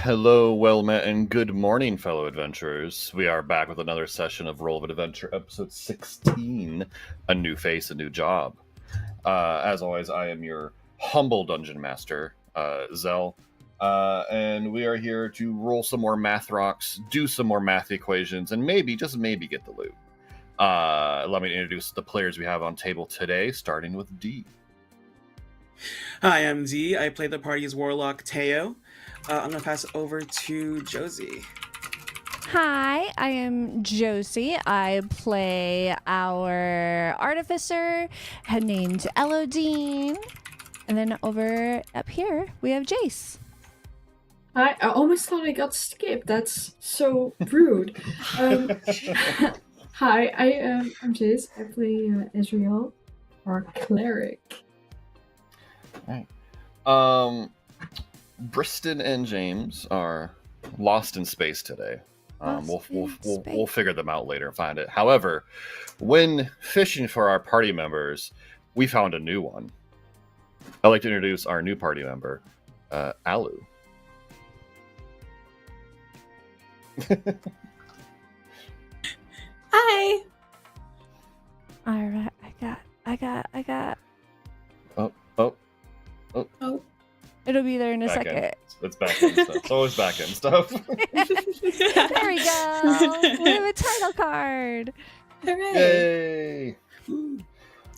Hello, well met, and good morning, fellow adventurers. We are back with another session of Roll of Adventure, episode 16, A New Face, A New Job. As always, I am your humble dungeon master, Zell, and we are here to roll some more math rocks, do some more math equations, and maybe, just maybe, get the loot. Let me introduce the players we have on table today, starting with D. Hi, I'm Z. I play the party's warlock, Teo. I'm going to pass it over to Josie. Hi, I am Josie. I play our artificer named Elodine. And then over up here, we have Jace. I almost thought I got skipped. That's so rude. Hi, I'm Jace. I play Israel, our cleric. Alright. Briston and James are lost in space today. We'll figure them out later and find it. However, when fishing for our party members, we found a new one. I'd like to introduce our new party member, Alu. Hi. All right, I got. Oh. It'll be there in a Back second. end. It's back end stuff. It's always back end stuff. There we go. We have a title card. Hooray. Yay!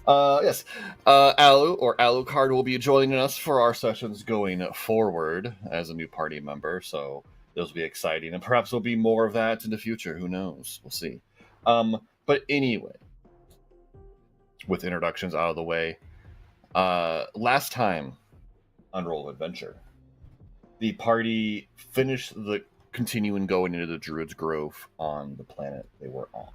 Yes. Alu, or Alucard, will be joining us for our sessions going forward as a new party member, so those will be exciting, and perhaps there'll be more of that in the future. Who knows? We'll see. But anyway, with introductions out of the way, last time on Roll of Adventure, the party finished the continuing going into the Druid's Grove on the planet they were on.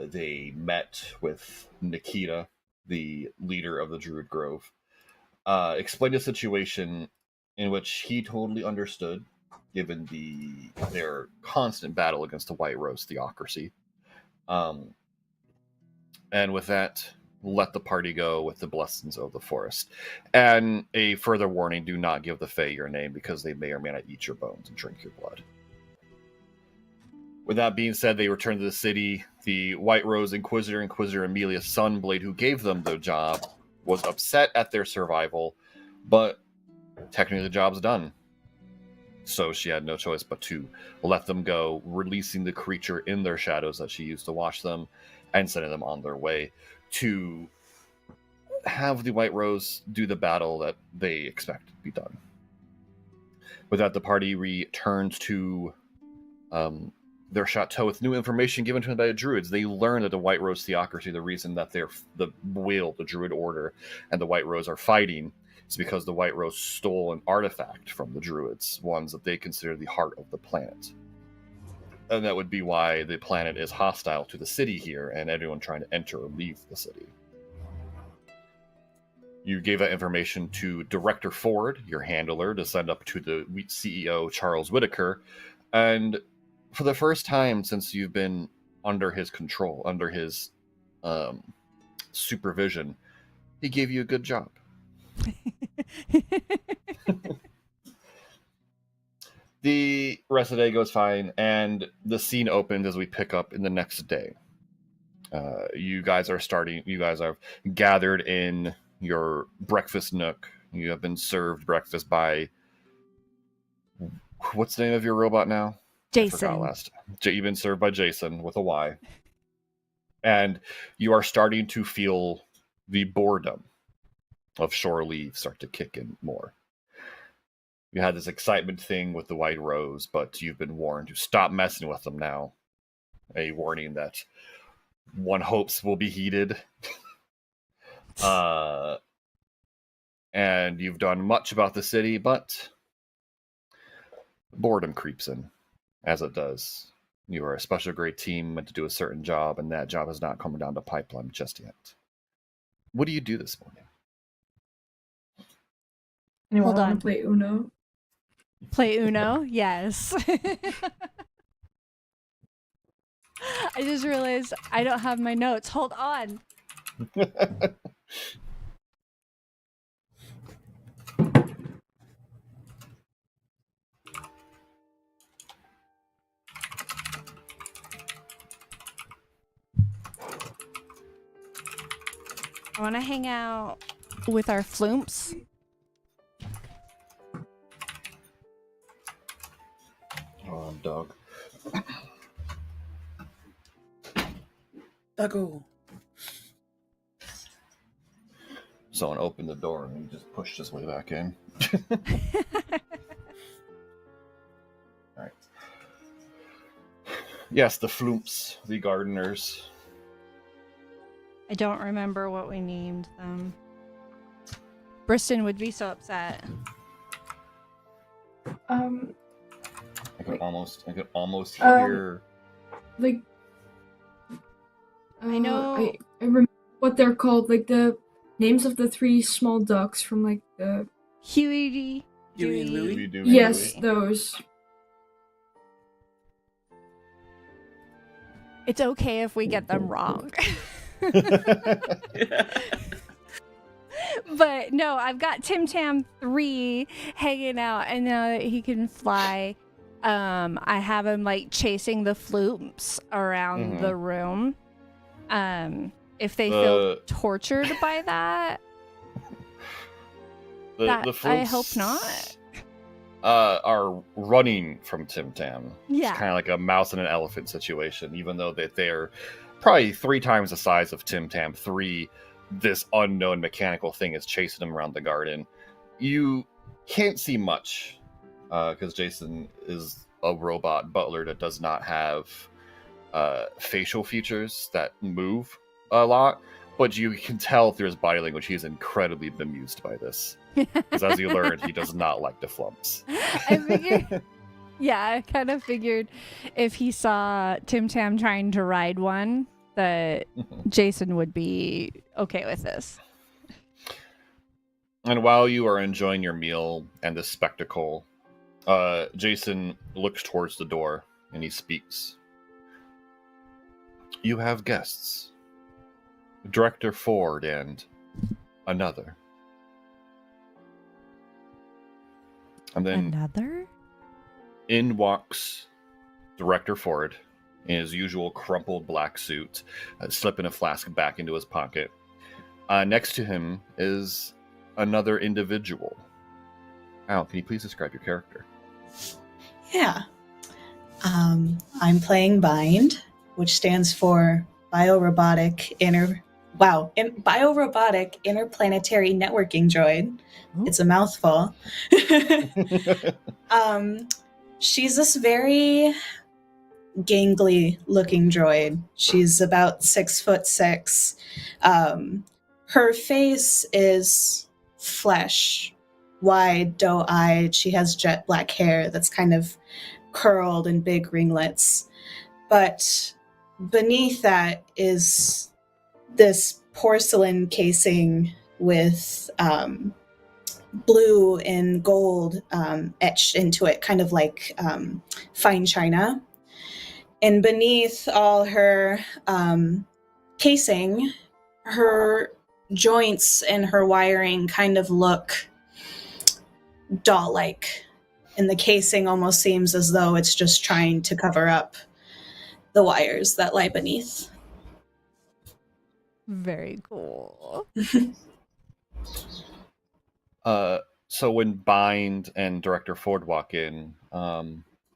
They met with Nikita, the leader of the Druid Grove, explained a situation in which he totally understood, given their constant battle against the White Rose theocracy. And with that, let the party go with the blessings of the forest. And a further warning, do not give the Fae your name, because they may or may not eat your bones and drink your blood. With that being said, they returned to the city. The White Rose Inquisitor Amelia Sunblade, who gave them the job, was upset at their survival, but technically the job's done. So she had no choice but to let them go, releasing the creature in their shadows that she used to watch them, and sending them on their way to have the White Rose do the battle that they expect to be done. With that, the party returns to their chateau with new information given to them by the Druids. They learn that the White Rose theocracy, the reason that the Druid Order, and the White Rose are fighting is because the White Rose stole an artifact from the Druids, ones that they consider the heart of the planet. And that would be why the planet is hostile to the city here and everyone trying to enter or leave the city. You gave that information to Director Ford, your handler, to send up to the CEO, Charles Whitaker. And for the first time since you've been under his control, under his supervision, he gave you a good job. The rest of the day goes fine, and the scene opens as we pick up in the next day. You guys have gathered in your breakfast nook. You have been served breakfast by, what's the name of your robot now? Jason. You've been served by Jason with a Y. And you are starting to feel the boredom of shore leave start to kick in more. You had this excitement thing with the White Rose, but you've been warned to stop messing with them now. A warning that one hopes will be heeded. And you've done much about the city, but boredom creeps in, as it does. You are a special grade team meant to do a certain job, and that job is not coming down the pipeline just yet. What do you do this morning? Anyone Hold on. want to play Uno? Play Uno? Yes. I just realized I don't have my notes. Hold on. I want to hang out with our floomps. Oh, dog. Duggo. Someone opened the door and he just pushed his way back in. Alright. Yes, the floomps, the gardeners. I don't remember what we named them. Briston would be so upset. I could almost Um, hear. like I know- I remember what they're called, like the names of the 3 small ducks from like the Huey, Huey and Louie? We do yes, anyway. those. It's okay if we get them wrong. But no, I've got Tim Tam 3 hanging out, and now that he can fly, I have him like chasing the floops around Mhm. the room. If they feel Uh, tortured by that, The I floomps, hope not. Are running from Tim Tam. Yeah. It's kind of like a mouse and an elephant situation, even though they're probably 3 times the size of Tim Tam 3. This unknown mechanical thing is chasing them around the garden. You can't see much because Jason is a robot butler that does not have facial features that move a lot, but you can tell through his body language he's incredibly bemused by this. Because as you learned, he does not like the flumps. I figured. Yeah, I kind of figured if he saw Tim Tam trying to ride one, that Jason would be okay with this. And while you are enjoying your meal and the spectacle, Jason looks towards the door and he speaks. You have guests. Director Ford and another. And then Another? in walks Director Ford in his usual crumpled black suit, slipping a flask back into his pocket. Next to him is another individual. Al, can you please describe your character? Yeah. I'm playing Bind, which stands for Biorobotic Interplanetary Networking Droid. Ooh. It's a mouthful. She's this very gangly looking droid. She's about 6'6". Her face is flesh, wide, doe-eyed. She has jet black hair that's kind of curled and big ringlets. But beneath that is this porcelain casing with blue and gold etched into it, kind of like fine china. And beneath all her casing, her joints and her wiring kind of look doll-like. And the casing almost seems as though it's just trying to cover up the wires that lie beneath. Very cool. So when Bind and Director Ford walk in,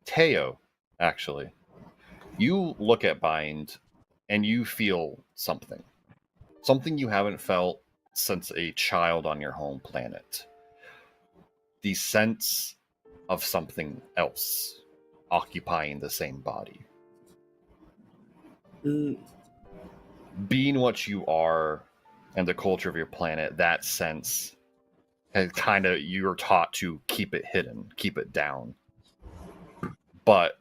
Teo, actually, you look at Bind and you feel something. Something you haven't felt since a child on your home planet. The sense of something else occupying the same body. Being what you are and the culture of your planet, that sense has kind of, you're taught to keep it hidden, keep it down. But,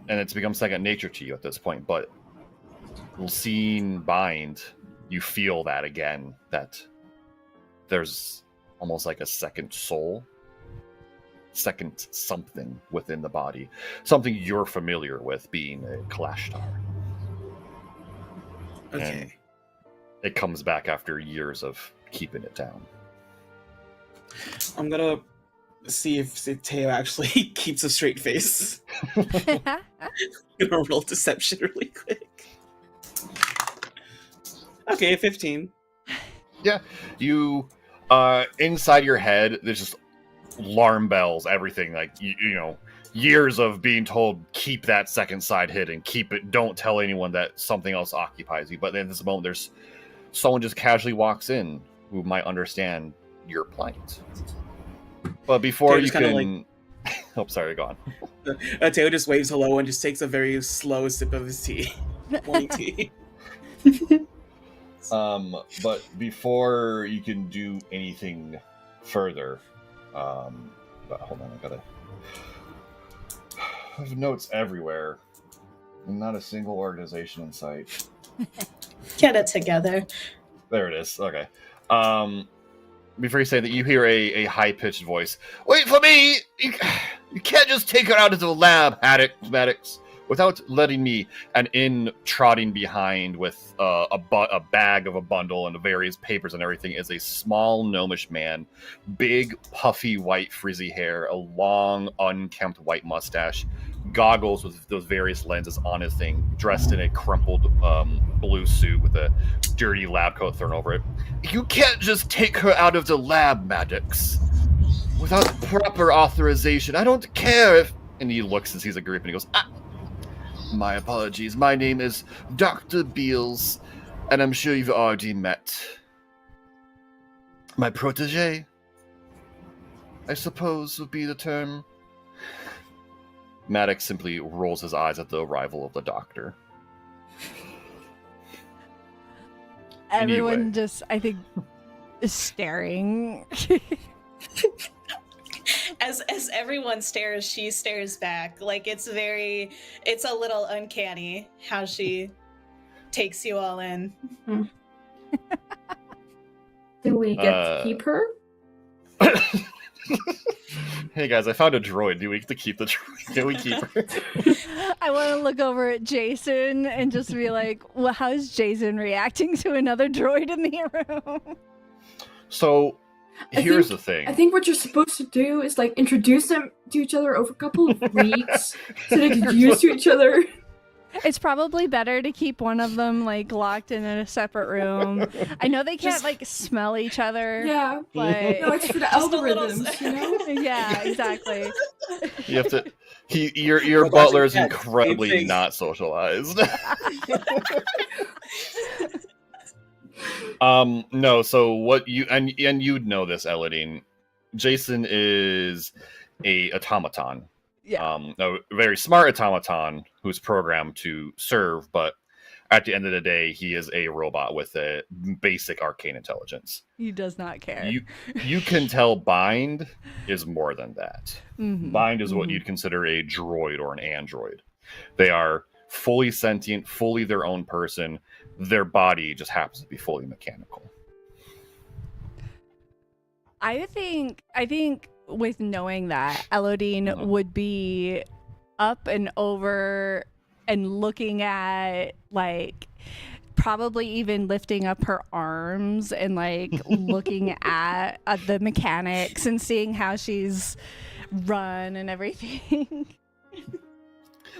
and it's become second nature to you at this point, but seeing Bind, you feel that again, that there's almost like a second soul, second something within the body, something you're familiar with being a Kalashtar. Okay. It comes back after years of keeping it down. I'm gonna see if Teo actually keeps a straight face. I'm gonna roll deception really quick. Okay, 15. You, inside your head, there's just alarm bells, everything. Like, you know, years of being told, keep that second side hidden, keep it, don't tell anyone that something else occupies you. But in this moment, there's someone just casually walks in who might understand your plight. But before you can... Oh, sorry, go on. Teo just waves hello and just takes a very slow sip of his tea. Morning tea. But before you can do anything further, but hold on, I have notes everywhere, and not a single organization in sight. Get it together. There it is. Okay. Before you say that, you hear a high-pitched voice. Wait for me! You can't just take her out of the lab, Maddox, without letting me. And in trotting behind with a bag of a bundle and various papers and everything is a small gnomish man, big, puffy, white, frizzy hair, a long, unkempt white mustache, goggles with those various lenses on his thing, dressed in a crumpled blue suit with a dirty lab coat thrown over it. You can't just take her out of the lab, Maddox, without proper authorization. I don't care if... And he looks and sees a group and he goes, my apologies. My name is Dr. Beals, and I'm sure you've already met my protege, I suppose would be the term. Maddox simply rolls his eyes at the arrival of the doctor. Everyone Anyway. just, I think, is staring. As everyone stares, she stares back. Like it's a little uncanny how she takes you all in. Do we get to keep her? Hey guys, I found a droid. Do we get to keep the droid? Can we keep her? I want to look over at Jason and just be like, well, how's Jason reacting to another droid in the room? So, here's the thing. I think what you're supposed to do is like introduce them to each other over a couple of weeks so they get used to each other. It's probably better to keep one of them like locked in a separate room. I know they can't like smell each other. Yeah, but no, it's for the Just a little- algorithms, you know? yeah, exactly. You have to. Your Robots butler and is cats, incredibly same thing. not socialized. No. So what you and you'd know this, Eladine. Jason is a automaton. Yeah. A very smart automaton who's programmed to serve, but at the end of the day, he is a robot with a basic arcane intelligence. He does not care. You can tell Bind is more than that. Mhm. Bind is what Mhm. you'd consider a droid or an android. They are fully sentient, fully their own person. Their body just happens to be fully mechanical. I think with knowing that, Elodine Mhm. would be up and over and looking at like probably even lifting up her arms and like looking at the mechanics and seeing how she's run and everything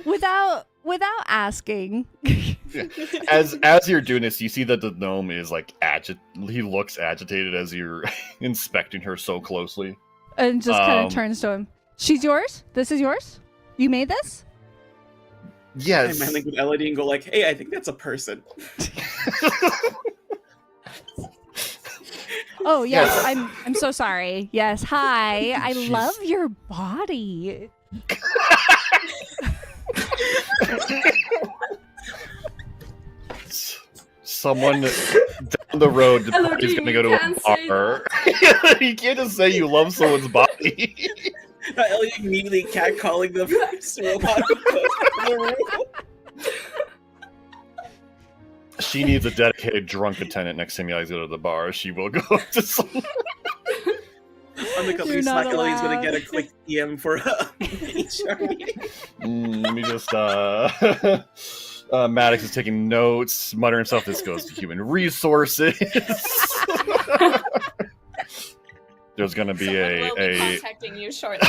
without asking. As you're doing this, you see that the gnome is like he looks agitated as you're inspecting her so closely. And just kind of turns to him. She's yours? This is yours? You made this? Yes. I might with Elodie and go like, hey, I think that's a person. Oh yes, Yes. I'm so sorry. Yes, hi. I love your body. Someone down the road Elodie, is going to go you to a can't say bar. You can't just say you love someone's body. Elodie immediately catcalling the robot in the room. She needs a dedicated drunk attendant next time you guys go to the bar. She will go up to someone. On the company You're not Slack, Elodie's gonna allowed. get a quick DM for HR meeting. Let me just Maddox is taking notes, muttering stuff. This goes to human resources. There's going to be Someone will be a contacting you shortly.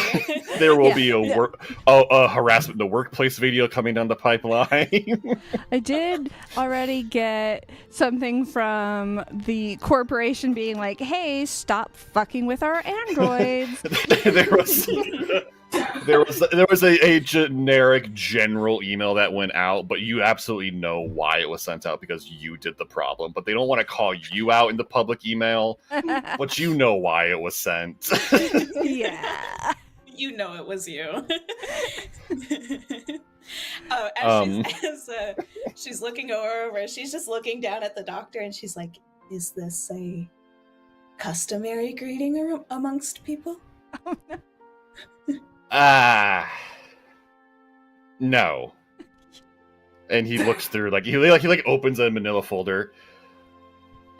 there will Yeah, be a yeah. a harassment in the workplace video coming down the pipeline. I did already get something from the corporation being like, hey, stop fucking with our androids. there was a generic general email that went out, but you absolutely know why it was sent out because you did the problem. But they don't want to call you out in the public email, but you know why it was sent. Yeah. You know it was you. She's looking over, she's just looking down at the doctor and she's like, is this a customary greeting amongst people? Oh, no. No. And he looks through, he opens a manila folder.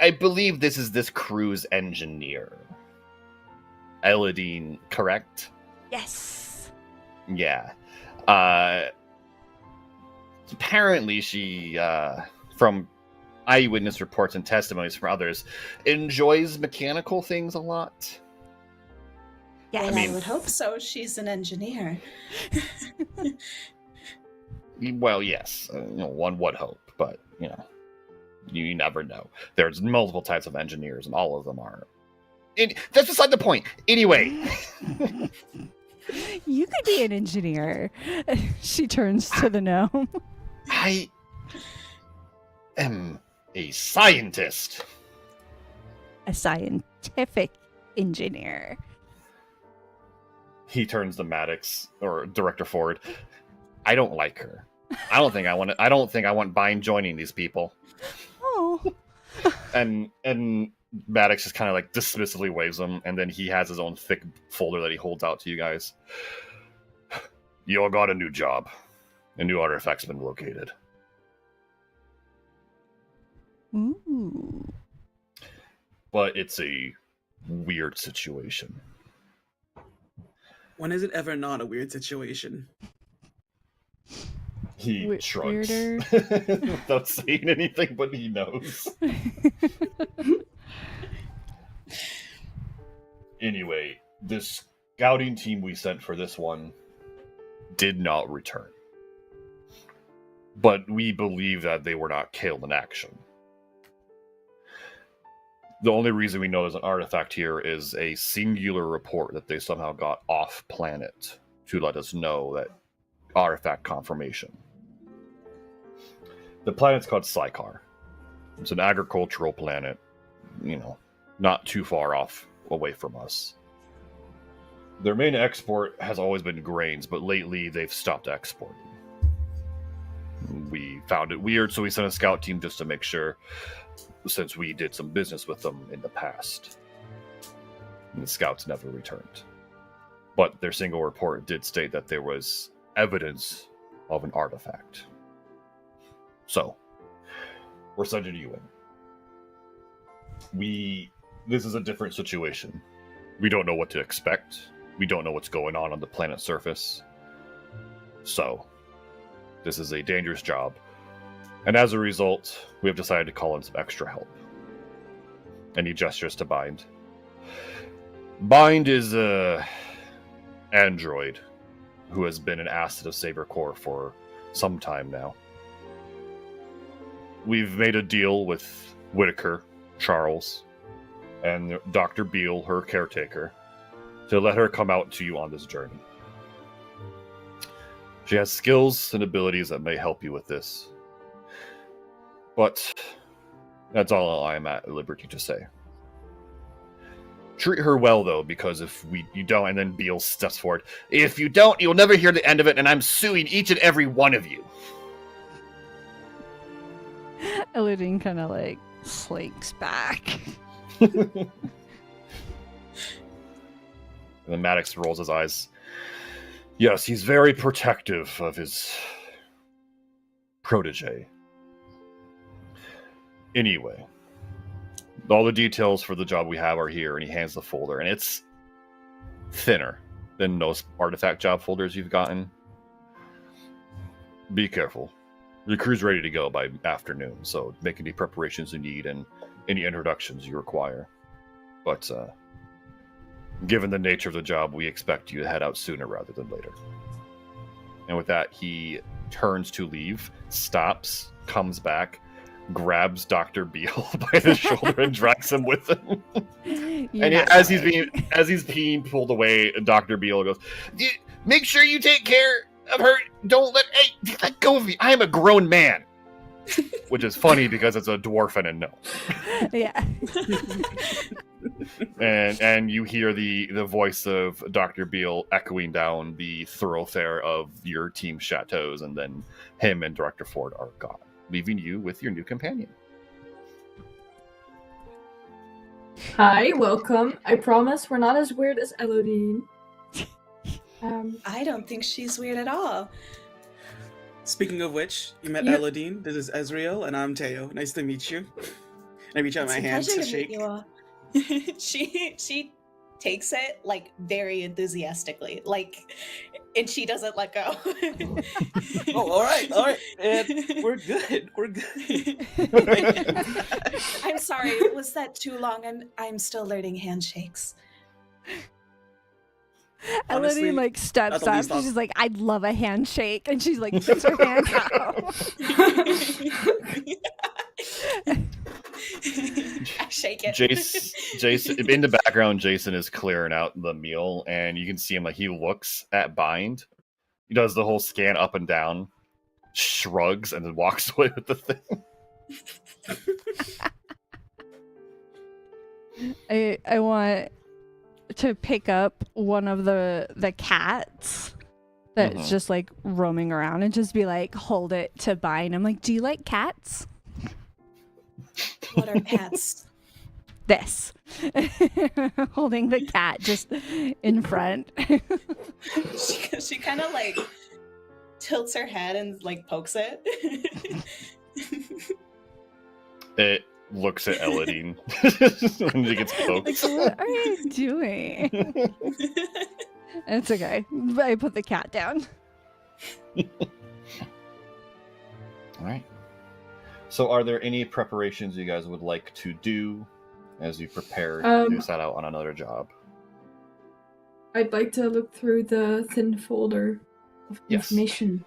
I believe this is this crew's engineer. Elodine, correct? Yes. Yeah. Apparently she, from eyewitness reports and testimonies from others, enjoys mechanical things a lot. Yes. Well, I would hope so. She's an engineer. Well, yes. One would hope, but, you never know. There's multiple types of engineers, and all of them are. That's beside the point. Anyway. You could be an engineer. She turns to the gnome. I am a scientist. A scientific engineer. He turns to Maddox or Director Ford. I don't like her. I don't think I want Bind joining these people. Oh. And Maddox just kind of like dismissively waves him, and then he has his own thick folder that he holds out to you guys. You all got a new job. A new artifact's been located. Ooh. But it's a weird situation. When is it ever not a weird situation? He shrugs weirder. without saying anything, but he knows. Anyway, this scouting team we sent for this one did not return. But we believe that they were not killed in action. The only reason we know there's an artifact here is a singular report that they somehow got off planet to let us know that artifact confirmation. The planet's called Sykar. It's an agricultural planet, not too far off away from us. Their main export has always been grains, but lately they've stopped exporting. We found it weird, so we sent a scout team just to make sure, since we did some business with them in the past. And the scouts never returned. But their single report did state that there was evidence of an artifact. So, we're sending you in. This is a different situation. We don't know what to expect. We don't know what's going on the planet's surface. So, this is a dangerous job. And as a result, we have decided to call in some extra help. And he gestures to Bind. Bind is a android who has been an asset of Saber Corps for some time now. We've made a deal with Whitaker, Charles, and Dr. Beale, her caretaker, to let her come out to you on this journey. She has skills and abilities that may help you with this. But that's all I am at liberty to say. Treat her well, though, because if you don't, and then Beale steps forward, if you don't, you'll never hear the end of it, and I'm suing each and every one of you. Elodine kind of slinks back. And then Maddox rolls his eyes. Yes, he's very protective of his protege. Anyway, all the details for the job we have are here, and he hands the folder, and it's thinner than most artifact job folders you've gotten. Be careful. The crew's ready to go by afternoon, so make any preparations you need and any introductions you require. But Given the nature of the job, we expect you to head out sooner rather than later. And with that, he turns to leave, stops, comes back, grabs Dr. Beale by the shoulder and drags him with him. And as he's being pulled away, Dr. Beale goes, "Make sure you take care of her. Don't let go of me. I am a grown man." Which is funny because it's a dwarf and a gnome. Yeah. And you hear the voice of Dr. Beale echoing down the thoroughfare of your team's chateaus, and then him and Director Ford are gone, leaving you with your new companion. Hi, welcome. I promise we're not as weird as Elodine. I don't think she's weird at all. Speaking of which, you met You- Elodine. This is Ezreal, and I'm Teo. Nice to meet you. And I reach out It's my a hand pleasure to meet shake. you all. she takes it like very enthusiastically, like, and she doesn't let go. Oh, all right. We're good. We're good. I'm sorry. Was that too long? I'm still learning handshakes. Honestly, Elodie like steps not the up. least She's like, "I'd love a handshake," and she's like, puts her hands out. I shake it. Jason, in the background, Jason is clearing out the meal, and you can see him like he looks at Bind. He does the whole scan up and down, shrugs, and then walks away with the thing. I want to pick up one of the cats that's Mhm. just like roaming around and just be like, hold it to Bind. I'm like, do you like cats? What are pets? This. Holding the cat just in front. She kind of like tilts her head and like pokes it. It looks at Elodine when she gets poked. Like, what are you doing? It's okay. I put the cat down. All right. So, are there any preparations you guys would like to do as you prepare to set out on another job? I'd like to look through the thin folder of Yes. information.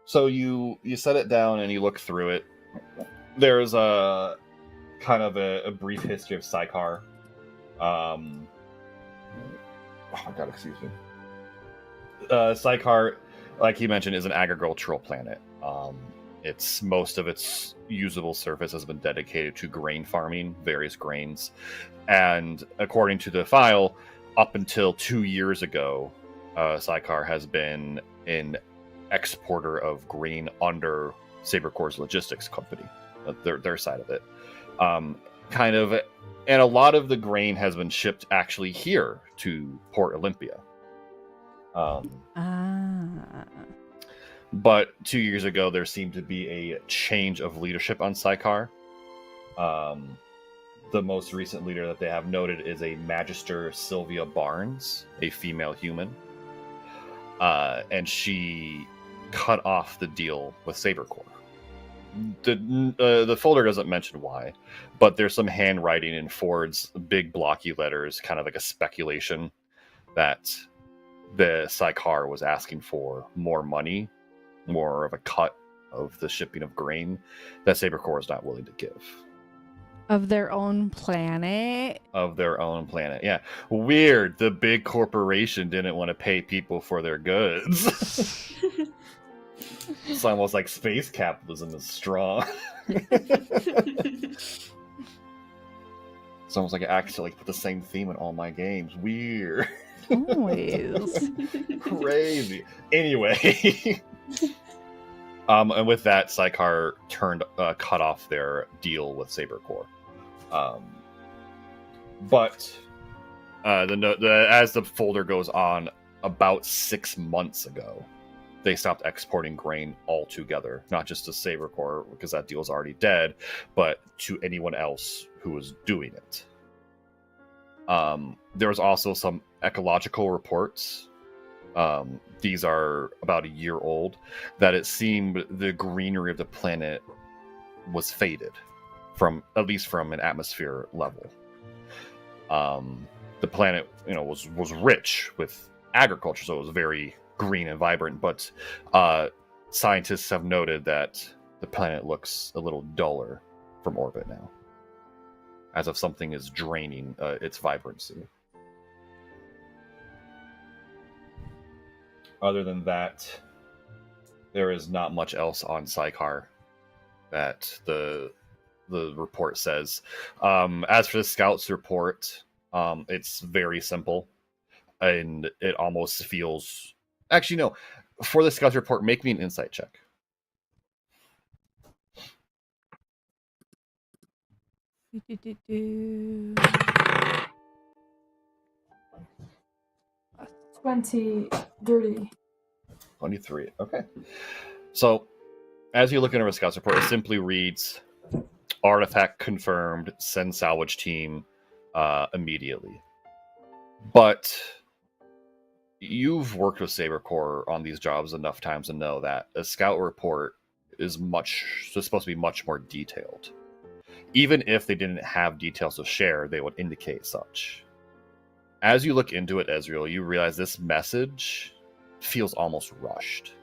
So you set it down and you look through it. There's a kind of a brief history of Sychar. Oh my god, excuse me. Sychar, like he mentioned, is an agricultural planet. It's most of its usable surface has been dedicated to grain farming, various grains. And according to the file, up until 2 years ago, Sychar has been an exporter of grain under Sabercore's logistics company, their side of it. And a lot of the grain has been shipped actually here to Port Olympia. But 2 years ago, there seemed to be a change of leadership on Sychar. The most recent leader that they have noted is a Magister Sylvia Barnes, a female human. And she cut off the deal with Sabercore. The folder doesn't mention why, but there's some handwriting in Ford's big blocky letters, kind of like a speculation that the Sychar was asking for more money, more of a cut of the shipping of grain that Sabercore is not willing to give. Of their own planet. Of their own planet. Yeah. Weird. The big corporation didn't want to pay people for their goods. It's almost like space capitalism is strong. It's almost like I actually put the same theme in all my games. Weird. Always. Crazy. Anyway. And with that, Sychar cut off their deal with Sabercore. But as the folder goes on, about 6 months ago, they stopped exporting grain altogether, not just to Sabercore, because that deal's already dead, but to anyone else who was doing it. There was also some ecological reports. These are about a year old, that it seemed the greenery of the planet was faded, at least from an atmosphere level. the planet, was rich with agriculture, so it was very green and vibrant. But scientists have noted that the planet looks a little duller from orbit now, as if something is draining its vibrancy. Other than that, there is not much else on Sychar that the report says. As for the scouts report, it's very simple, and it almost feels. Actually, no. For the scouts report, make me an insight check. Do-do-do-do. 20, dirty. 23. Okay. So, as you look into a scouts report, it simply reads, "Artifact confirmed. Send salvage team immediately." But you've worked with Sabercore on these jobs enough times to know that a scout report is supposed to be much more detailed. Even if they didn't have details to share, they would indicate such. As you look into it, Ezreal, you realize this message feels almost rushed.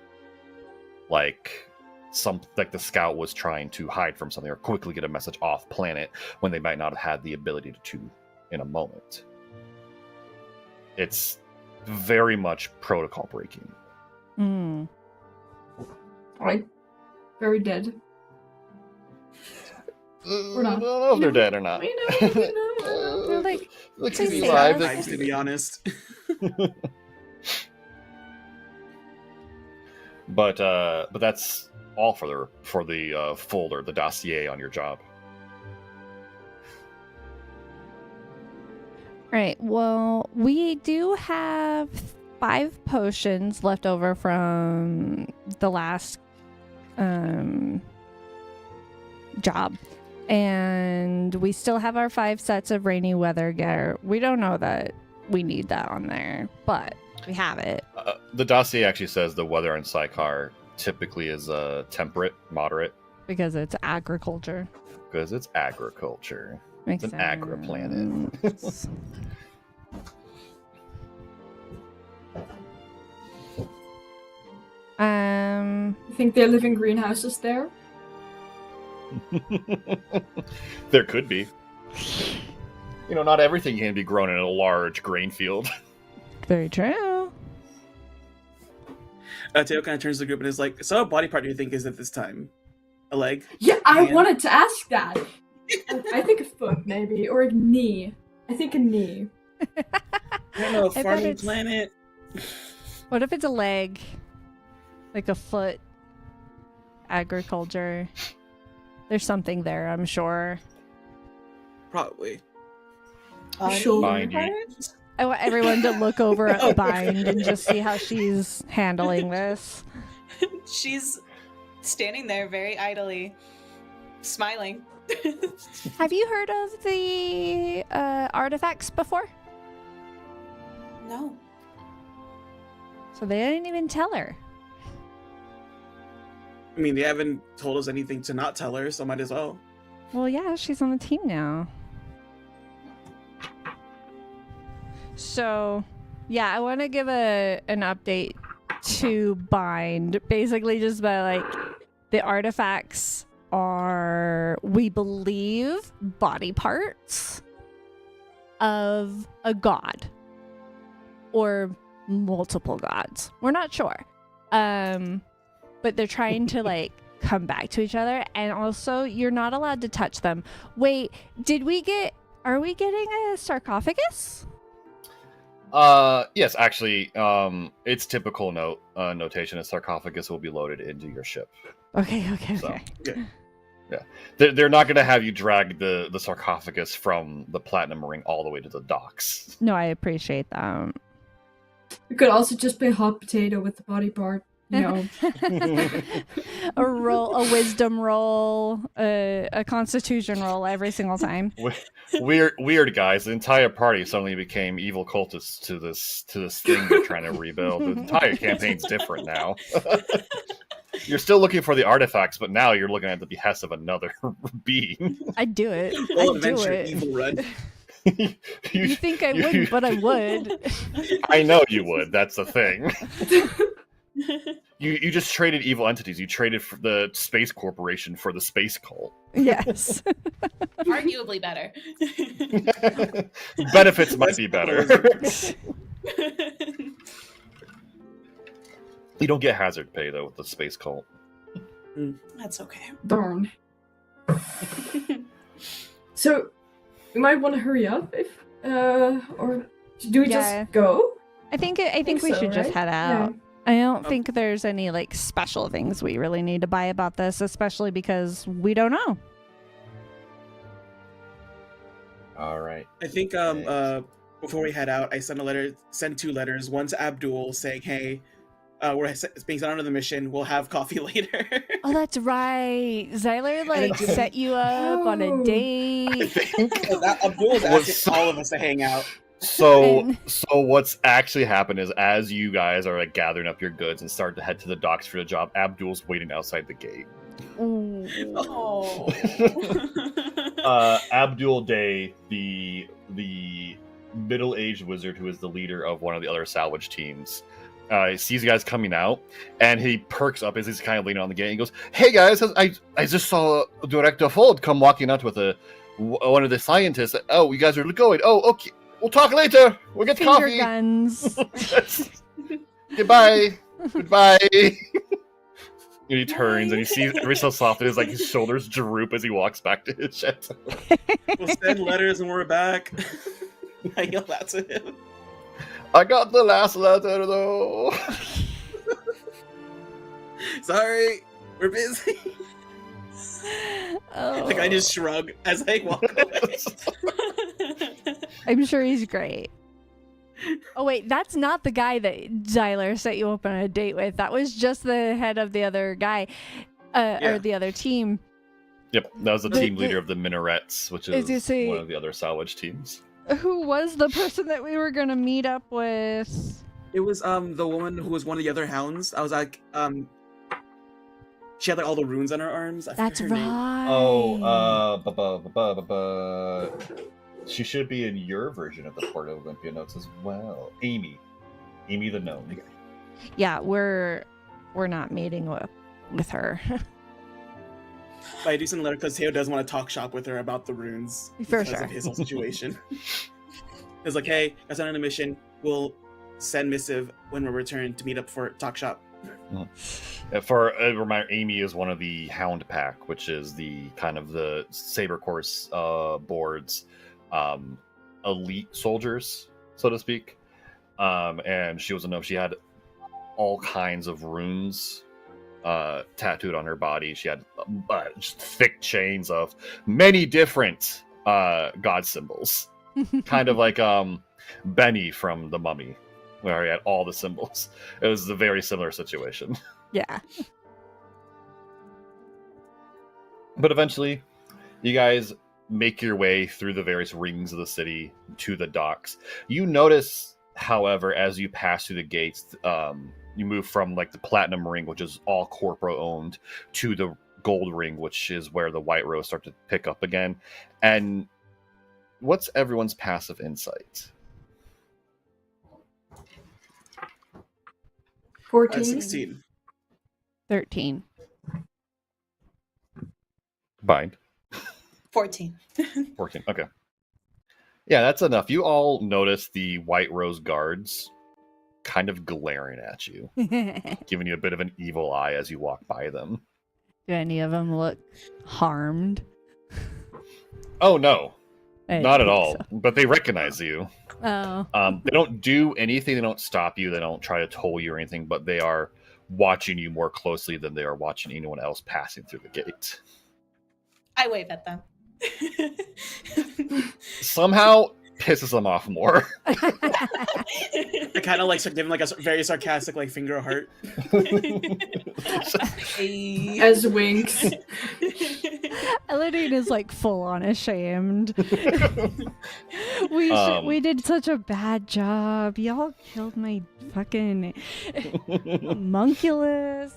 Like the scout was trying to hide from something or quickly get a message off planet when they might not have had the ability to in a moment. It's very much protocol breaking. Right. Very dead. I not. don't know if they're dead or not. We know. They're like, They say could be safe. alive. Vibes, to be honest. But that's all for the folder, the dossier on your job. Right. Well, we do have 5 potions left over from the last job. And we still have our 5 sets of rainy weather gear. We don't know that we need that on there, but we have it. The dossier actually says the weather in Sychar typically is temperate, moderate, Because it's agriculture. because it's agriculture. Makes It's an agri-planet. sense. You think they live in greenhouses there? There could be. Not everything can be grown in a large grain field. Very true. Teo kind of turns to the group and is like, "So, what body part do you think is it this time? A leg? Yeah, I Yeah. wanted to ask that. I think a foot, maybe, or a knee. I think a knee. I don't know. I bet Farming it's- planet. What if it's a leg? Like a foot? Agriculture. There's something there, I'm sure. Probably. Sure. Mind you. Part? I want everyone to look over at Bind and just see how she's handling this. She's standing there very idly, smiling. Have you heard of the artifacts before? No. So they didn't even tell her. I mean, they haven't told us anything to not tell her, so might as well. Well, yeah, she's on the team now. So, yeah, I want to give an update to Bind. Basically, just by like the artifacts are, we believe, body parts of a god or multiple gods. We're not sure. But they're trying to like come back to each other, and also you're not allowed to touch them. Wait, are we getting a sarcophagus? Yes, actually, it's typical notation. A sarcophagus will be loaded into your ship. Okay. So, Okay. They're not going to have you drag the sarcophagus from the platinum ring all the way to the docks. No, I appreciate that. It could also just be a hot potato with the body part. No. A wisdom roll, a constitution roll every single time. Weird guys. The entire party suddenly became evil cultists to this thing they're trying to rebuild. The entire campaign's different now. You're still looking for the artifacts, but now you're looking at the behest of another being. I'd do it. Full I'd do adventure, it. evil run. You think I wouldn't, but I would. I know you would. That's the thing. You just traded evil entities. You traded for the Space Corporation for the Space Cult. Yes. Arguably better. Benefits might be better. You don't get hazard pay though with the Space Cult. That's okay. Darn. So, you might want to hurry up if, or do we Yeah. just go? I think we so, should just right? head out. Yeah. I don't think there's any like special things we really need to buy about this, especially because we don't know. All right. I think before we head out, I send 2 letters. One to Abdul saying, "Hey, we're being sent on the mission. We'll have coffee later." Oh, that's right. Zyler like then- set you up on a Oh. I date. think. So Abdul was Was- asking all of us to hang out. So, And- so what's actually happened is, as you guys are like gathering up your goods and start to head to the docks for the job, Abdul's waiting outside the gate. Ooh. Oh. Abdul Day, the middle-aged wizard who is the leader of one of the other salvage teams, sees you guys coming out, and he perks up as he's kind of leaning on the gate. He goes, "Hey guys, I just saw Director Fold come walking out with one of the scientists. Oh, you guys are going? Oh, okay. We'll talk later. We'll get Finger coffee. guns. Goodbye. Goodbye." And he turns and he sees every so softly his shoulders droop as he walks back to his shed. We'll send letters when we're back. I yell that to him. I got the last letter though. Sorry, we're busy. Oh. Like I just shrug as I walk away. I'm sure he's great. Oh wait, that's not the guy that Zyler set you up on a date with. That was just the head of the other guy, Yeah. or the other team. Yep, that was the But team the- leader of the Minarets, which Is is this a- one of the other salvage teams. Who was the person that we were gonna meet up with? It was the woman who was one of the other hounds. I was like she had like all the runes on her arms. I forget That's her name. right. Oh, she should be in your version of the Port of Olympia notes as well. Amy the gnome. Yeah, we're not meeting with her. But I do send a letter because Teo does want to talk shop with her about the runes For because sure. of his whole situation. It's like, hey, I sent on a mission. We'll send missive when we return to meet up for talk shop. For a reminder, Amy is one of the Hound Pack, which is the kind of the Saber Course board's elite soldiers, so to speak. And she was a gnome. She had all kinds of runes tattooed on her body. She had just thick chains of many different god symbols, kind of like Benny from The Mummy, where he had all the symbols. It was a very similar situation. Yeah. But eventually, you guys make your way through the various rings of the city to the docks. You notice, however, as you pass through the gates, you move from like the Platinum Ring, which is all corporate owned, to the Gold Ring, which is where the White Rose start to pick up again. And what's everyone's passive insight? 14. 16. 13. Bind. 14. 14. Okay. Yeah, that's enough. You all notice the White Rose guards kind of glaring at you, Do giving you a bit of an evil eye as you walk by them. any of them look harmed? Oh, no. I didn't Not at think all. so. But they recognize you. Oh. They don't do anything. They don't stop you. They don't try to toll you or anything, but they are watching you more closely than they are watching anyone else passing through the gate. I wave at them. Somehow pisses them off more. I kind of like start giving like a very sarcastic like finger heart. Hey. As winks. Eladine is like full on ashamed. We did such a bad job. Y'all killed my fucking homunculus.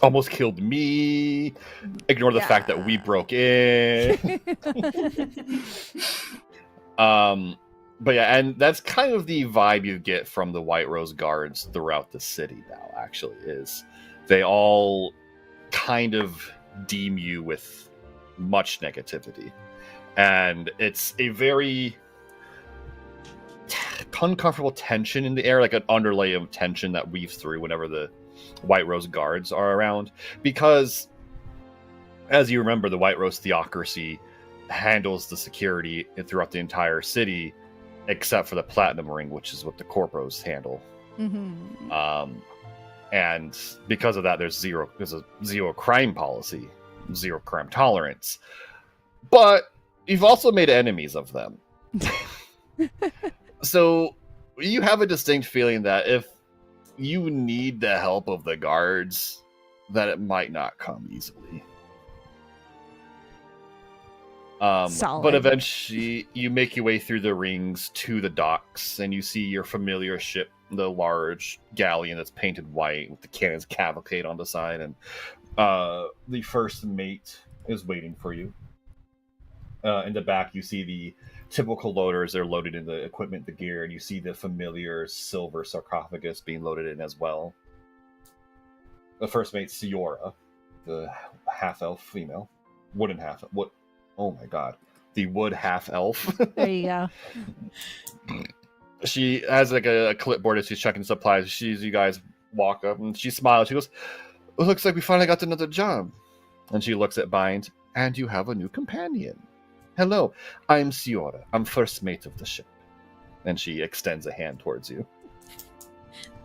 Almost killed me. Ignore the fact that we Yeah. broke in. But yeah, and that's kind of the vibe you get from the White Rose guards throughout the city now, actually, is they all kind of deem you with much negativity. And it's a very uncomfortable tension in the air, like an underlay of tension that weaves through whenever the White Rose guards are around. Because, as you remember, the White Rose theocracy handles the security throughout the entire city, except for the Platinum Ring, which is what the Corporos handle. Mm-hmm. And because of that, there's a zero crime policy, zero crime tolerance. But you've also made enemies of them. So you have a distinct feeling that if you need the help of the guards, that it might not come easily. Solid. But eventually you make your way through the rings to the docks, and you see your familiar ship, the large galleon that's painted white with the cannons cavalcade on the side, and the first mate is waiting for you. In the back, you see the typical loaders. They're loaded in the equipment, the gear, and you see the familiar silver sarcophagus being loaded in as well. The first mate, Siora, the half-elf female. Wooden half... What? Oh my god. The wood half-elf. There you go. She has like a clipboard as she's checking supplies. You guys walk up, and she smiles. She goes, "It looks like we finally got another job." And she looks at Bind, "And you have a new companion. Hello, I'm Siora. I'm first mate of the ship." And she extends a hand towards you.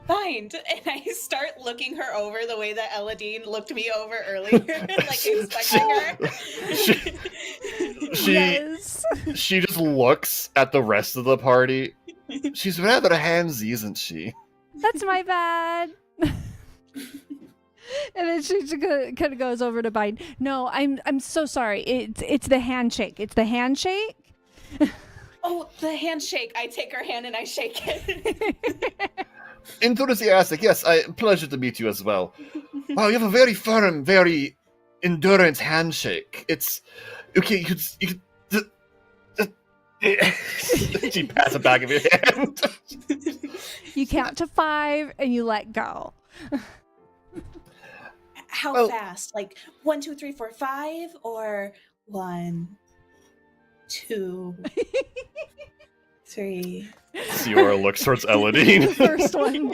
Bind, and I start looking her over the way that Eladine looked me over earlier, like inspecting her. Yes. She just looks at the rest of the party. She's rather handsy, isn't she? That's my bad. And then she kind of goes over to Bind. "No, I'm so sorry. It's the handshake. It's the handshake." Oh, the handshake. I take her hand and I shake it. Enthusiastic, yes. Pleasure to meet you as well. Wow, you have a very firm, very endurance handshake. It's okay. You she passes it back of your hand. You count to 5 and you let go. How fast? Like 1, 2, 3, 4, 5, or 1, 2, 3. Siora looks towards Eladine. The first one.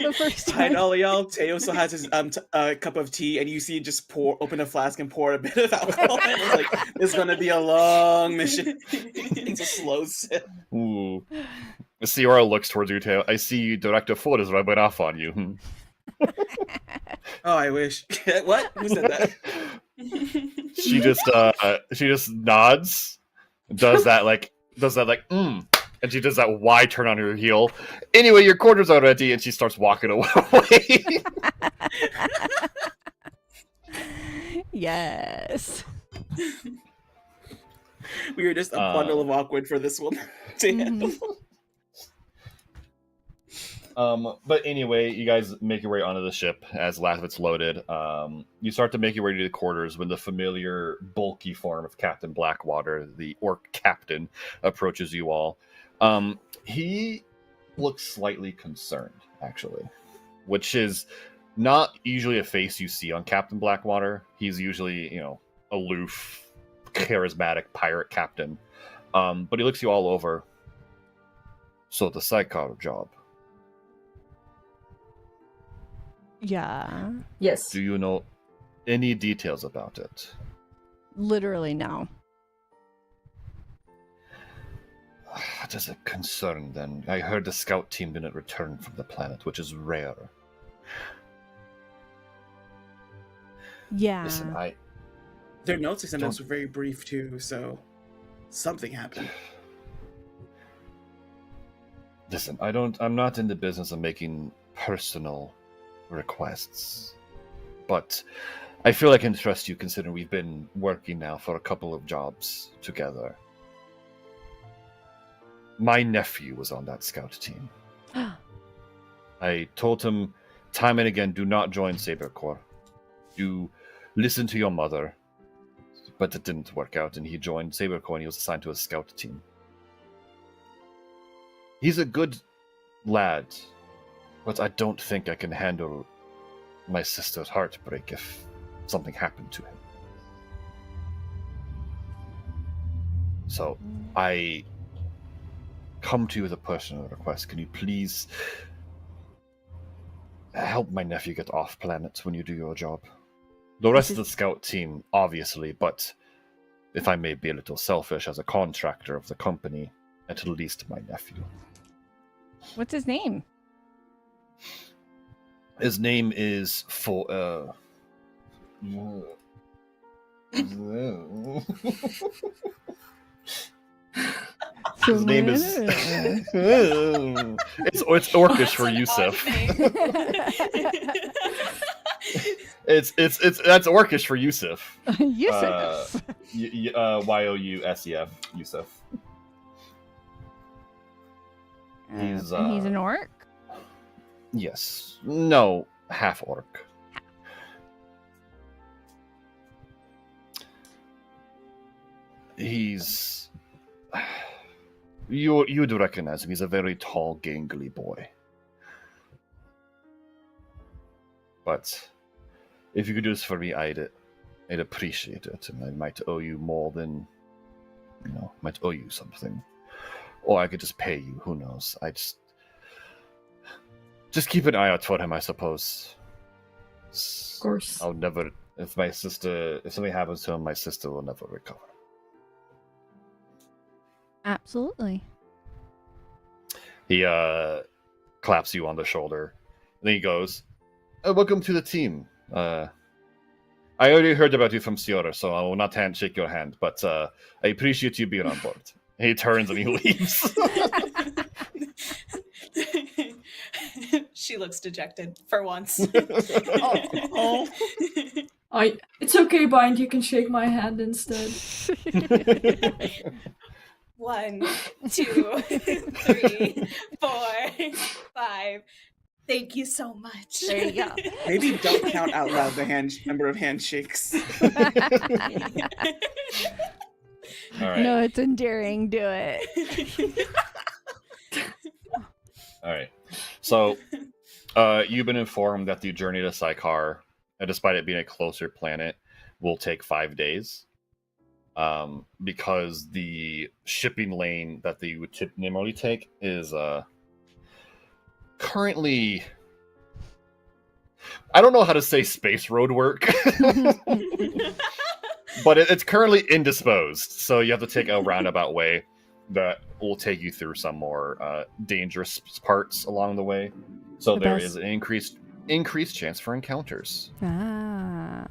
Hi, all y'all. Teo still has his cup of tea, and you see him just open a flask and pour a bit of alcohol. And it's like, this is gonna be a long mission. It's a slow sip. Ooh. Siora looks towards you, Teo. "I see Director Ford is rubbing off on you." Oh, I wish. What? Who said that? She just nods, does that like and she does that Y turn on her heel. "Anyway, your quarters are ready," and she starts walking away. Yes. We were just a bundle of awkward for this one to handle. But anyway, you guys make your way onto the ship as last of it's loaded. You start to make your way to the quarters when the familiar bulky form of Captain Blackwater, the orc captain, approaches you all. He looks slightly concerned, actually, which is not usually a face you see on Captain Blackwater. He's usually, aloof, charismatic pirate captain. But he looks you all over. "So the sidecar job. Yeah. Yes. Do you know any details about it?" Literally no. "That is a concern, then. I heard the scout team didn't return from the planet, which is rare." Yeah. Listen, Their notes they sent us were very brief too, so something happened. Listen, I'm not in the business of making personal requests, but I feel I can trust you considering we've been working now for a couple of jobs together. My nephew was on that scout team. I told him time and again, do not join Saber Corps. You listen to your mother. But it didn't work out, and he joined Saber Corps and he was assigned to a scout team. He's a good lad, but I don't think I can handle my sister's heartbreak if something happened to him. So, I come to you with a personal request. Can you please help my nephew get off planet when you do your job? The rest of the scout team, obviously, but if I may be a little selfish as a contractor of the company, at least my nephew. What's his name? His name is His name is it's Orcish for Yusuf. It's that's Orcish for Yusuf. Yusuf. Yousef. Yusuf. He's an orc. Yes. No, half orc. He's you would recognize him. He's a very tall, gangly boy. But if you could do this for me, I'd appreciate it, and I might owe you more than might owe you something. Or I could just pay you, who knows. I just keep an eye out for him, I suppose. Of course. I'll never if something happens to him, my sister will never recover. Absolutely. He claps you on the shoulder. And then he goes, welcome to the team. I already heard about you from Siora, so I will not shake your hand, but I appreciate you being on board. And he turns and he leaves. She looks dejected for once. Oh. It's okay, Bind. You can shake my hand instead. 1, 2, 3, 4, 5. Thank you so much. There you go. Maybe don't count out loud the number of handshakes. All right. No, it's endearing. Do it. All right. So, you've been informed that the journey to Sychar, despite it being a closer planet, will take 5 days. Because the shipping lane that they would normally take is currently, I don't know how to say space road work, but it's currently indisposed. So you have to take a roundabout way that will take you through some more dangerous parts along the way. So there is an increased chance for encounters. Ah.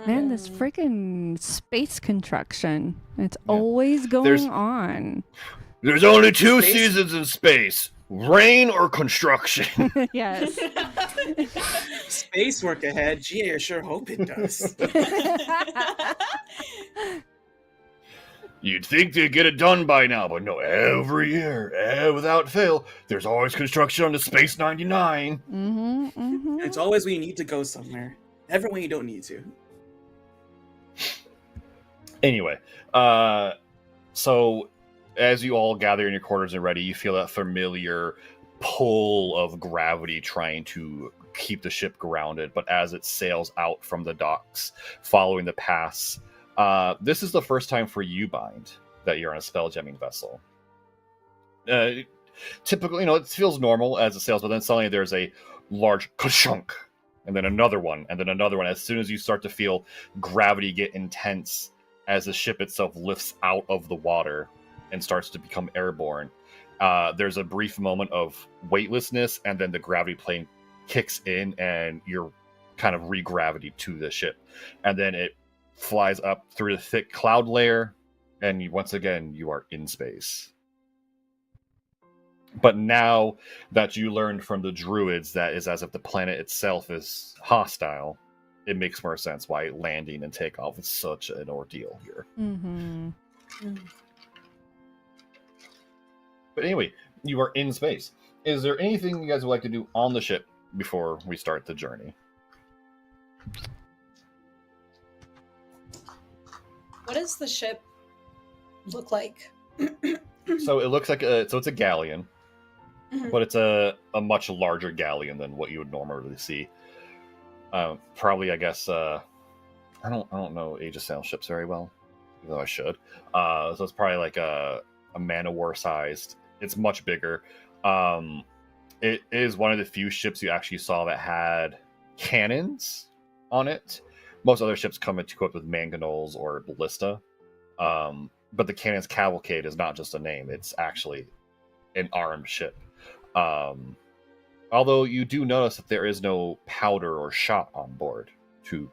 Man, this freaking space construction. It's always going on. There's only two Space? seasons in space. Rain or construction. Yes. Space work ahead. Gee, I sure hope it does. You'd think they'd get it done by now, but no, every year, without fail, there's always construction on the Space 99. Mm-hmm, mm-hmm. It's always when you need to go somewhere. Never when you don't need to. Anyway, so as you all gather in your quarters and ready, you feel that familiar pull of gravity trying to keep the ship grounded. But as it sails out from the docks, following the pass, this is the first time for you, Bind, that you're on a spell-jamming vessel. Typically, it feels normal as it sails, but then suddenly there's a large ka-shunk, and then another one, and then another one. As soon as you start to feel gravity get intense, as the ship itself lifts out of the water and starts to become airborne, there's a brief moment of weightlessness, and then the gravity plane kicks in, and you're kind of re-gravity to the ship. And then it flies up through the thick cloud layer, and once again, you are in space. But now that you learned from the druids that is as if the planet itself is hostile, it makes more sense why landing and takeoff is such an ordeal here. Mm-hmm. But anyway, you are in space. Is there anything you guys would like to do on the ship before we start the journey? What does the ship look like? So it looks like it's a galleon. Mhm. but it's a much larger galleon than what you would normally see. Probably, I guess. I don't know Age of Sail ships very well, even though I should. So it's probably like a man of war sized. It's much bigger. It is one of the few ships you actually saw that had cannons on it. Most other ships come equipped with mangonels or ballista. But the Cannon's Cavalcade is not just a name, it's actually an armed ship. Although you do notice that there is no powder or shot on board to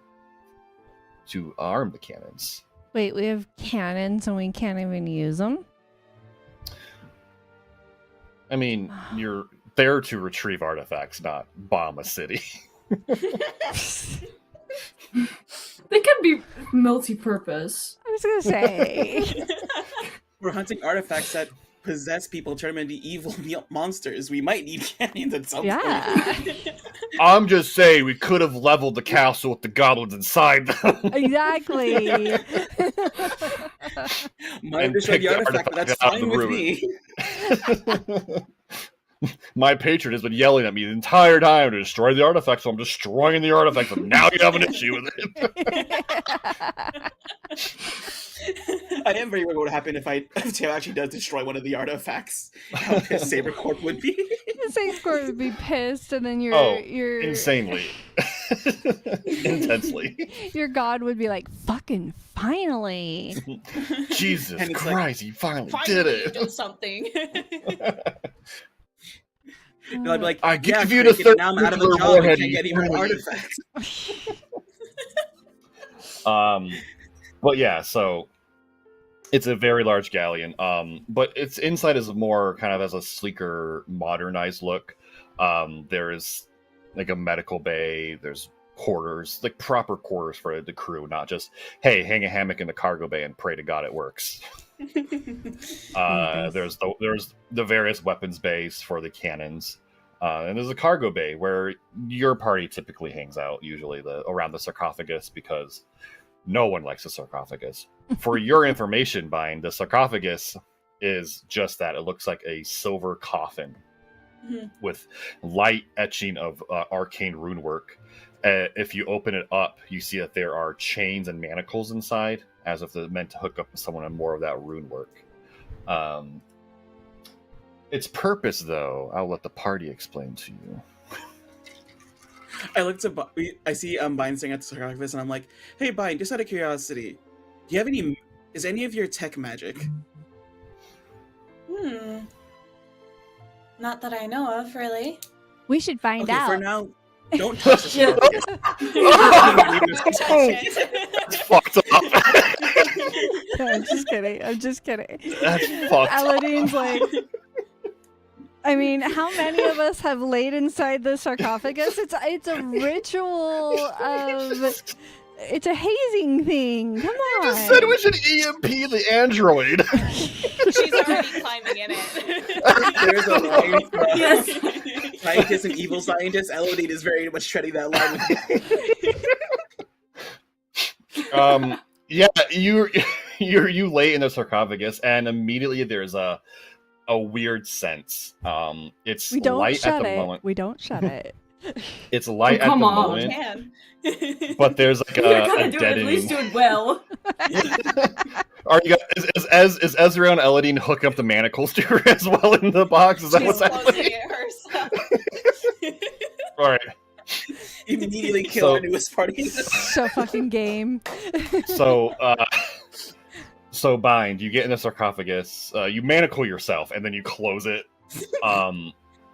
arm the cannons. Wait, we have cannons and we can't even use them? I mean, you're there to retrieve artifacts, not bomb a city. They can be multi-purpose. I was gonna say. We're hunting artifacts that possess people, turn them into evil monsters. We might need cannons at some Yeah. point. I'm just saying we could have leveled the castle with the goblins inside them. Exactly. Might And destroy pick the the artifact, but that's artifact out of fine the with ruin. me. My patron has been yelling at me the entire time to destroy the artifact, so I'm destroying the artifact, and now you have an issue with it. I am very worried what would happen if Tail actually does destroy one of the artifacts. How pissed Sabercorp would be. Sabercorp would be pissed, and then your Insanely. Intensely. your god would be like, "Fucking finally!" Jesus And it's Christ, he finally Finally, did you it. did something. No, I'd be like, I give yeah, you the Cricket, third now I'm out of a nuclear job. I warhead, can't you get even more finally- artifacts. But yeah, so it's a very large galleon. But its inside is more kind of as a sleeker, modernized look. There is like a medical bay. There's quarters, like proper quarters for the crew, not just hey, hang a hammock in the cargo bay and pray to God it works. There's the various weapons bays for the cannons. And there's a cargo bay where your party typically hangs out, usually around the sarcophagus, because no one likes a sarcophagus. For your information, Bind, the sarcophagus is just that. It looks like a silver coffin Mhm. with light etching of arcane rune work. If you open it up, you see that there are chains and manacles inside, as if they're meant to hook up to someone on more of that rune work. Its purpose, though, I'll let the party explain to you. I look to I see Bind staring at the sarcophagus, and I'm like, hey, Bind, just out of curiosity, do you have is any of your tech magic? Not that I know of, really. We should find Okay, out. for now, don't touch the Yeah. sarcophagus. That's fucked up. No, I'm just kidding. I'm just kidding. That's fucked up. Aladine's like, I mean, how many of us have laid inside the sarcophagus? It's a ritual of. It's a hazing thing. Come on. You just said we should EMP the android. She's already climbing in it. There's a line for Yes. scientists and evil scientists. Elodie is very much treading that line with me. Yeah, you lay in the sarcophagus, and immediately there's a weird sense. It's We don't light at shut the it. moment. We don't shut it. It's light Oh, at come the on. moment, Man. but there's like You're a gonna do it, at least deadening. do it well. Are you guys, is Ezra and Eladine hook up the manacles to her as well in the box? Is that She's what's closing happening? it herself. All right. Immediately kill So- our newest party. So fucking game. So Bind, you get in the sarcophagus, you manacle yourself, and then you close it.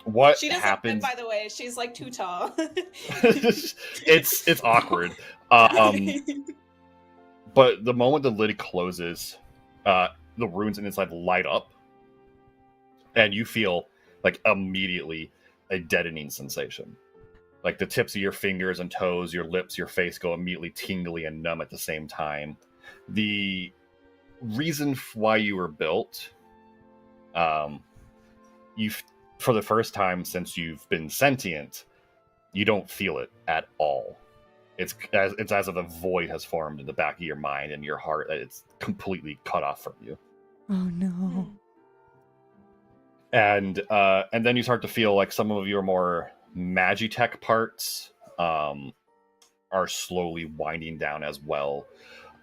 What She doesn't happens? fit, by the way. She's like too tall. it's awkward. But the moment the lid closes, the runes inside light up, and you feel like immediately a deadening sensation. Like the tips of your fingers and toes, your lips, your face go immediately tingly and numb at the same time. The reason why you were built, for the first time since you've been sentient, you don't feel it at all. It's as if a void has formed in the back of your mind and your heart. It's completely cut off from you. Oh no. and then you start to feel like some of your more Magitech parts are slowly winding down as well.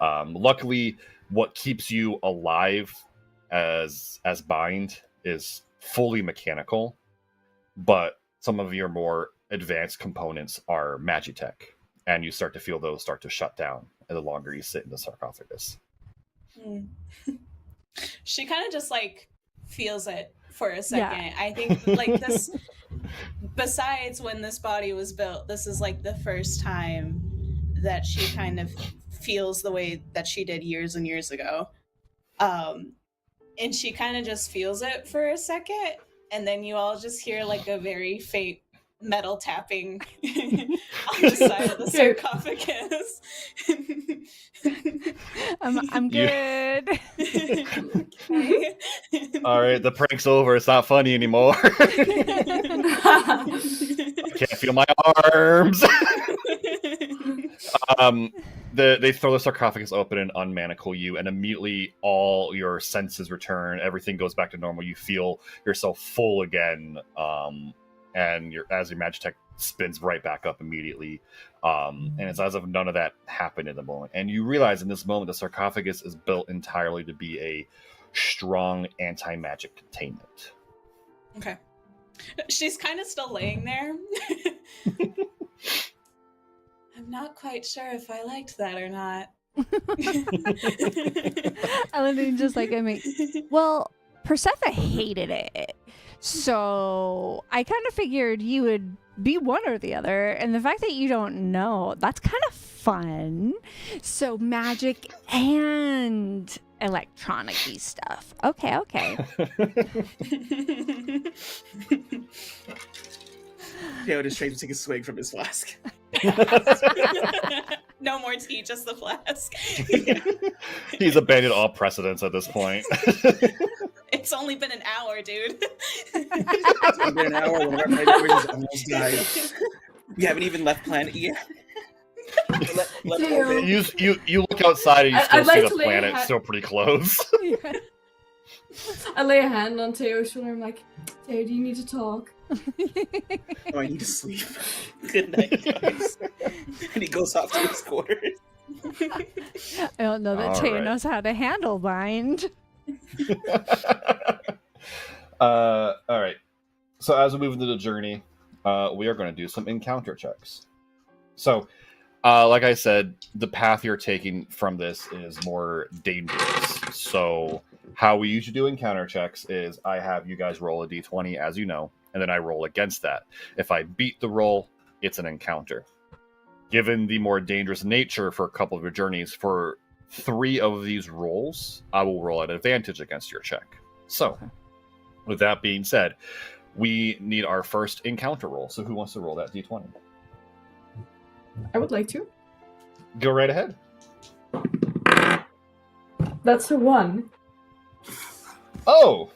Luckily, what keeps you alive as Bind is fully mechanical, but some of your more advanced components are Magitech, and you start to feel those start to shut down the longer you sit in the sarcophagus. She kind of just like feels it for a second. Yeah. I think like this, besides when this body was built, this is like the first time that she kind of feels the way that she did years and years ago. And she kind of just feels it for a second, and then you all just hear like a very faint metal tapping on the side of the sarcophagus. I'm good. Okay. All right, the prank's over. It's not funny anymore. I can't feel my arms. They throw the sarcophagus open and unmanacle you, and immediately all your senses return. Everything goes back to normal. You feel yourself full again, and as your Magitech spins right back up immediately. And it's as if none of that happened in the moment. And you realize in this moment the sarcophagus is built entirely to be a strong anti-magic containment. Okay. She's kind of still laying there. I'm not quite sure if I liked that or not. Eladine just like, well, Persephone hated it. So I kind of figured you would be one or the other. And the fact that you don't know, that's kind of fun. So magic and electronic-y stuff. Okay. Teo just tries to take a swig from his flask. No more tea, just the flask. He's abandoned all precedents at this point. It's only been an hour, dude. It's only been an hour when our headquarters almost died. We haven't even left planet yet. You look outside and you still see the planet still pretty close. I lay a hand on Teo's shoulder. I'm like, Teo, do you need to talk? Oh, I need to sleep. Good night, guys. And he goes off to his quarters. I don't know that Teo knows how to handle Bind. All right. So as we move into the journey, we are going to do some encounter checks. So, like I said, the path you're taking from this is more dangerous. So how we usually do encounter checks is I have you guys roll a d20, as you know, and then I roll against that. If I beat the roll, it's an encounter. Given the more dangerous nature for a couple of your journeys, for 3 of these rolls, I will roll at advantage against your check. So, with that being said, we need our first encounter roll. So who wants to roll that d20? I would like to. Go right ahead. That's a 1. Oh!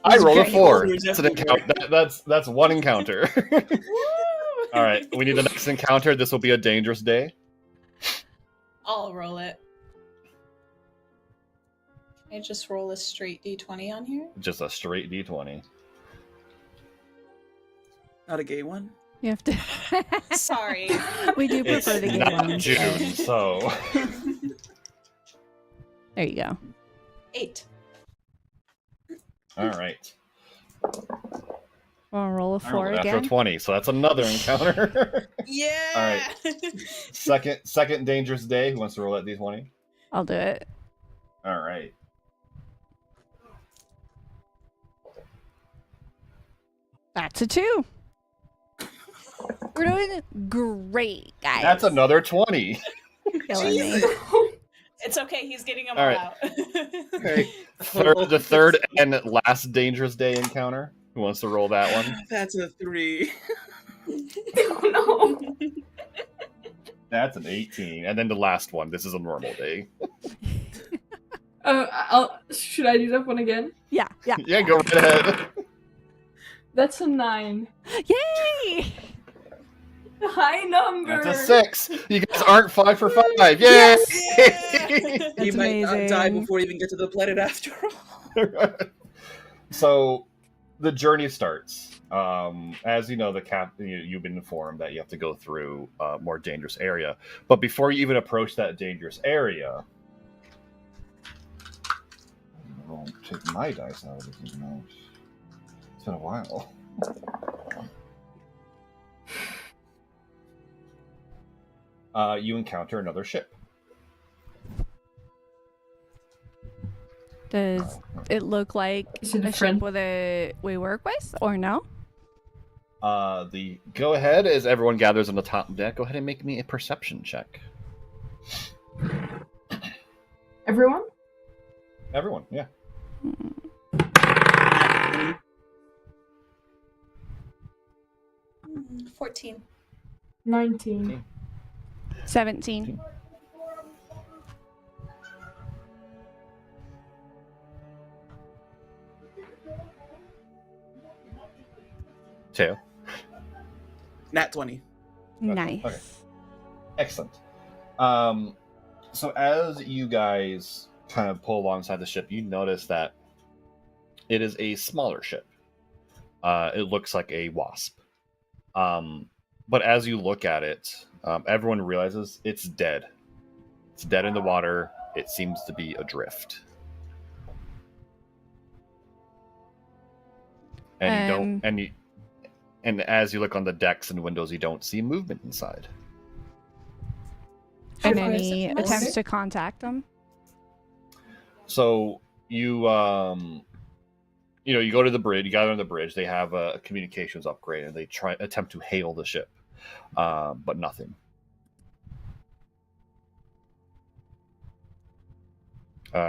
I rolled a 4. That's an encounter. That's one encounter. All right, we need the next encounter. This will be a dangerous day. I'll roll it. Can I just roll a straight d20 on here? Just a straight d20. Not a gay one? You have to. Sorry. We do prefer the gay not ones. June, so. There you go. 8. All right. Want to roll a 4 again? After 20, so that's another encounter. Yeah. All right. Second dangerous day. Who wants to roll that d20? I'll do it. All right. That's a 2. We're doing great, guys. That's another 20. Killing me. It's okay. He's getting them All all right. out. Okay. The third and last dangerous day encounter. Who wants to roll that one? That's a 3. Oh no. That's an 18. And then the last one. This is a normal day. Should I do that one again? Yeah. Yeah, go right ahead. That's a 9. Yay! A high number. That's a 6. You guys aren't 5 for 5. Yay! Yes! You That's might not die amazing. before you even get to the planet after all. So the journey starts. As you know, you've been informed that you have to go through a more dangerous area. But before you even approach that dangerous area, I'll take my dice out of this. It's been a while. You encounter another ship. Does it look like Is it a a ship friend? with a we work with, or no? Go ahead as everyone gathers on the top deck. Go ahead and make me a perception check. Everyone? Everyone, yeah. 14. 19. 17. Teo. Nat 20. Nice. Okay. Excellent. So as you guys kind of pull alongside the ship, you notice that it is a smaller ship. It looks like a Wasp. But as you look at it, everyone realizes it's dead. It's dead in the water. It seems to be adrift. And and as you look on the decks and windows, you don't see movement inside. And Sure. any Okay. attempts to contact them? So you you go to the bridge, you gather on the bridge. They have a communications upgrade, and they attempt to hail the ship, but nothing.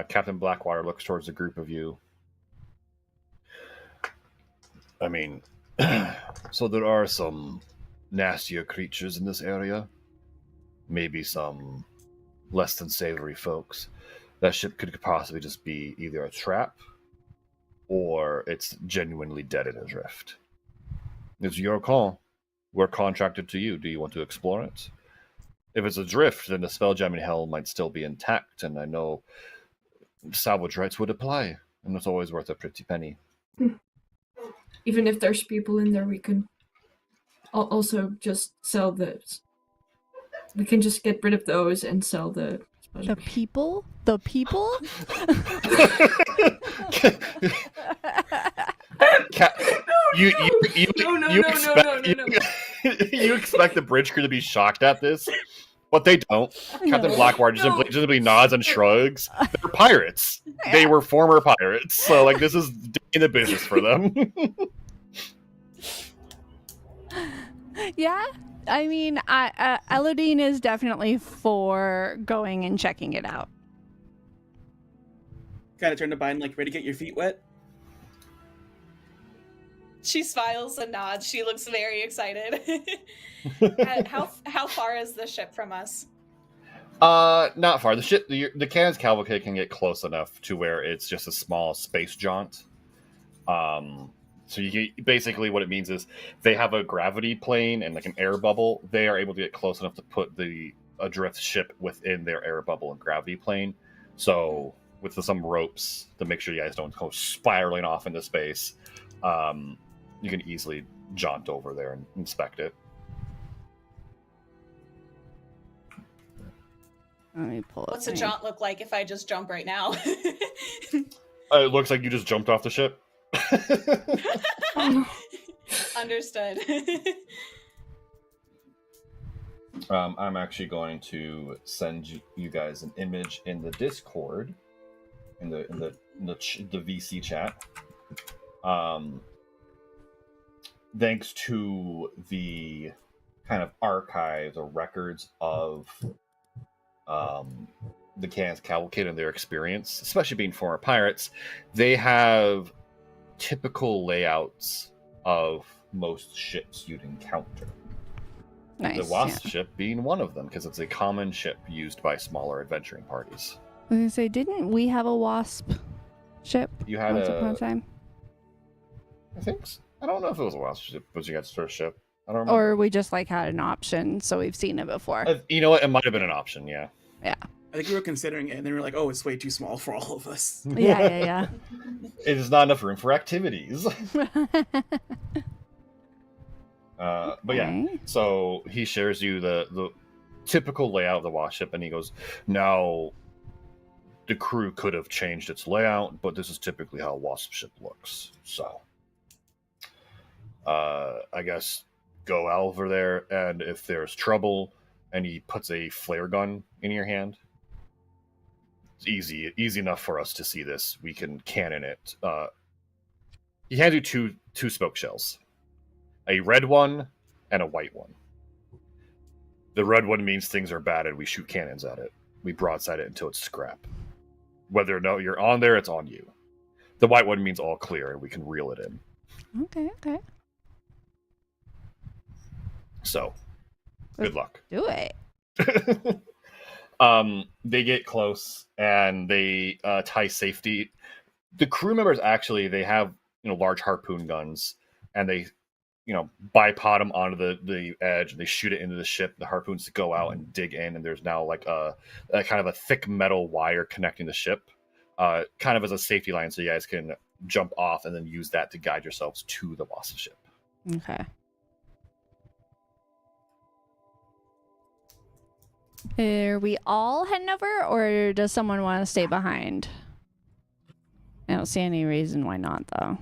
Captain Blackwater looks towards the group of you. I mean, so there are some nastier creatures in this area. Maybe some less than savory folks. That ship could possibly just be either a trap or it's genuinely dead and adrift. It's your call. We're contracted to you. Do you want to explore it? If it's adrift, then the spelljamming hell might still be intact, and I know salvage rights would apply, and it's always worth a pretty penny. Even if there's people in there, we can also just sell those. We can just get rid of those and sell the. The people? The people? You No. expect the bridge crew to be shocked at this, but they don't. Captain No. Blackwater just simply nods and shrugs. They're pirates. They were former pirates, so like this is in the business for them. Yeah, I mean, Elodine is definitely for going and checking it out. Kind of turn to Biden, like, ready to get your feet wet? She smiles and nods. She looks very excited. How far is the ship from us? Not far. The Cannon's Cavalcade can get close enough to where it's just a small space jaunt. So basically what it means is they have a gravity plane and like an air bubble. They are able to get close enough to put the adrift ship within their air bubble and gravity plane. So with some ropes to make sure you guys don't go spiraling off into space, you can easily jaunt over there and inspect it. Let me pull up. What's a my- jaunt look like if I just jump right now? It looks like you just jumped off the ship. Understood. I'm actually going to send you guys an image in the Discord, in the VC chat. Thanks to the kind of archives or records of the Cannon's Cavalcade and their experience, especially being former pirates, they have typical layouts of most ships you'd encounter. Nice. The Wasp ship being one of them, because it's a common ship used by smaller adventuring parties. I was gonna say, didn't we have a Wasp ship You had once upon a time? I think I don't know if it was a Wasp ship, was you guys' first ship? I don't remember. Or we just like had an option, so we've seen it before. You know what? It might have been an option, yeah. I think we were considering it, and then we were like, oh, it's way too small for all of us. Yeah. It is not enough room for activities. But yeah, Okay. so he shares you the typical layout of the wasp ship, and he goes, now the crew could have changed its layout, but this is typically how a wasp ship looks. So I guess go over there, and if there's trouble, and he puts a flare gun in your hand, it's easy enough for us to see this. We can cannon it. He hands you two smoke shells, a red one and a white one. The red one means things are bad and we shoot cannons at it. We broadside it until it's scrap. Whether or not you're on there, it's on you. The white one means all clear and we can reel it in. Okay. So, good luck. Do it. They get close and they tie safety. The crew members actually, they have large harpoon guns, and they bipod them onto the edge, and they shoot it into the ship. The harpoons go out and dig in, and there's now like a kind of a thick metal wire connecting the ship, kind of as a safety line, so you guys can jump off and then use that to guide yourselves to the wasp ship. Okay. Are we all heading over, or does someone want to stay behind? I don't see any reason why not, though.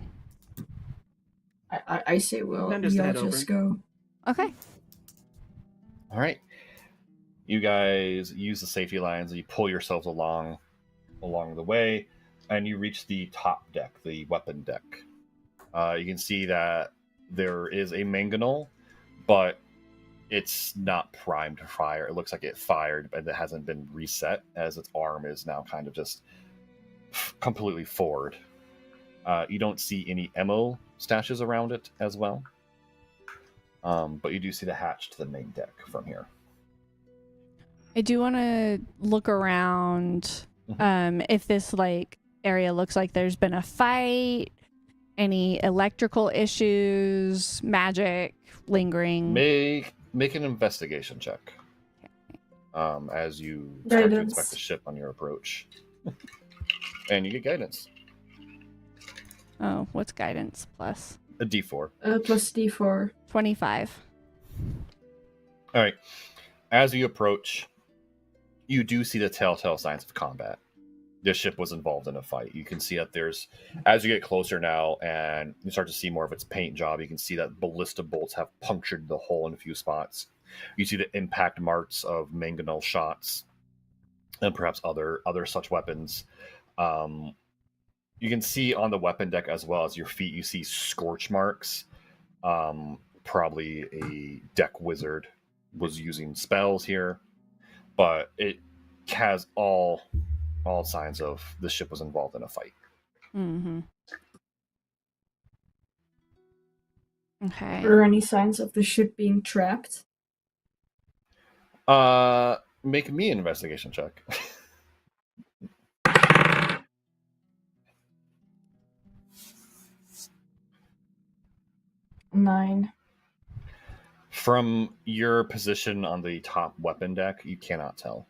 I say we'll Then just we all head just over. go. Okay. All right, you guys use the safety lines and you pull yourselves along the way, and you reach the top deck, the weapon deck. You can see that there is a mangonel, but it's not primed to fire. It looks like it fired, but it hasn't been reset, as its arm is now kind of just completely forward. You don't see any ammo stashes around it as well. But you do see the hatch to the main deck from here. I do want to look around. If this area looks like there's been a fight, any electrical issues, magic lingering. Make an investigation check. As you start to Guidance. inspect the ship on your approach. And you get guidance. Oh, what's guidance plus? A D4. Plus D4. 25. All right. As you approach, you do see the telltale signs of combat. This ship was involved in a fight. You can see that as you get closer now and you start to see more of its paint job, you can see that ballista bolts have punctured the hull in a few spots. You see the impact marks of mangonel shots and perhaps other such weapons. You can see on the weapon deck as well as your feet, you see scorch marks. Probably a deck wizard was using spells here, but it has all signs of the ship was involved in a fight. Mm-hmm. Okay. Are there any signs of the ship being trapped? Make me an investigation check. 9. From your position on the top weapon deck, you cannot tell.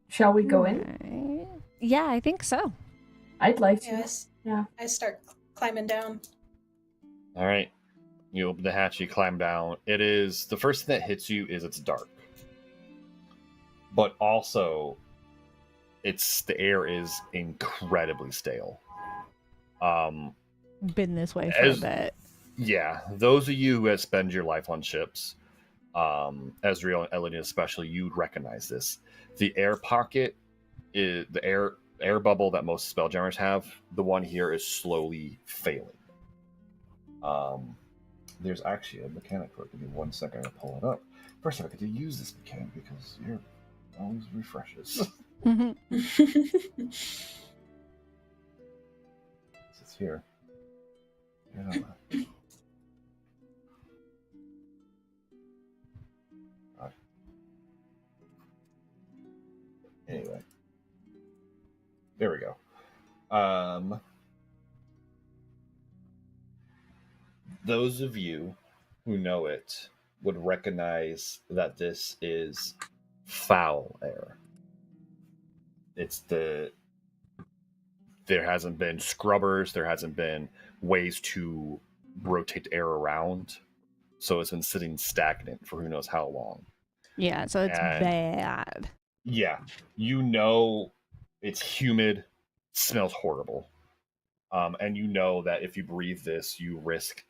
Shall we go in? Alright. Yeah, I think so. I'd like to. Yes. Yeah. I start climbing down. All right. You open the hatch, you climb down. The first thing that hits you is it's dark. But also, the air is incredibly stale. Been this way for a bit. Yeah, those of you who have spent your life on ships, Ezreal and Elodie especially, you'd recognize this. The air pocket is the air bubble that most spelljammers have. The one here is slowly failing. There's actually a mechanic for it. Give me 1 second to pull it up. First, I get to use this mechanic because it always refreshes. It's here. Yeah. Anyway, there we go. those of you who know it would recognize that this is foul air. There hasn't been scrubbers, there hasn't been ways to rotate air around, so it's been sitting stagnant for who knows how long. Yeah, so it's And- bad. Yeah, you know it's humid, smells horrible, and you know that if you breathe this, you risk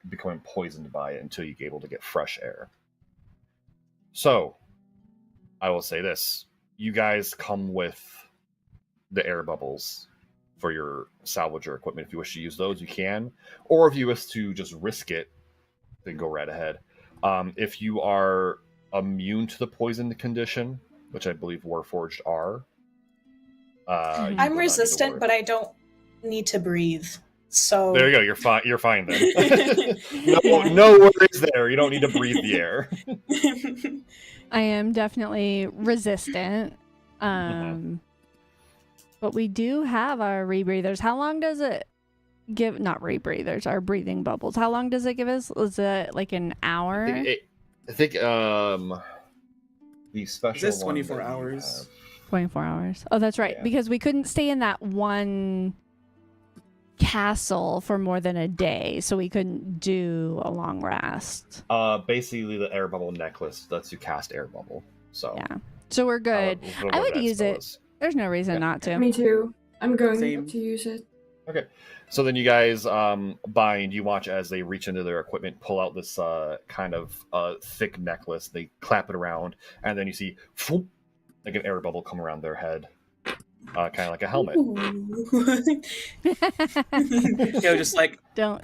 becoming poisoned by it until you're able to get fresh air. So, I will say this: you guys come with the air bubbles for your salvager equipment. If you wish to use those, you can, or if you wish to just risk it, then go right ahead. If you are immune to the poison condition, which I believe Warforged are. You do not need I'm to resistant, worry. but I don't need to breathe. So There you go. You're fine. You're fine then. no, Yeah. no worries there. You don't need to breathe the air. I am definitely resistant. But we do have our rebreathers. How long does it give? Not rebreathers, our breathing bubbles. How long does it give us? Is it like an hour? I think the special. Is this one 24 that you hours? have- 24 hours. Oh, that's right. Yeah. Because we couldn't stay in that one castle for more than a day, so we couldn't do a long rest. Basically, the air bubble necklace lets you cast air bubble. So Yeah. So we're good. whatever I would that use spell it. is. There's no reason Yeah. not to. Me too. I'm going Same. to use it. So then you guys bind. You watch as they reach into their equipment, pull out this kind of thick necklace. They clap it around, and then you see whoop, like an air bubble come around their head, kind of like a helmet. Just like Don't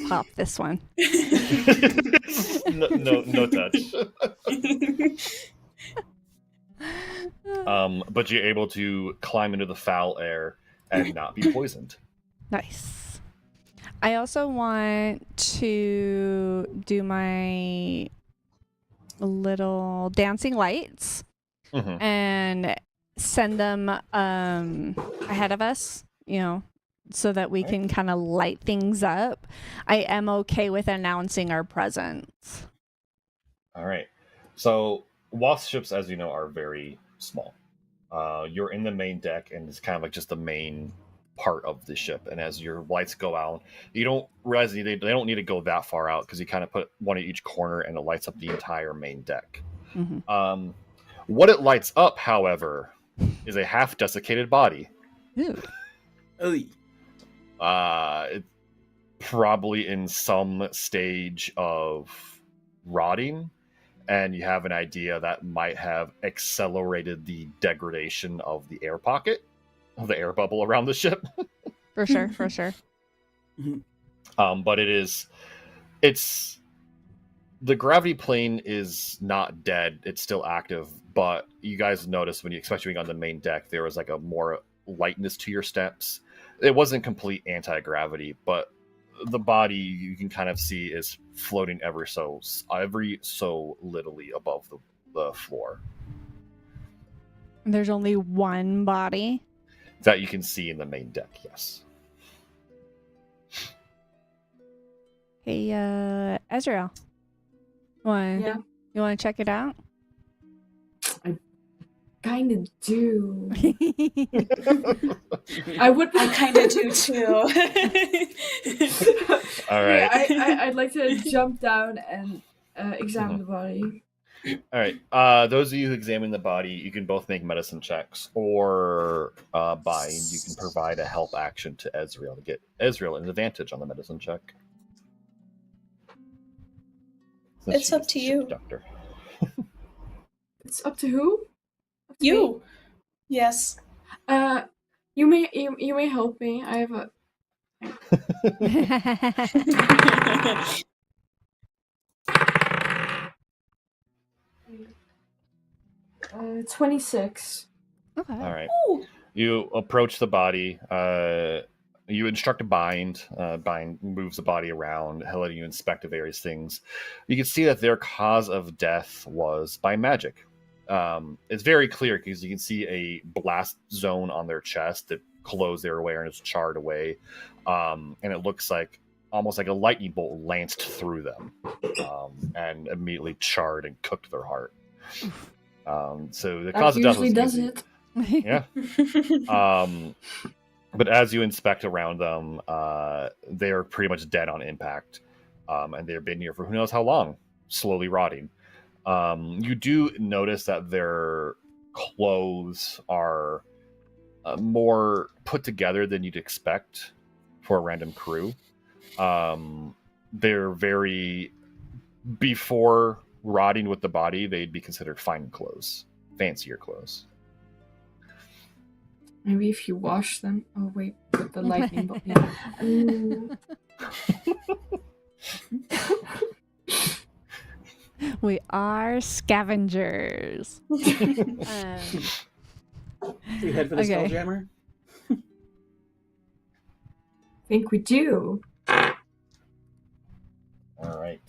pop this one. no touch. But you're able to climb into the foul air and not be poisoned. Nice. I also want to do my little dancing lights Mhm. and send them ahead of us, so that we can kind of light things up. I am okay with announcing our presence. All right. So wasp ships, as you know, are very small. You're in the main deck, and it's kind of like just the main part of the ship. And as your lights go out, you don't realize they don't need to go that far out because you kind of put one at each corner, and it lights up the entire main deck. Mhm. What it lights up, however, is a half desiccated body. Ooh. Oy. It's probably in some stage of rotting, and you have an idea that might have accelerated the degradation of the air pocket, of the air bubble around the ship. For sure, for sure. But it's the gravity plane is not dead; it's still active. But you guys notice when you, especially being on the main deck, there was like a more lightness to your steps. It wasn't complete anti-gravity, but the body you can kind of see is floating every so littly above the floor There's only one body. that you can see in the main deck. Yes. Hey, Ezreal. Yeah, You want to check it out? kind of do. I would. I kind of do too. All right. I'd like to jump down and examine the body. All right. Those of you who examine the body, you can both make medicine checks, or bind. You can provide a help action to Ezreal to get Ezreal an advantage on the medicine check. Since It's she up is to the you. ship doctor. It's up to who? Up to You. Yes. me? You may help me. I have a. 26. Okay. All right. Ooh. You approach the body. You instruct a bind. Bind moves the body around, letting you inspect the various things. You can see that their cause of death was by magic. It's very clear because you can see a blast zone on their chest that closed their awareness, charred away, and it looks like almost like a lightning bolt lanced through them, and immediately charred and cooked their heart. So the cause That of death usually was does easy. it. Yeah. But as you inspect around them, they are pretty much dead on impact, and they've been here for who knows how long, slowly rotting. You do notice that their clothes are more put together than you'd expect for a random crew. They're very, before rotting with the body, they'd be considered fine clothes, fancier clothes. Maybe if you wash them. Oh wait, with the lightning bolt. Yeah. Ooh. We are scavengers. We head for the Okay. Spelljammer. Think we do. All right.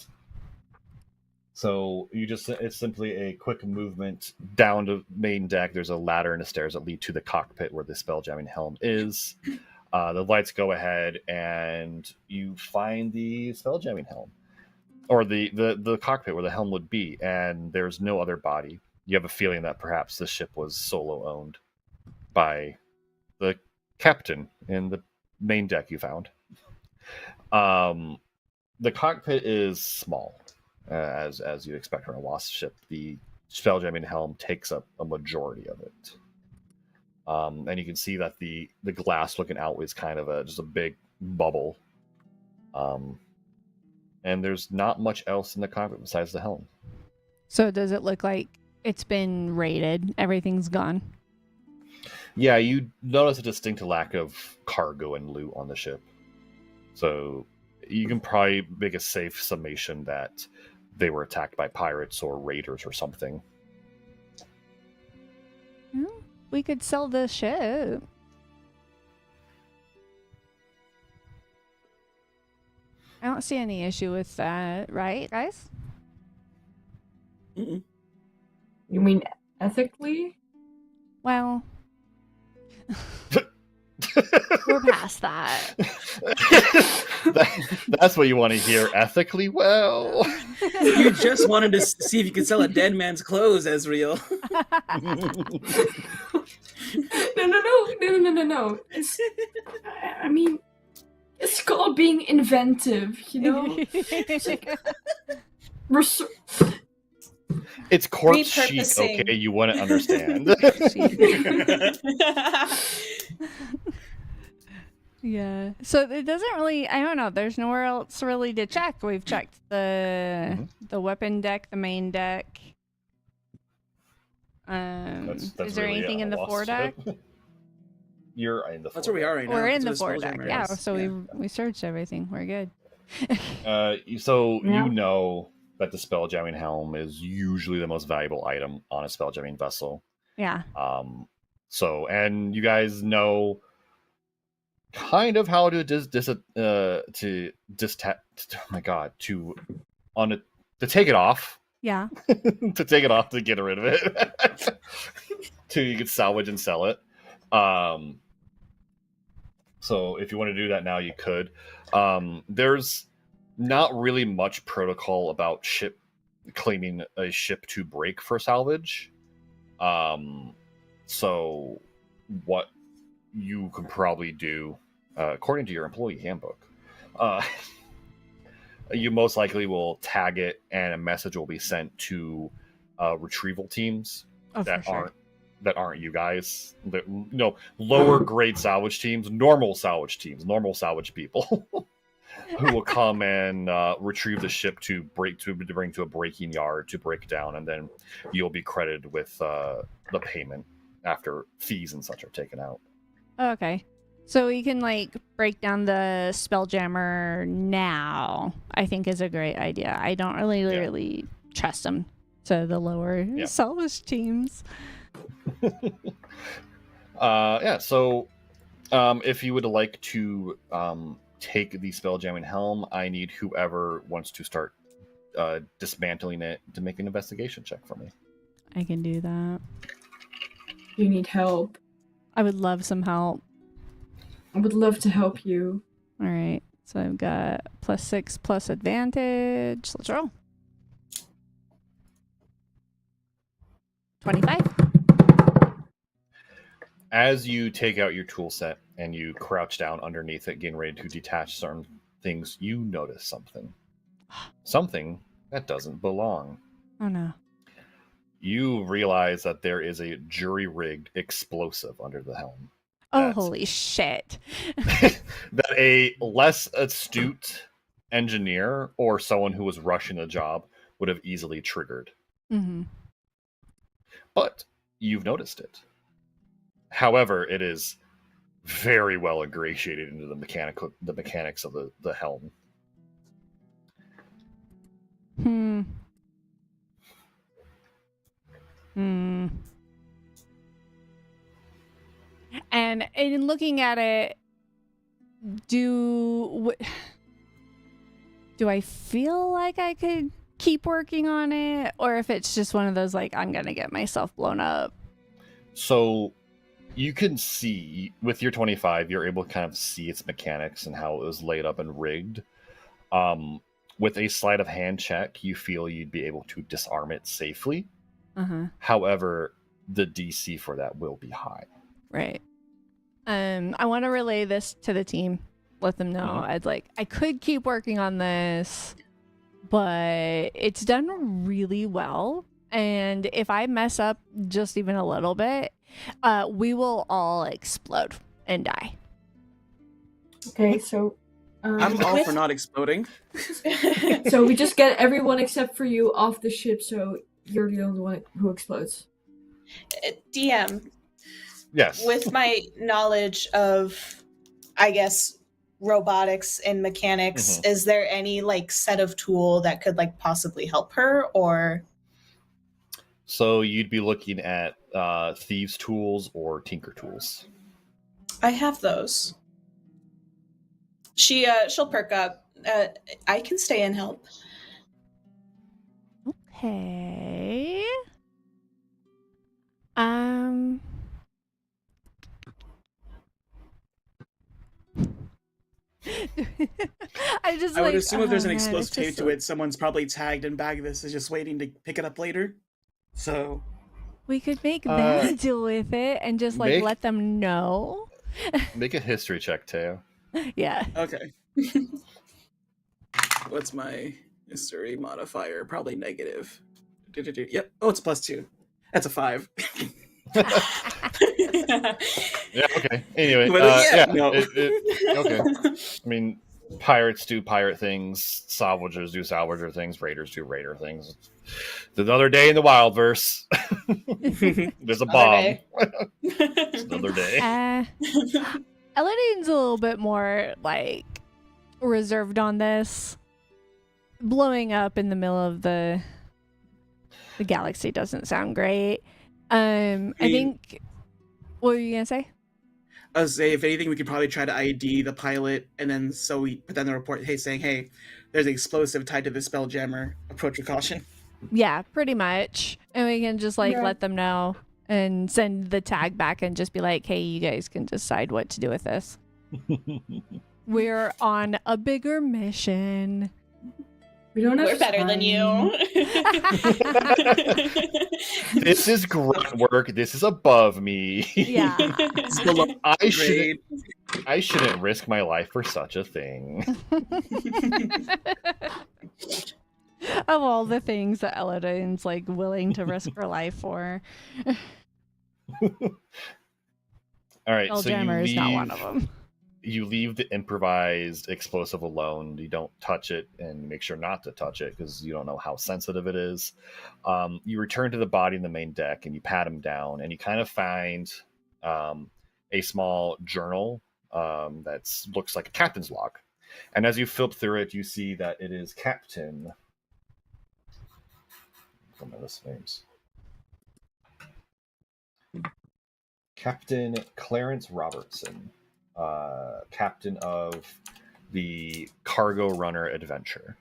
So it's simply a quick movement down to main deck. There's a ladder and a stairs that lead to the cockpit where the spelljamming helm is. The lights go ahead and you find the spelljamming helm, or the cockpit where the helm would be, and there's no other body. You have a feeling that perhaps the ship was solo owned by the captain in the main deck you found. The cockpit is small, as you expect from a wasp ship. The spelljamming helm takes up a majority of it, and you can see that the glass looking out is kind of just a big bubble, and there's not much else in the cockpit besides the helm. So does it look like it's been raided? Everything's gone. Yeah, you notice a distinct lack of cargo and loot on the ship. So you can probably make a safe summation that they were attacked by pirates or raiders or something. We could sell the ship. I don't see any issue with that, right, guys? Mm-mm. You mean ethically? Well, we're past that. That's what you want to hear. Ethically well. You just wanted to see if you could sell a dead man's clothes, Ezreal. No. I mean, it's called being inventive, you know? It's like, It's corpse chic, Repurposing. okay? You wouldn't understand. Yeah. So it doesn't really, I don't know, there's nowhere else really to check. We've checked the weapon deck, the main deck. That's Is there really anything in the wasp foredeck? ship. You're in the That's where we are right now. We're in That's the where foredeck. Spelljammer Yeah, is. so we searched everything. We're good. So Yeah. you know that the spelljamming helm is usually the most valuable item on a spelljamming vessel. Yeah. So, and you guys know kind of how to to take it off, Yeah. to take it off to get rid of it, till you can salvage and sell it. So if you want to do that now, you could. There's not really much protocol about claiming a ship to break for salvage. So what you can probably do, according to your employee handbook, you most likely will tag it, and a message will be sent to retrieval teams Oh, that for sure. aren't you guys. Lower grade salvage teams, normal salvage people who will come and retrieve the ship to bring to a breaking yard to break down, and then you'll be credited with the payment after fees and such are taken out. Okay. So we can like break down the Spelljammer now, I think is a great idea. I don't really trust them to the lower salvage teams. So if you would like to take the spelljamming helm, I need whoever wants to start dismantling it to make an investigation check for me. I can do that. You need help. I would love some help. I would love to help you. All right. So I've got +6 plus advantage. Let's roll. 25. As you take out your tool set and you crouch down underneath it, getting ready to detach certain things, you notice something. Something that doesn't belong. Oh no. You realize that there is a jury-rigged explosive under the helm. Oh, That's- holy shit. That a less astute engineer or someone who was rushing the job would have easily triggered. Mm-hmm. But you've noticed it. However, it is very well ingratiated into the mechanics of the helm. Hmm. Hmm. And in looking at it, do I feel like I could keep working on it, or if it's just one of those like I'm gonna get myself blown up? So you can see with your 25, you're able to kind of see its mechanics and how it was laid up and rigged. With a sleight of hand check, you feel you'd be able to disarm it safely. However, the DC for that will be high. Right. I want to relay this to the team. Let them know I could keep working on this, but it's done really well. And if I mess up just even a little bit, we will all explode and die. Okay, so I'm all for not exploding. so we just get everyone except for you off the ship, so you're the only one who explodes. DM, Yes. with my knowledge of, I guess, robotics and mechanics, is there any like set of tool that could like possibly help her, or? So you'd be looking at thieves' tools or tinker tools. I have those. She'll perk up. I can stay and help. Okay. I would assume if there's an explosive taped to it, someone's probably tagged and bagged this is just waiting to pick it up later. So we could make them deal with it and just like make- let them know. Make a history check, Teo. Yeah. okay. What's my history modifier? Probably negative. Yep. Oh, it's +2. That's a 5. Yeah, okay. Anyway, But, no. okay. I mean, pirates do pirate things, salvagers do salvager things, raiders do raider things. It's another day in the Wildverse. There's a bomb. It's another day. Elodine's a little bit more like reserved on this. Blowing up in the middle of the galaxy doesn't sound great. I think. What were you gonna say? I was say if anything, we could probably try to ID the pilot, and then we put down the report, saying, "Hey, there's an explosive tied to the Spelljammer. Approach with caution." Yeah, pretty much, and we can just let them know and send the tag back and just be like, "Hey, you guys can decide what to do with this. We're on a bigger mission." We don't have We're better than you. This is grunt work. This is above me. Yeah. I shouldn't risk my life for such a thing. Of all the things that Elodine's like willing to risk her life for, All right, Spelljammer is not one of them. You leave the improvised explosive alone. You don't touch it, and make sure not to touch it because you don't know how sensitive it is. You return to the body in the main deck, and you pat him down, and you kind of find a small journal that looks like a captain's log. And as you flip through it, you see that it is Captain. From my list of names. Captain Clarence Robertson. Captain of the Cargo Runner Adventure.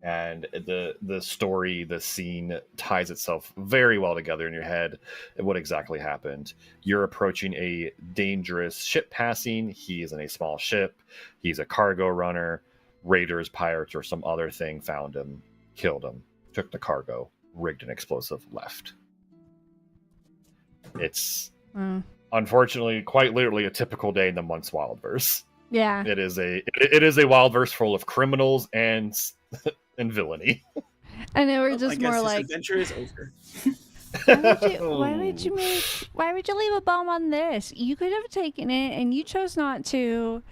And the story, the scene ties itself very well together in your head and what exactly happened. You're approaching a dangerous ship passing. He is in a small ship. He's a cargo runner. Raiders, pirates, or some other thing found him, killed him, took the cargo, rigged an explosive, left. It's unfortunately quite literally a typical day in the month's Wildverse. Yeah. It is a Wildverse full of criminals and villainy. I know we're I just guess more this like, adventure is over. why would you leave a bomb on this? You could have taken it and you chose not to.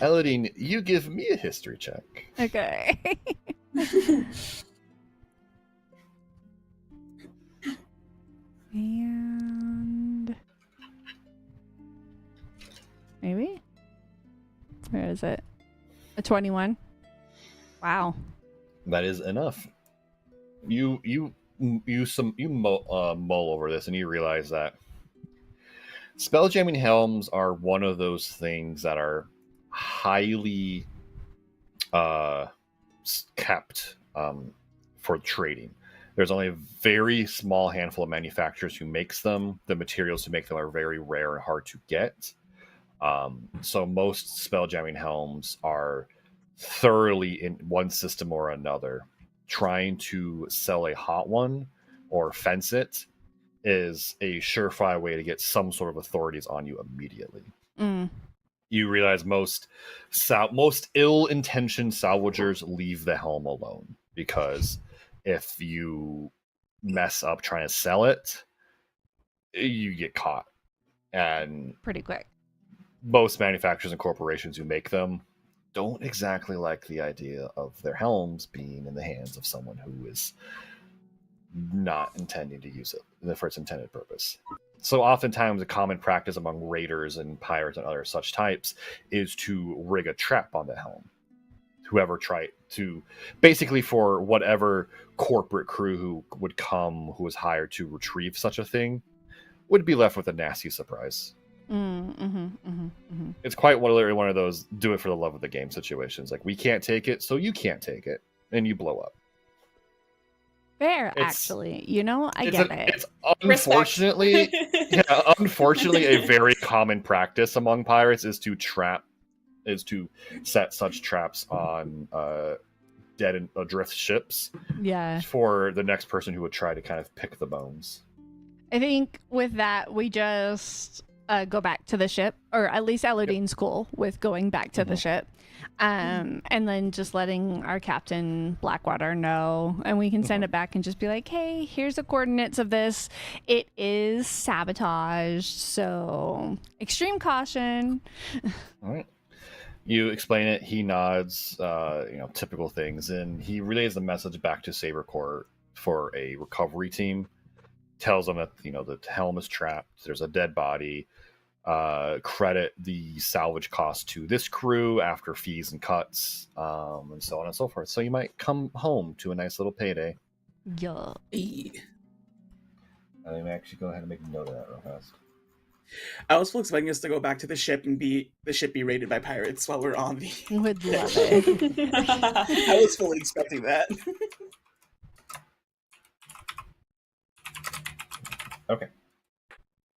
Elodine, you give me a history check. Okay. And maybe? Where is it? A 21. Wow. That is enough. You mull over this and you realize that spelljamming helms are one of those things that are highly kept for trading. There's only a very small handful of manufacturers who makes them. The materials to make them are very rare and hard to get. So most spelljamming helms are thoroughly in one system or another. Trying to sell a hot one or fence it is a surefire way to get some sort of authorities on you immediately. You realize most ill-intentioned salvagers leave the helm alone, because if you mess up trying to sell it, you get caught. And Pretty quick. most manufacturers and corporations who make them don't exactly like the idea of their helms being in the hands of someone who is not intending to use it for its intended purpose. So oftentimes a common practice among raiders and pirates and other such types is to rig a trap on the helm. Whoever tried to, basically for whatever corporate crew who would come, who was hired to retrieve such a thing, would be left with a nasty surprise. It's quite literally one of those do it for the love of the game situations. Like, we can't take it, so you can't take it, and you blow up. Fair, It's- actually. You know, I get it. It's unfortunately, unfortunately, a very common practice among pirates is to set such traps on dead and adrift ships Yeah. for the next person who would try to kind of pick the bones. I think with that, we just go back to the ship, or at least Elodine's cool with going back to the ship. And then just letting our captain Blackwater know, and we can send it back and just be like, hey, here's the coordinates of this. It is sabotaged, so extreme caution. All right. You explain it, he nods, typical things, and he relays the message back to Sabercorp for a recovery team. Tells them that, the helm is trapped, there's a dead body, credit the salvage cost to this crew after fees and cuts, and so on and so forth. So you might come home to a nice little payday. Yeah. Let me actually go ahead and make a note of that real fast. I was full expecting us to go back to the ship and be raided by pirates while we're on the. Would love it. I was fully expecting that. Okay.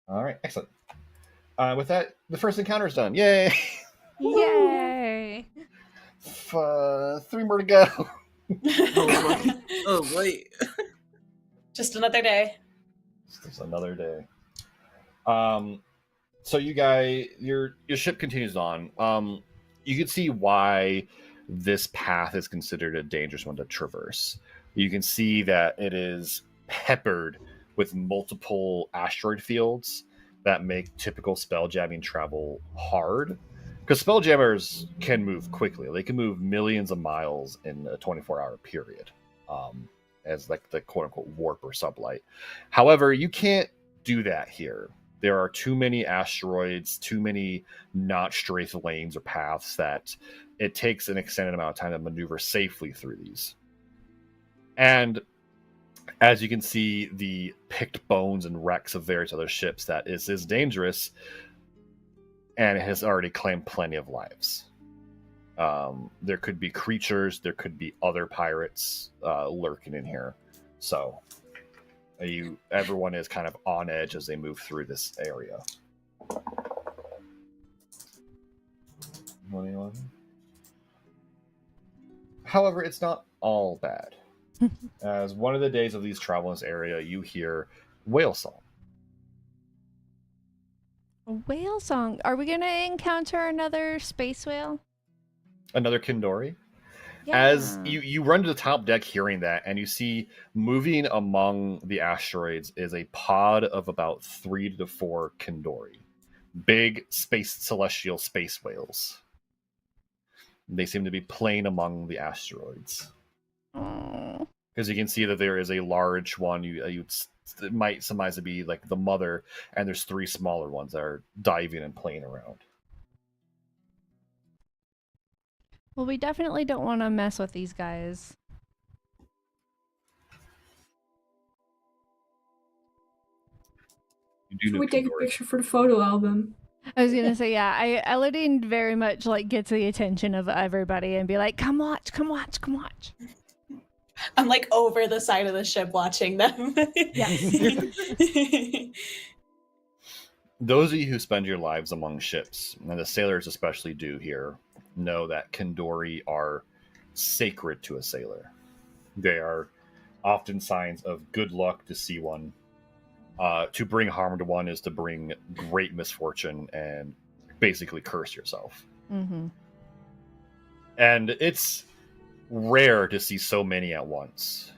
All right. Excellent. With that, the first encounter is done. Yay! Yay. 3 more to go. Oh wait. Just another day. Just another day. So you guys, your ship continues on. You can see why this path is considered a dangerous one to traverse. You can see that it is peppered with multiple asteroid fields that make typical spelljamming travel hard. Because spelljammers can move quickly. They can move millions of miles in a 24-hour period, as like the quote-unquote warp or sublight. However, you can't do that here. There are too many asteroids, too many not straight lanes or paths that it takes an extended amount of time to maneuver safely through these. And as you can see, the picked bones and wrecks of various other ships that is dangerous, and it has already claimed plenty of lives. There could be creatures, there could be other pirates lurking in here. So everyone is kind of on edge as they move through this area. 111. However, it's not all bad. As one of the days of these travel in this area, you hear whale song. A whale song. Are we gonna encounter another space whale? Another Kindori. Yeah. As you run to the top deck hearing that, and you see moving among the asteroids is a pod of about 3 to 4 Kindori. Big celestial space whales. They seem to be playing among the asteroids. Oh. Because you can see that there is a large one. It might surmise to be like the mother, and there's 3 smaller ones that are diving and playing around. Well, we definitely don't want to mess with these guys. Should we take a picture for the photo album? I was gonna say, yeah. Elodine very much like gets the attention of everybody and be like, "Come watch, come watch, come watch." I'm like over the side of the ship watching them. Yes. Those of you who spend your lives among ships, and the sailors especially do here, know that Kindori are sacred to a sailor. They are often signs of good luck to see one. To bring harm to one is to bring great misfortune and basically curse yourself. Mm-hmm. And it's rare to see so many at once.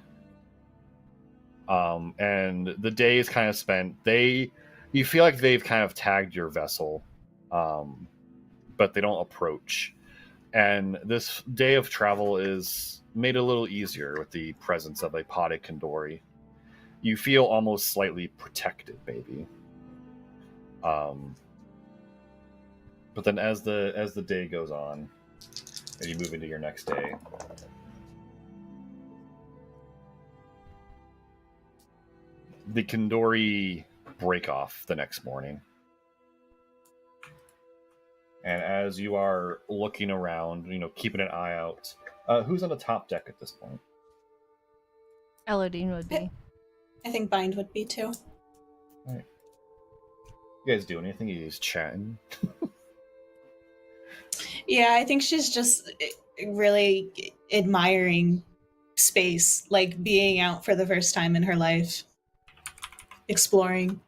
And the day is kind of spent. You feel like they've kind of tagged your vessel, but they don't approach. And this day of travel is made a little easier with the presence of a potted Kindori. You feel almost slightly protected, maybe. But then as the day goes on, and you move into your next day, the Kindori break off the next morning. And as you are looking around, keeping an eye out, who's on the top deck at this point? Elodine would be. I think Bind would be too. All right. You guys doing anything? You guys chatting? Yeah, I think she's just really admiring space, like being out for the first time in her life, exploring,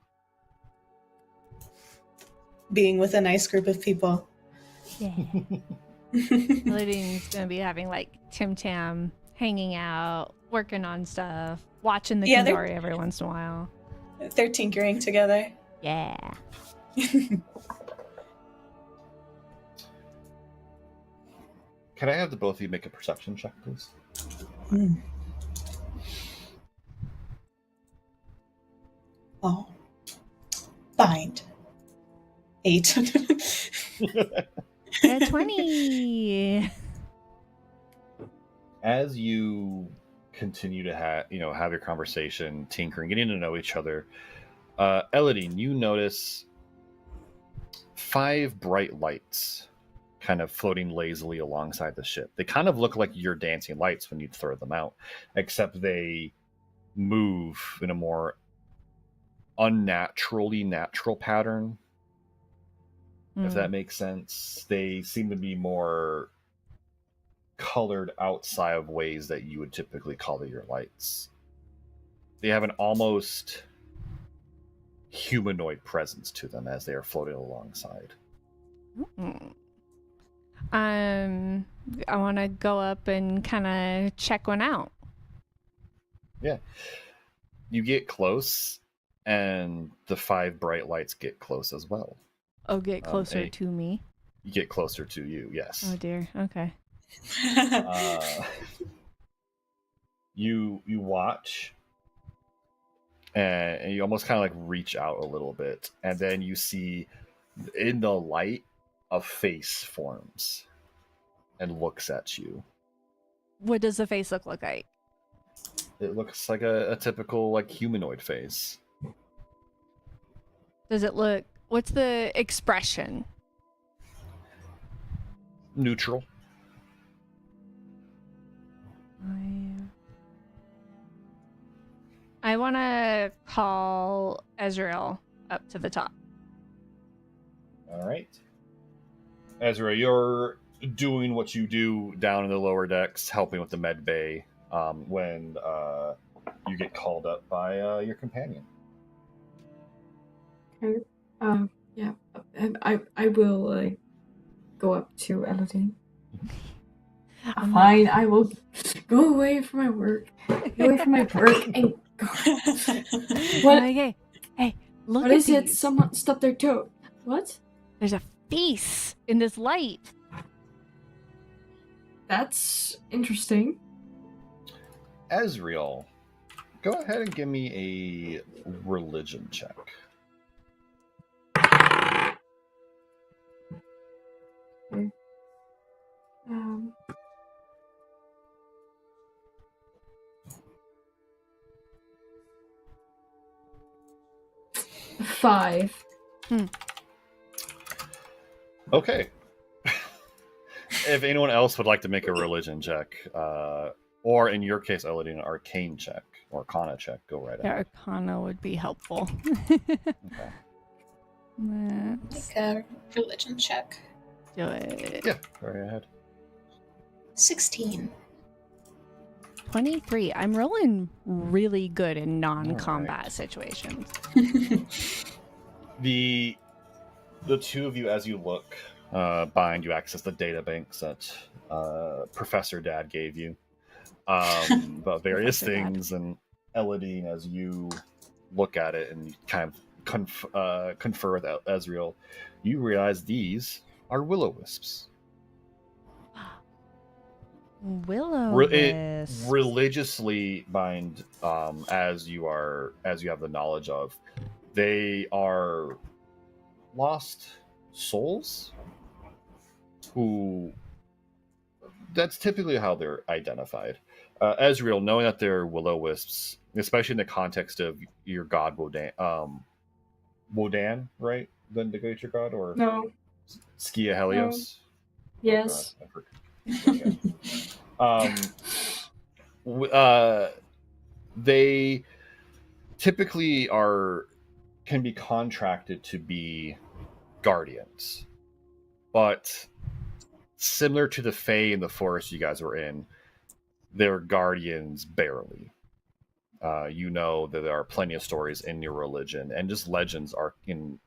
being with a nice group of people. Yeah. Elodine's gonna be having like Tim Tam hanging out, working on stuff, watching the Kindori every once in a while. They're tinkering together. Yeah. Can I have the both of you make a perception check, please? Oh. Bind. 8. 20. As you continue to have your conversation, tinkering, getting to know each other, Elodine, you notice 5 bright lights kind of floating lazily alongside the ship. They kind of look like your dancing lights when you throw them out, except they move in a more unnaturally natural pattern, if that makes sense. They seem to be more colored outside of ways that you would typically color your lights. They have an almost humanoid presence to them as they are floating alongside. I want to go up and kind of check one out. Yeah. You get close, and the 5 bright lights get close as well. Oh, get closer to me. You get closer to you, yes. Oh dear. Okay. You watch, and you almost kind of like reach out a little bit, and then you see in the light a face forms and looks at you. What does the face look like? It looks like a typical like humanoid face. Does it look? What's the expression? Neutral. I want to call Ezreal up to the top. All right. Ezra, you're doing what you do down in the lower decks, helping with the med bay when you get called up by your companion. Okay. Yeah. I will go up to Elodie. Fine, I will go away from my work. Go away from my work and go. What? Okay. Hey, look What at is it? these. Someone stubbed their toe. What? There's a face in this light. That's interesting. Ezreal, go ahead and give me a religion check. Okay. 5. Okay. If anyone else would like to make a religion check, or in your case, Elodie, an arcane check or arcana check, go right The ahead. Arcana would be helpful. Okay. Let's Make a religion check. do it. Yeah, go right ahead. 16. 23. I'm rolling really good in non-combat situations. The two of you, as you look, Bind, you access the data banks that Professor Dad gave you about various Professor Dad. things, and Elodie, as you look at it and kind of confer with Ezreal, you realize these are will-o-wisps. Willow Religiously, Bind, as you have the knowledge of, they are lost souls who, that's typically how they're identified. Ezreal, knowing that they're will-o-wisps, especially in the context of your god Wodan, right? The great your god, or No. Skia Helios? Yes. Oh, God, they typically can be contracted to be guardians, but similar to the Fae in the forest you guys were in, they're guardians barely. You know that there are plenty of stories in your religion and just legends are in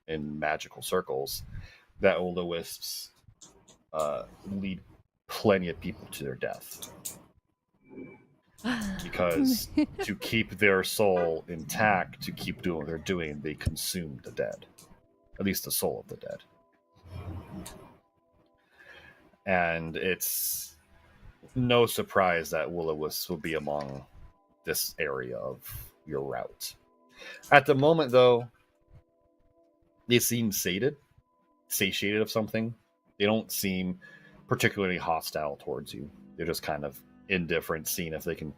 magical circles that will-o-wisps lead plenty of people to their death, because to keep their soul intact, to keep doing what they're doing, they consume the dead, at least the soul of the dead. And it's no surprise that will-o-wisps will be among this area of your route. At the moment, though, they seem satiated of something. They don't seem particularly hostile towards you. They're just kind of indifferent, seeing if they can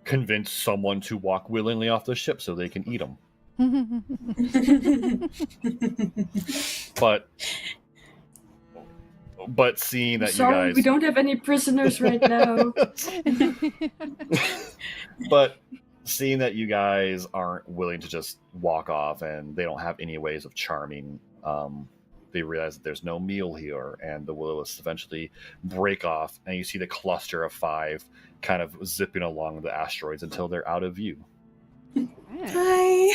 convince someone to walk willingly off the ship so they can eat them. But seeing that Sorry, you guys, we don't have any prisoners right now. but seeing that you guys aren't willing to just walk off and they don't have any ways of charming, they realize that there's no meal here, and the will-o-wisps eventually break off, and you see the cluster of 5 kind of zipping along the asteroids until they're out of view. Hi.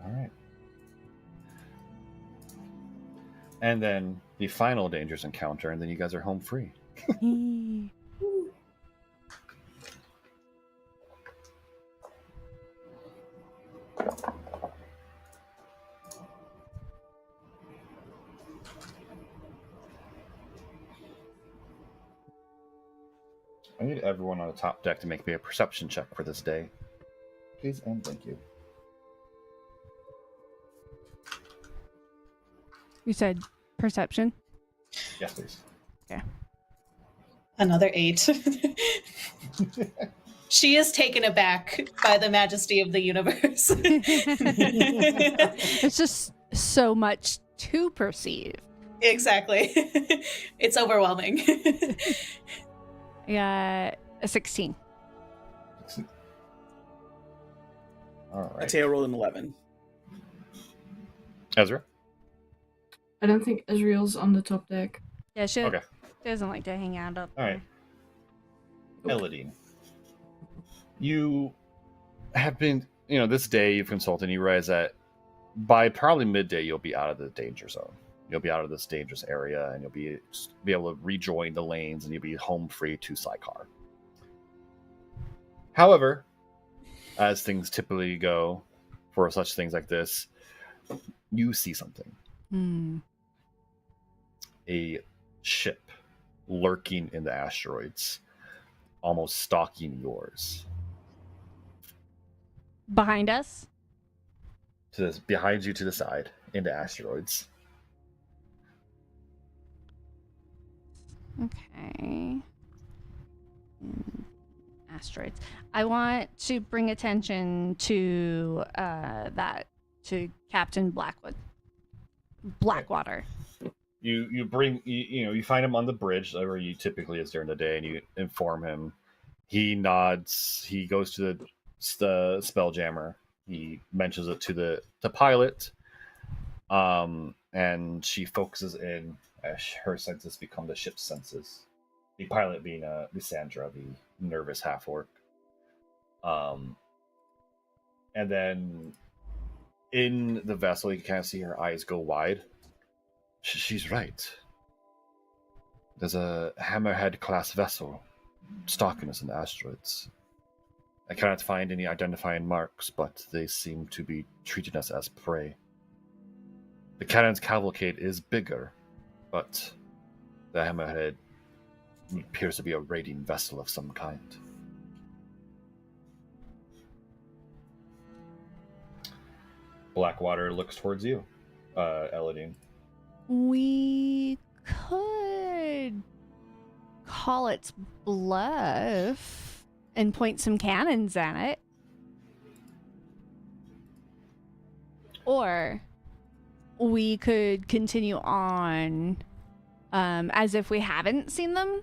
All right. And then the final dangerous encounter, and then you guys are home free. I need everyone on the top deck to make me a perception check for this day. Please and thank you. You said perception? Yes, please. Another 8. She is taken aback by the majesty of the universe. It's just so much to perceive. Exactly. It's overwhelming. I got a 16. All right. Teo rolled an 11. Ezra? I don't think Ezreal's on the top deck. Yeah, she Okay. doesn't like to hang out up All right. Elodine. You have been, this day you've consulted and you realize that by probably midday you'll be out of the danger zone. You'll be out of this dangerous area and you'll be able to rejoin the lanes and you'll be home free to Sycar. However, as things typically go for such things like this, you see something. Hmm. A ship lurking in the asteroids, almost stalking yours. Behind us? Behind you to the side, into asteroids. Okay. Asteroids. I want to bring attention to to Captain Blackwater. You bring you find him on the bridge where he typically is during the day, and you inform him. He nods. He goes to the Spelljammer. He mentions it to the pilot, and she focuses in as her senses become the ship's senses. The pilot being Lysandra, the nervous half orc. And then in the vessel, you can see her eyes go wide. She's right. There's a Hammerhead class vessel stalking us in the asteroids. I cannot find any identifying marks, but they seem to be treating us as prey. The cannon's cavalcade is bigger, but the Hammerhead appears to be a raiding vessel of some kind. Blackwater looks towards you, Elodine. We could call its bluff and point some cannons at it. Or we could continue on as if we haven't seen them.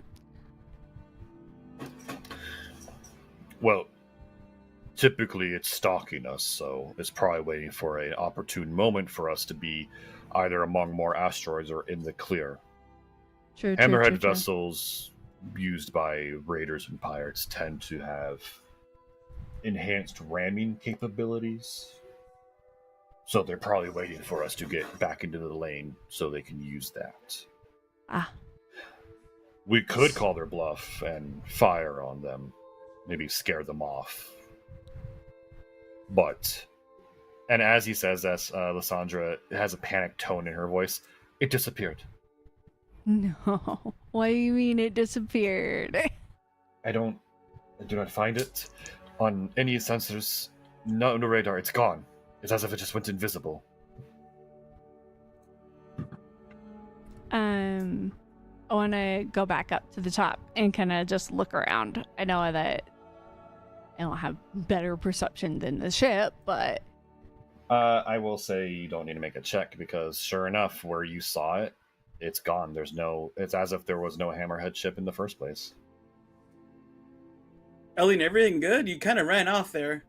Well, typically it's stalking us, so it's probably waiting for an opportune moment for us to be either among more asteroids or in the clear. True. Hammerhead vessels used by raiders and pirates tend to have enhanced ramming capabilities. So they're probably waiting for us to get back into the lane so they can use that. Ah. We could call their bluff and fire on them. Maybe scare them off. But, and as he says this, Lysandra has a panicked tone in her voice. It disappeared. No. What do you mean it disappeared? I do not find it on any sensors. No radar. It's gone. It's as if it just went invisible. I want to go back up to the top and kind of just look around. I know that I don't have better perception than the ship, but I will say you don't need to make a check because sure enough, where you saw it, it's gone. It's as if there was no Hammerhead ship in the first place. Ellie, everything good? You kind of ran off there.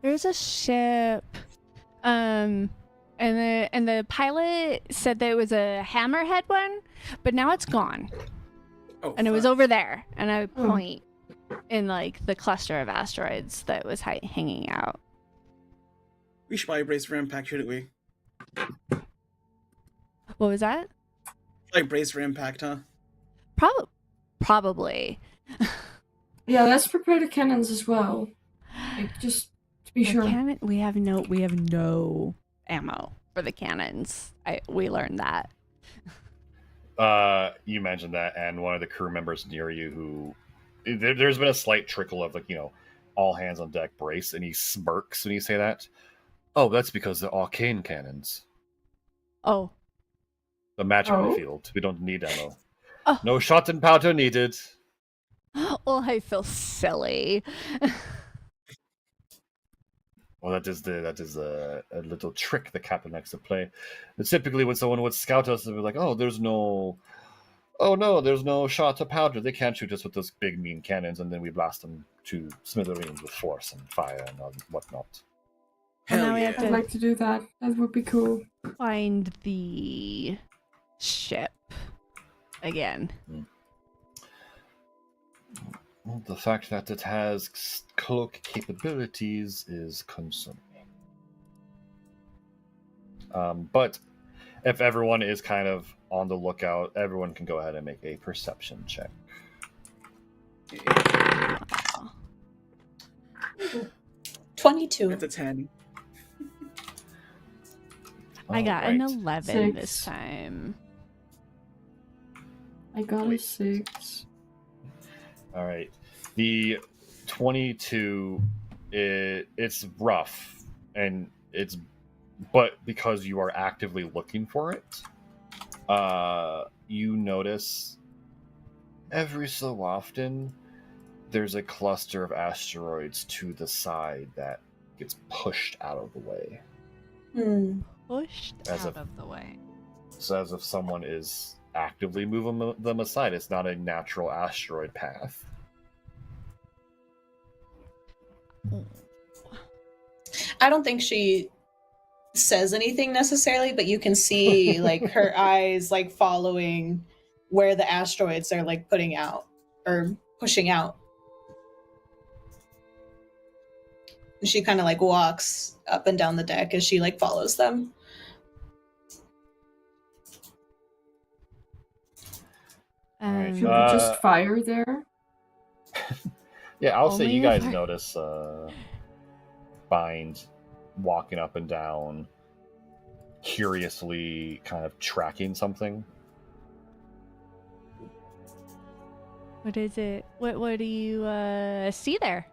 there's a ship. And the pilot said that it was a Hammerhead one, but now it's gone. Oh, And it was fuck. over there. And I would point in like the cluster of asteroids that was hanging out. We should probably brace for impact, shouldn't we? What was that? Like brace for impact, huh? Probably. Yeah, let's prepare the cannons as well. Like, just to be sure. We have no ammo for the cannons. We learned that. You mentioned that, and one of the crew members near you who there's been a slight trickle of all hands on deck brace, and he smirks when you say that. Oh, that's because the arcane cannons. Oh. The magic Oh. field. We don't need ammo. Oh. No shot and powder needed. Well, I feel silly. Well, that is a little trick the captain likes to play. And typically, when someone would scout us, they'd be like, "Oh, there's no shot or powder. They can't shoot us with those big mean cannons," and then we blast them to smithereens with force and fire and whatnot. And Hell now we yeah. have I'd to like to do that. That would be cool. find the ship again. Well, the fact that it has cloak capabilities is concerning. But if everyone is kind of on the lookout, everyone can go ahead and make a perception check. 22. It's a 10. I got an Alright. 11 this 6. time. I got a Wait. 6. All right. The 22, it's rough, but because you are actively looking for it, you notice every so often there's a cluster of asteroids to the side that gets pushed out of the way. Pushed As out a- of the way. So as if someone is actively moving them aside. It's not a natural asteroid path. I don't think she says anything necessarily, but you can see like her eyes like following where the asteroids are like putting out or pushing out. And she kind of like walks up and down the deck as she like follows them. Alright, Should we just fire there? Yeah, I'll say Only you guys if I- notice Bind walking up and down, curiously kind of tracking something. What is it? What do you see there?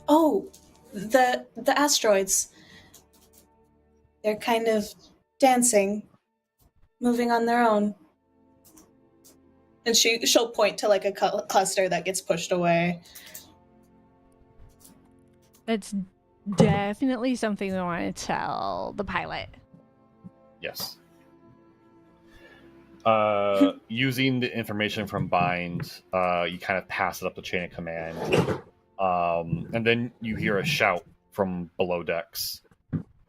Oh, the asteroids. They're kind of dancing, moving on their own. And she'll point to like a cluster that gets pushed away. That's definitely something we want to tell the pilot. Yes. Using the information from Bind, you kind of pass it up the chain of command. And then you hear a shout from below decks.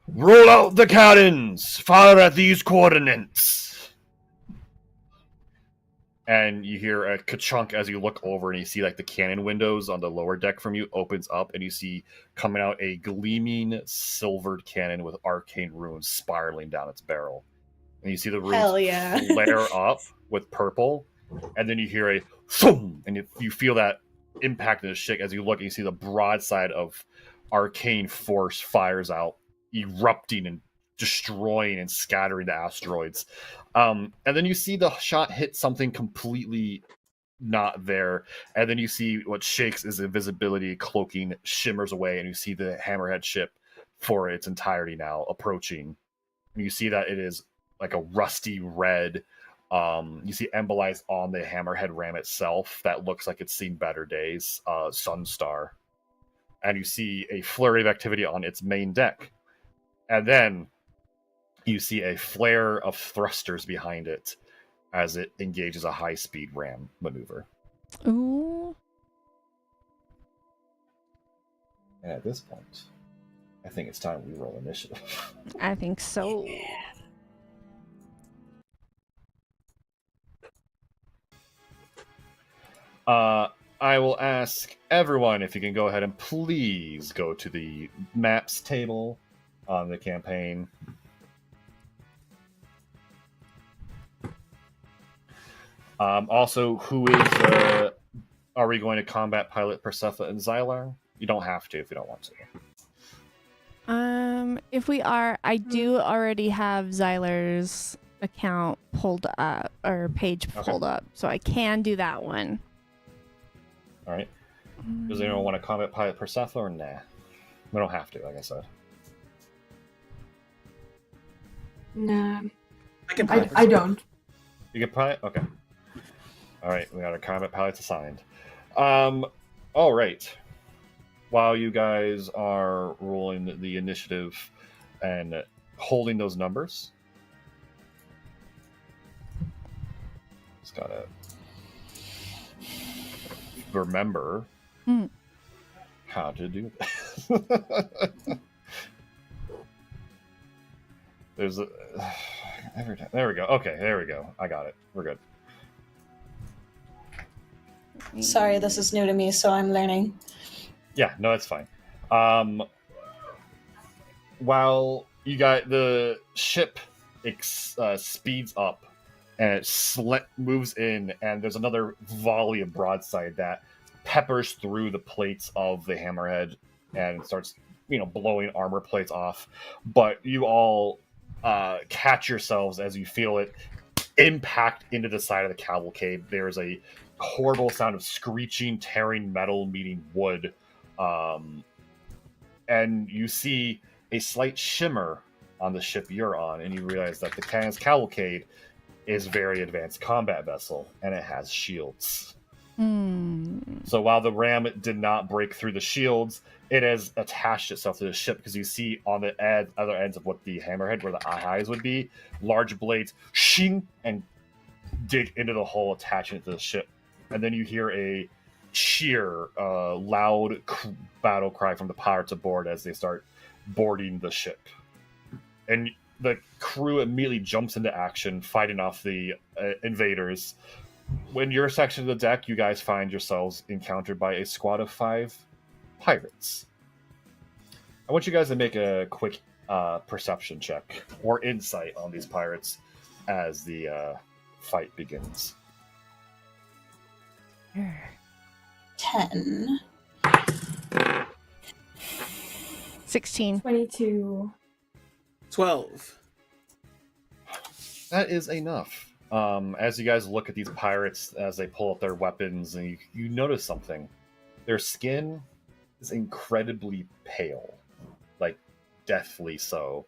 Roll out the cannons! Fire at these coordinates! And you hear a ka-chunk as you look over and you see like the cannon windows on the lower deck from you opens up and you see coming out a gleaming silvered cannon with arcane runes spiraling down its barrel. And you see the runes Hell yeah. flare up with purple, and then you hear a thum, and you feel that impact in the ship as you look and you see the broadside of arcane force fires out, erupting and destroying and scattering the asteroids. And then you see the shot hit something completely not there, and then you see what shakes is invisibility cloaking shimmers away, and you see the Hammerhead ship for its entirety now approaching. And you see that it is like a rusty red. You see embolized on the Hammerhead ram itself that looks like it's seen better days, Sunstar. And you see a flurry of activity on its main deck. And then you see a flare of thrusters behind it as it engages a high-speed ram maneuver. Ooh. And at this point, I think it's time we roll initiative. I think so. I will ask everyone if you can go ahead and please go to the maps table on the campaign. Also, who is... are we going to combat pilot Persephone and Xylar? You don't have to if you don't want to. If we are, I do already have Xylar's account pulled up or page Okay. pulled up, so I can do that one. All right. Does anyone want to combat pilot Persephone or nah? We don't have to, like I said. Nah, I can I don't. You get pilot? Okay. All right, we got our combat pilots assigned. All right. while you guys are rolling the initiative and holding those numbers, just gotta remember how to do this. There's a every time. There we go. Okay, there we go. I got it. We're good. Sorry, this is new to me, so I'm learning. Yeah, no, that's fine. While you got the ship speeds up and it moves in, and there's another volley of broadside that peppers through the plates of the hammerhead and starts, blowing armor plates off. But you all catch yourselves as you feel it impact into the side of the cavalcade. There's a horrible sound of screeching, tearing metal meeting wood. And you see a slight shimmer on the ship you're on, and you realize that the Cannon's Cavalcade is a very advanced combat vessel, and it has shields. So while the ram did not break through the shields, it has attached itself to the ship, because you see on the other ends of what the hammerhead, where the eyes would be, large blades shing and dig into the hull, attaching it to the ship. And then you hear a cheer, loud battle cry from the pirates aboard as they start boarding the ship. And the crew immediately jumps into action, fighting off the invaders. When your section of the deck, you guys find yourselves encountered by a squad of 5 pirates. I want you guys to make a quick perception check or insight on these pirates as the fight begins. 10. 16. 22. 12. That is enough. As you guys look at these pirates as they pull up their weapons, and you notice something. Their skin is incredibly pale, like deathly so.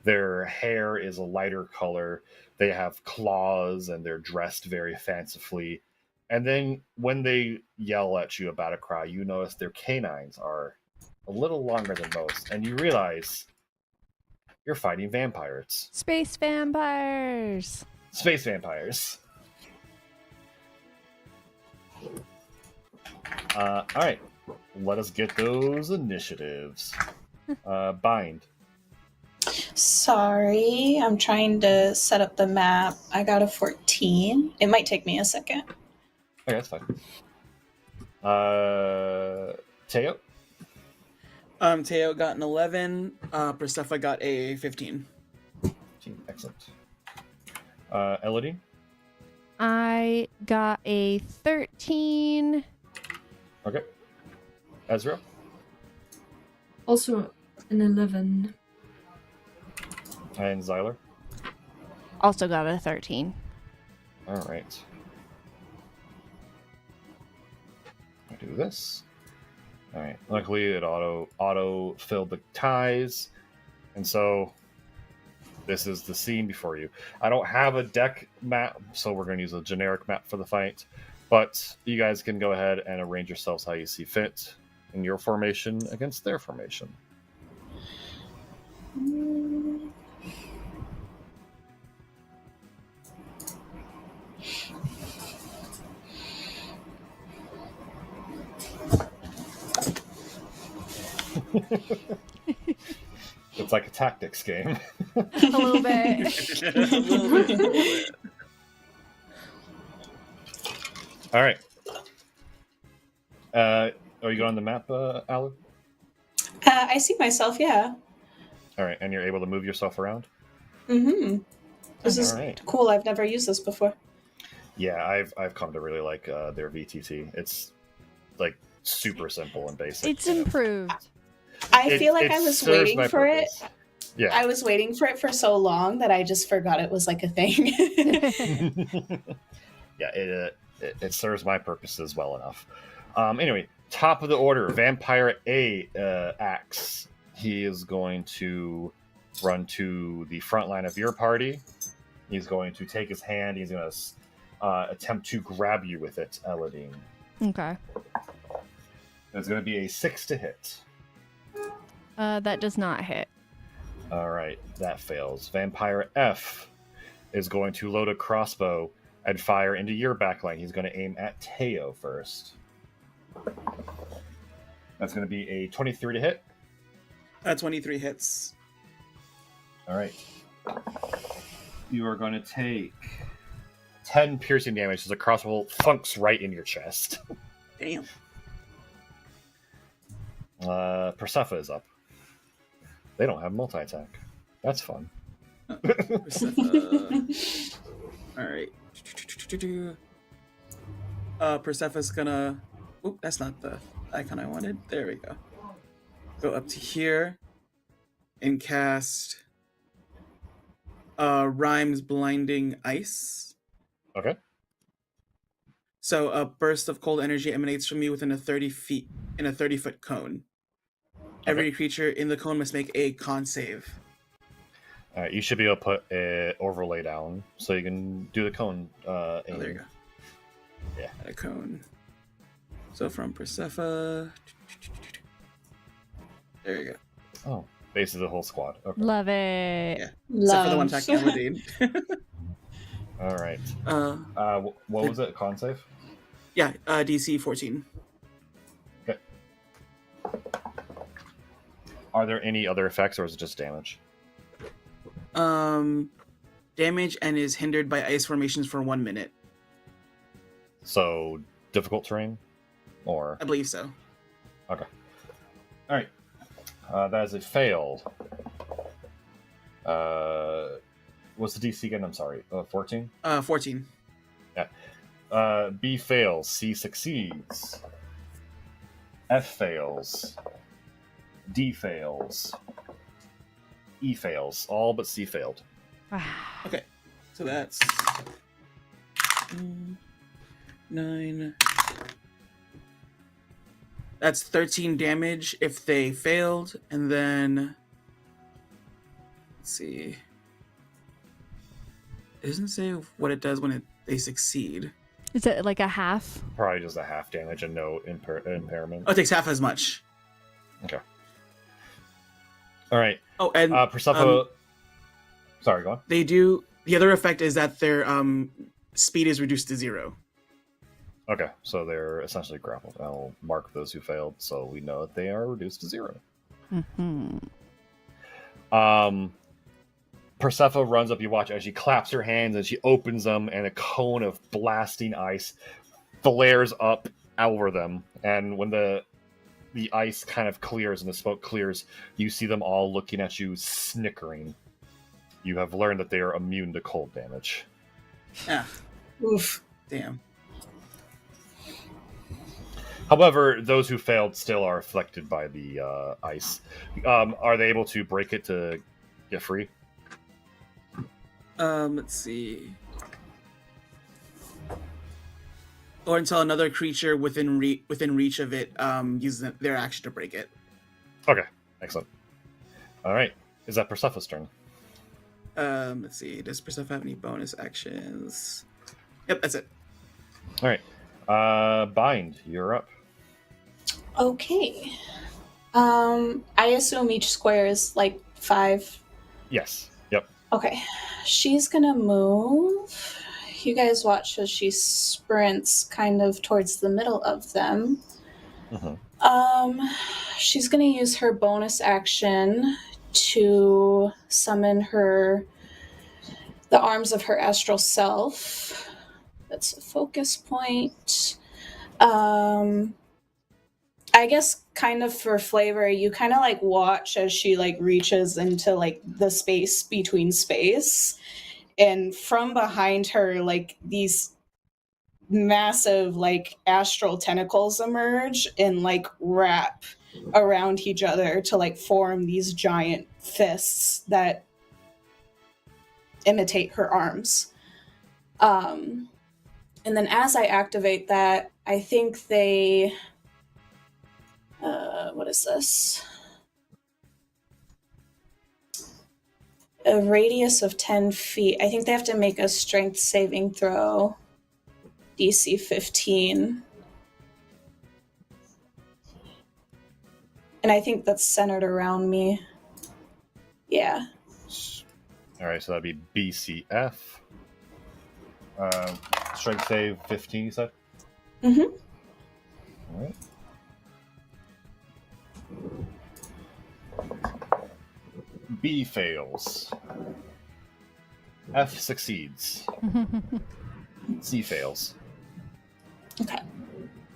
Their hair is a lighter color. They have claws, and they're dressed very fancifully. And then when they yell at you about a cry, you notice their canines are a little longer than most, and you realize you're fighting vampires. Space vampires. Space vampires. All right, let us get those initiatives. Bind. Sorry, I'm trying to set up the map. I got a 14. It might take me a second. Okay, that's fine. Teo? Teo got an 11. Persephone got a 15. Excellent. Elodie? I got a 13. Okay. Ezra? Also an 11. And Zyler? Also got a 13. All right. I do this. All right. Luckily, it auto filled the ties, and so this is the scene before you. I don't have a deck map, so we're going to use a generic map for the fight. But you guys can go ahead and arrange yourselves how you see fit in your formation against their formation. It's like a tactics game. A little bit. A little bit. All right. Are you going on the map, Alan? I see myself, yeah. All right, and you're able to move yourself around? Mm-hmm. This is All right. cool. I've never used this before. Yeah, I've come to really like their VTT. It's like super simple and basic. It's improved. I feel like I was serves waiting my for it. purpose. Yeah. I was waiting for it for so long that I just forgot it was like a thing. Yeah, it serves my purposes well enough. Anyway, top of the order, Vampire A Axe. He is going to run to the front line of your party. He's going to take his hand. He's going to attempt to grab you with it, Eladine. Okay. It's going to be a 6 to hit. That does not hit. All right, that fails. Vampire F is going to load a crossbow and fire into your backline. He's going to aim at Teo first. That's going to be a 23 to hit. 23 hits. All right. You are going to take 10 piercing damage as the crossbow thunks right in your chest. Damn. Persephone is up. They don't have multi-attack. That's fun. Persephone. All right. Persephone's gonna. Oop, that's not the icon I wanted. There we go. Go up to here and cast Rhyme's Blinding Ice. Okay. So a burst of cold energy emanates from me within a 30-foot cone. Every creature in the cone must make a con save. All right, you should be able to put an overlay down so you can do the cone. Oh, there you go. Yeah. A cone. So from Persephone. There you go. Oh, basically the whole squad. Okay. Love it. Yeah. Except for the one attacking Eladine. All right. What was it? Con save? Yeah, DC 14. Okay. Are there any other effects, or is it just damage? Damage and is hindered by ice formations for 1 minute. So difficult terrain, or I believe so. okay. All right. That is a failed. What's the DC again? I'm sorry. 14. 14. B fails. C succeeds. F fails. D fails. E fails. All but C failed. Okay, so that's 9. That's 13 damage if they failed, and then let's see. It doesn't say what it does when they succeed. Is it like a half? Probably just a half damage and no impairment. Oh, it takes half as much. Okay. All right. Oh, and Persephone. Sorry, go on. they do. The other effect is that their speed is reduced to 0. Okay, so they're essentially grappled. I'll mark those who failed, so we know that they are reduced to 0. Mm-hmm. Persephone runs up. You watch as she claps her hands and she opens them, and a cone of blasting ice flares up over them. And when the ice kind of clears and the smoke clears, you see them all looking at you, snickering. You have learned that they are immune to cold damage. Ah, Oof. damn. However, those who failed still are afflicted by the ice. Are they able to break it to get free? Let's see. Or until another creature within reach of it uses their action to break it. Okay, excellent. All right, is that Persephone's turn? Let's see. Does Persephone have any bonus actions? Yep, that's it. All right, Bind, you're up. Okay. I assume each square is like 5. Yes. Yep. Okay. She's gonna move. You guys watch as she sprints kind of towards the middle of them. Mm-hmm. She's gonna use her bonus action to summon the arms of her astral self. That's a focus point. I guess kind of for flavor, you kind of like watch as she like reaches into like the space between space, and from behind her like these massive like astral tentacles emerge and like wrap around each other to like form these giant fists that imitate her arms. And then as I activate that, I think they what is this? A radius of 10 feet. I think they have to make a strength saving throw. DC 15. And I think that's centered around me. Yeah. All right, so that'd be BCF. Strength save 15, you said? Mm-hmm. All right. B fails. F succeeds. C fails. Okay.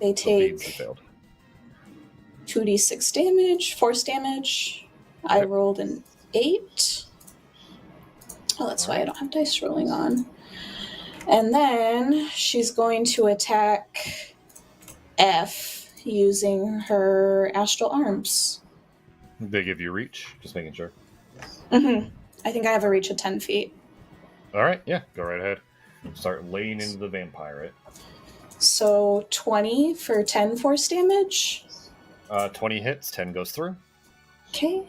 They So B and C take failed. 2d6 damage, force damage. I Okay. rolled an 8. Oh, that's why I Alright. don't have dice rolling on. And then she's going to attack F using her astral arms. They give you reach, just making sure. Mm-hmm. I think I have a reach of 10 feet. All right, yeah, go right ahead. Start laying into the vampire. So 20 for 10 force damage. 20 hits, 10 goes through. Okay.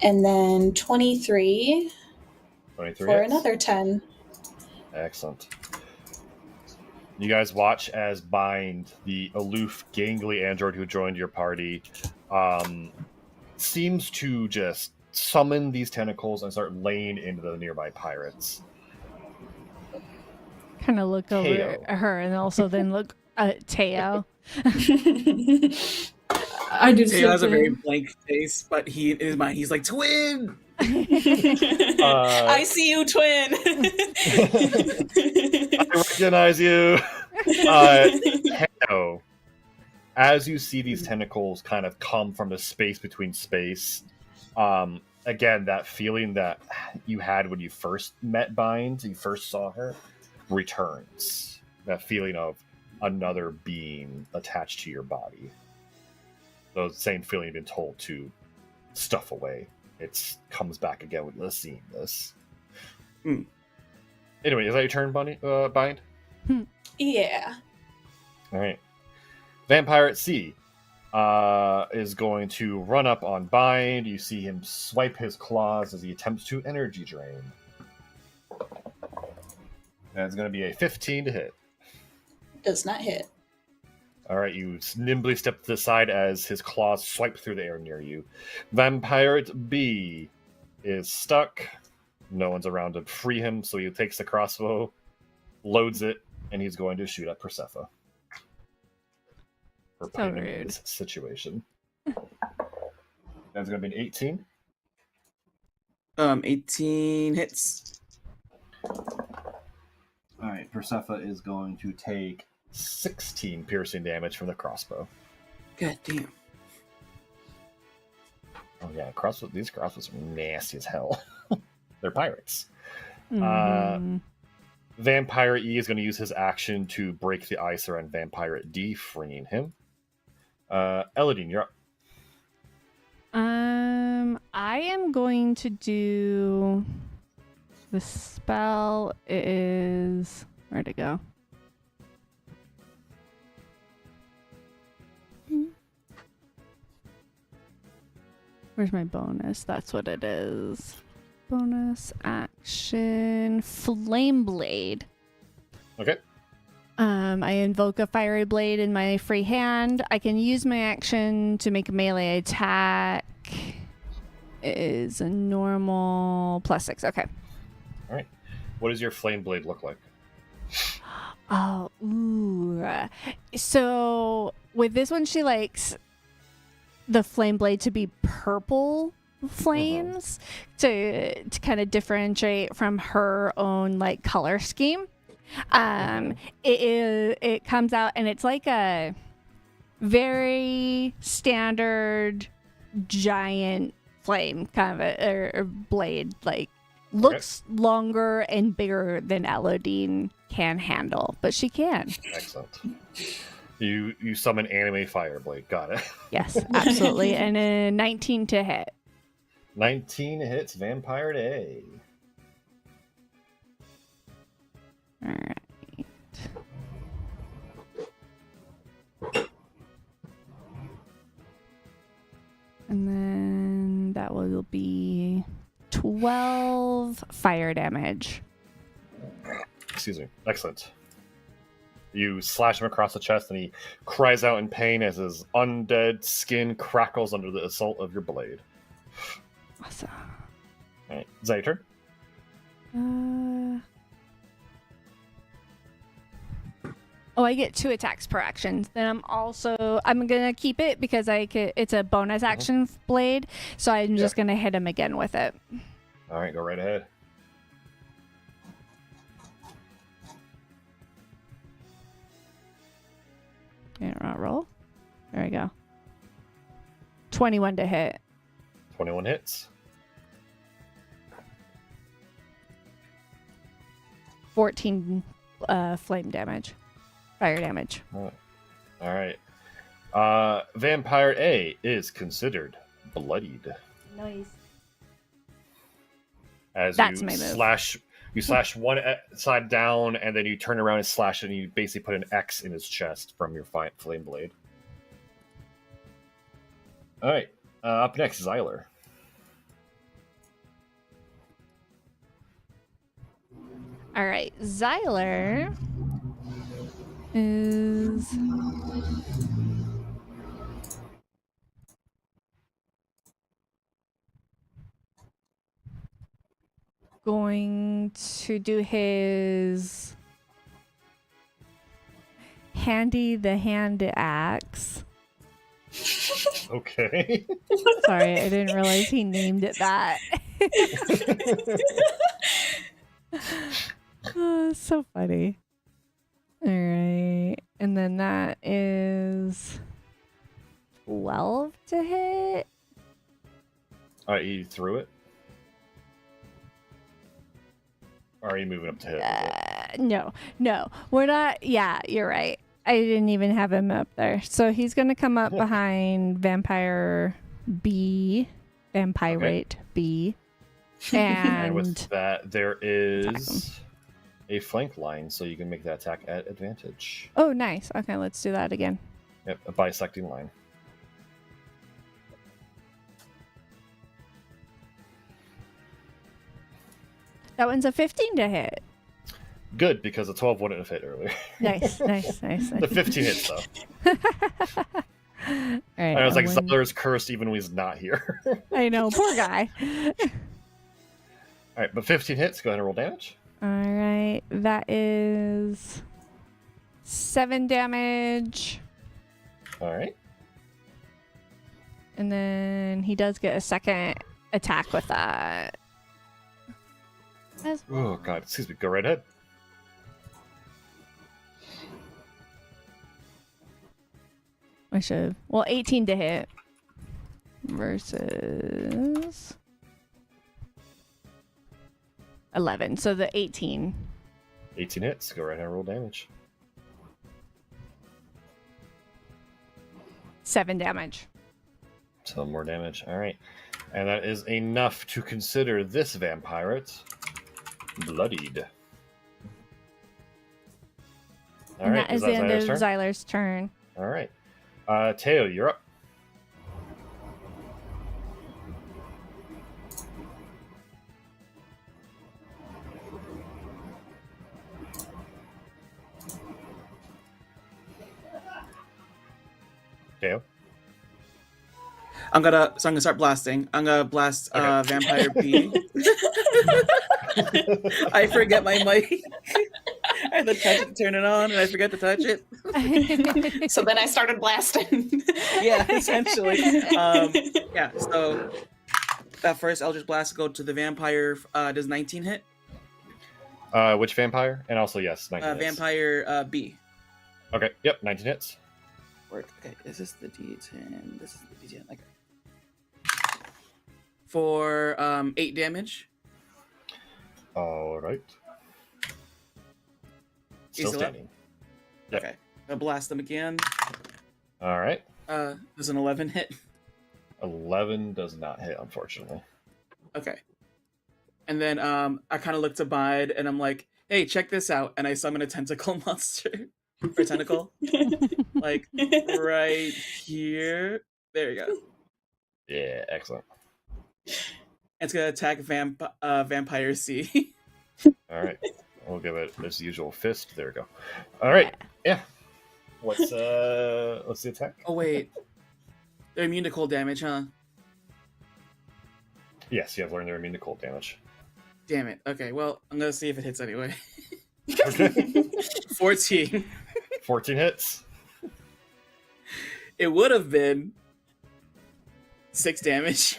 And then 23 23 for hits. another 10. Excellent. You guys watch as Bind, the aloof, gangly android who joined your party, seems to just summon these tentacles and start laying into the nearby pirates. Kind of look over Teo. at her and also then look at Teo. I do the Taylor same has a very thing. blank face, but in his mind, he's like, twin! I see you, twin. I recognize you. Teo, as you see these tentacles kind of come from the space between space, again, that feeling that you had when you first met Bind, you first saw her, returns. That feeling of another being attached to your body. The same feeling you've been told to stuff away. It comes back again with seeing this. Hmm. Anyway, is that your turn, Bind? Yeah. All right. Vampire at Sea is going to run up on Bind. You see him swipe his claws as he attempts to energy drain. That's going to be a 15 to hit. Does not hit. All right, you nimbly step to the side as his claws swipe through the air near you. Vampire B is stuck. No one's around to free him, so he takes the crossbow, loads it, and he's going to shoot at Persephone. For putting him in rude. this situation. That's going to be an 18. 18 hits. All right, Persephone is going to take 16 piercing damage from the crossbow. God damn. Oh yeah, these crossbows are nasty as hell. They're pirates. Mhm. Vampire E is going to use his action to break the ice around Vampire D, freeing him. Elodine, you're up. I am going to do the spell is where'd it go? Where's my bonus? That's what it is. Bonus action Flame Blade. Okay. I invoke a fiery blade in my free hand. I can use my action to make a melee attack. It is a normal +6. Okay. What does your flame blade look like? Oh, ooh. So with this one, she likes the flame blade to be purple flames to kind of differentiate from her own like color scheme. It comes out and it's like a very standard giant flame kind of or blade, like looks longer and bigger than Elodine can handle, but she can. Excellent. You summon anime fireblade. Got it. Yes, absolutely. And a 19 to hit. 19 hits Vampire A. All right. And then that will be 12 fire damage. Excuse me. Excellent. You slash him across the chest, and he cries out in pain as his undead skin crackles under the assault of your blade. Awesome. All right, is that your turn? Oh, I get 2 attacks per action. Then I'm gonna keep it because it's a bonus action blade, so I'm just gonna hit him again with it. All right, go right ahead. Roll. There we go. 21 to hit. 21 hits. 14 flame damage. Fire damage. All right. Vampire A is considered bloodied. Nice. As That's you my move. slash one side down, and then you turn around and slash it, and you basically put an X in his chest from your flame blade. All right. Up next, Xyler. All right. Xyler is going to do his handy the hand axe. Okay. Sorry, I didn't realize he named it that. Oh, so funny. All right. And then that is 12 to hit. All right, you threw it. Or are you moving up to hit? No, we're not. Yeah, you're right. I didn't even have him up there. So he's going to come up behind Vampire B, Vampirate B. And with And that, there is a flank line, so you can make that attack at advantage. oh, nice. Okay, let's do that again. Yep, a bisecting line. That one's a 15 to hit. Good, because the 12 wouldn't have hit earlier. Nice. The 15 hits, though. All right. And I was like, Owen. Xyler's cursed even when he's not here. I know, poor guy. All right, but 15 hits. Go ahead and roll damage. All right, that is 7 damage. All right. And then he does get a second attack with that. Oh, God. Excuse me. Go right ahead. I should. Well, 18 to hit versus 11. So the 18. 18 hits. Go right ahead and roll damage. 7 damage. So more damage. All right. And that is enough to consider this vampirate bloodied. All And right. that is the end Xyler's of turn? Xyler's turn. All right. Teo, you're up. Teo? I'm gonna start blasting. I'm gonna blast Okay. Vampire B. I forget my mic. I had to touch it to turn it on, and I forget to touch it. So then I started blasting. Yeah, essentially. Yeah. So that first Eldritch Blast go to the vampire. Does 19 hit? Which vampire? And also, yes, 19 hits. Vampire B. Okay, yep, 19 hits. Okay, is this the D10? This is the D10. Okay. For 8 damage. All right. He's Still still up? standing. Yep. Okay. I'll blast them again. All right. Does an 11 hit? 11 does not hit, unfortunately. Okay. And then I kind of look to Bide and I'm like, hey, check this out. And I summon a tentacle monster. Or tentacle. Like right here. There you go. Yeah, excellent. It's gonna attack Vampire C. All right. We'll give it its usual fist. There we go. All right. Yeah. What's the attack? Oh wait, they're immune to cold damage, huh? Yes, you have learned they're immune to cold damage. Damn it. Okay, well, I'm gonna see if it hits anyway. Okay. 14. 14 hits. It would have been 6 damage.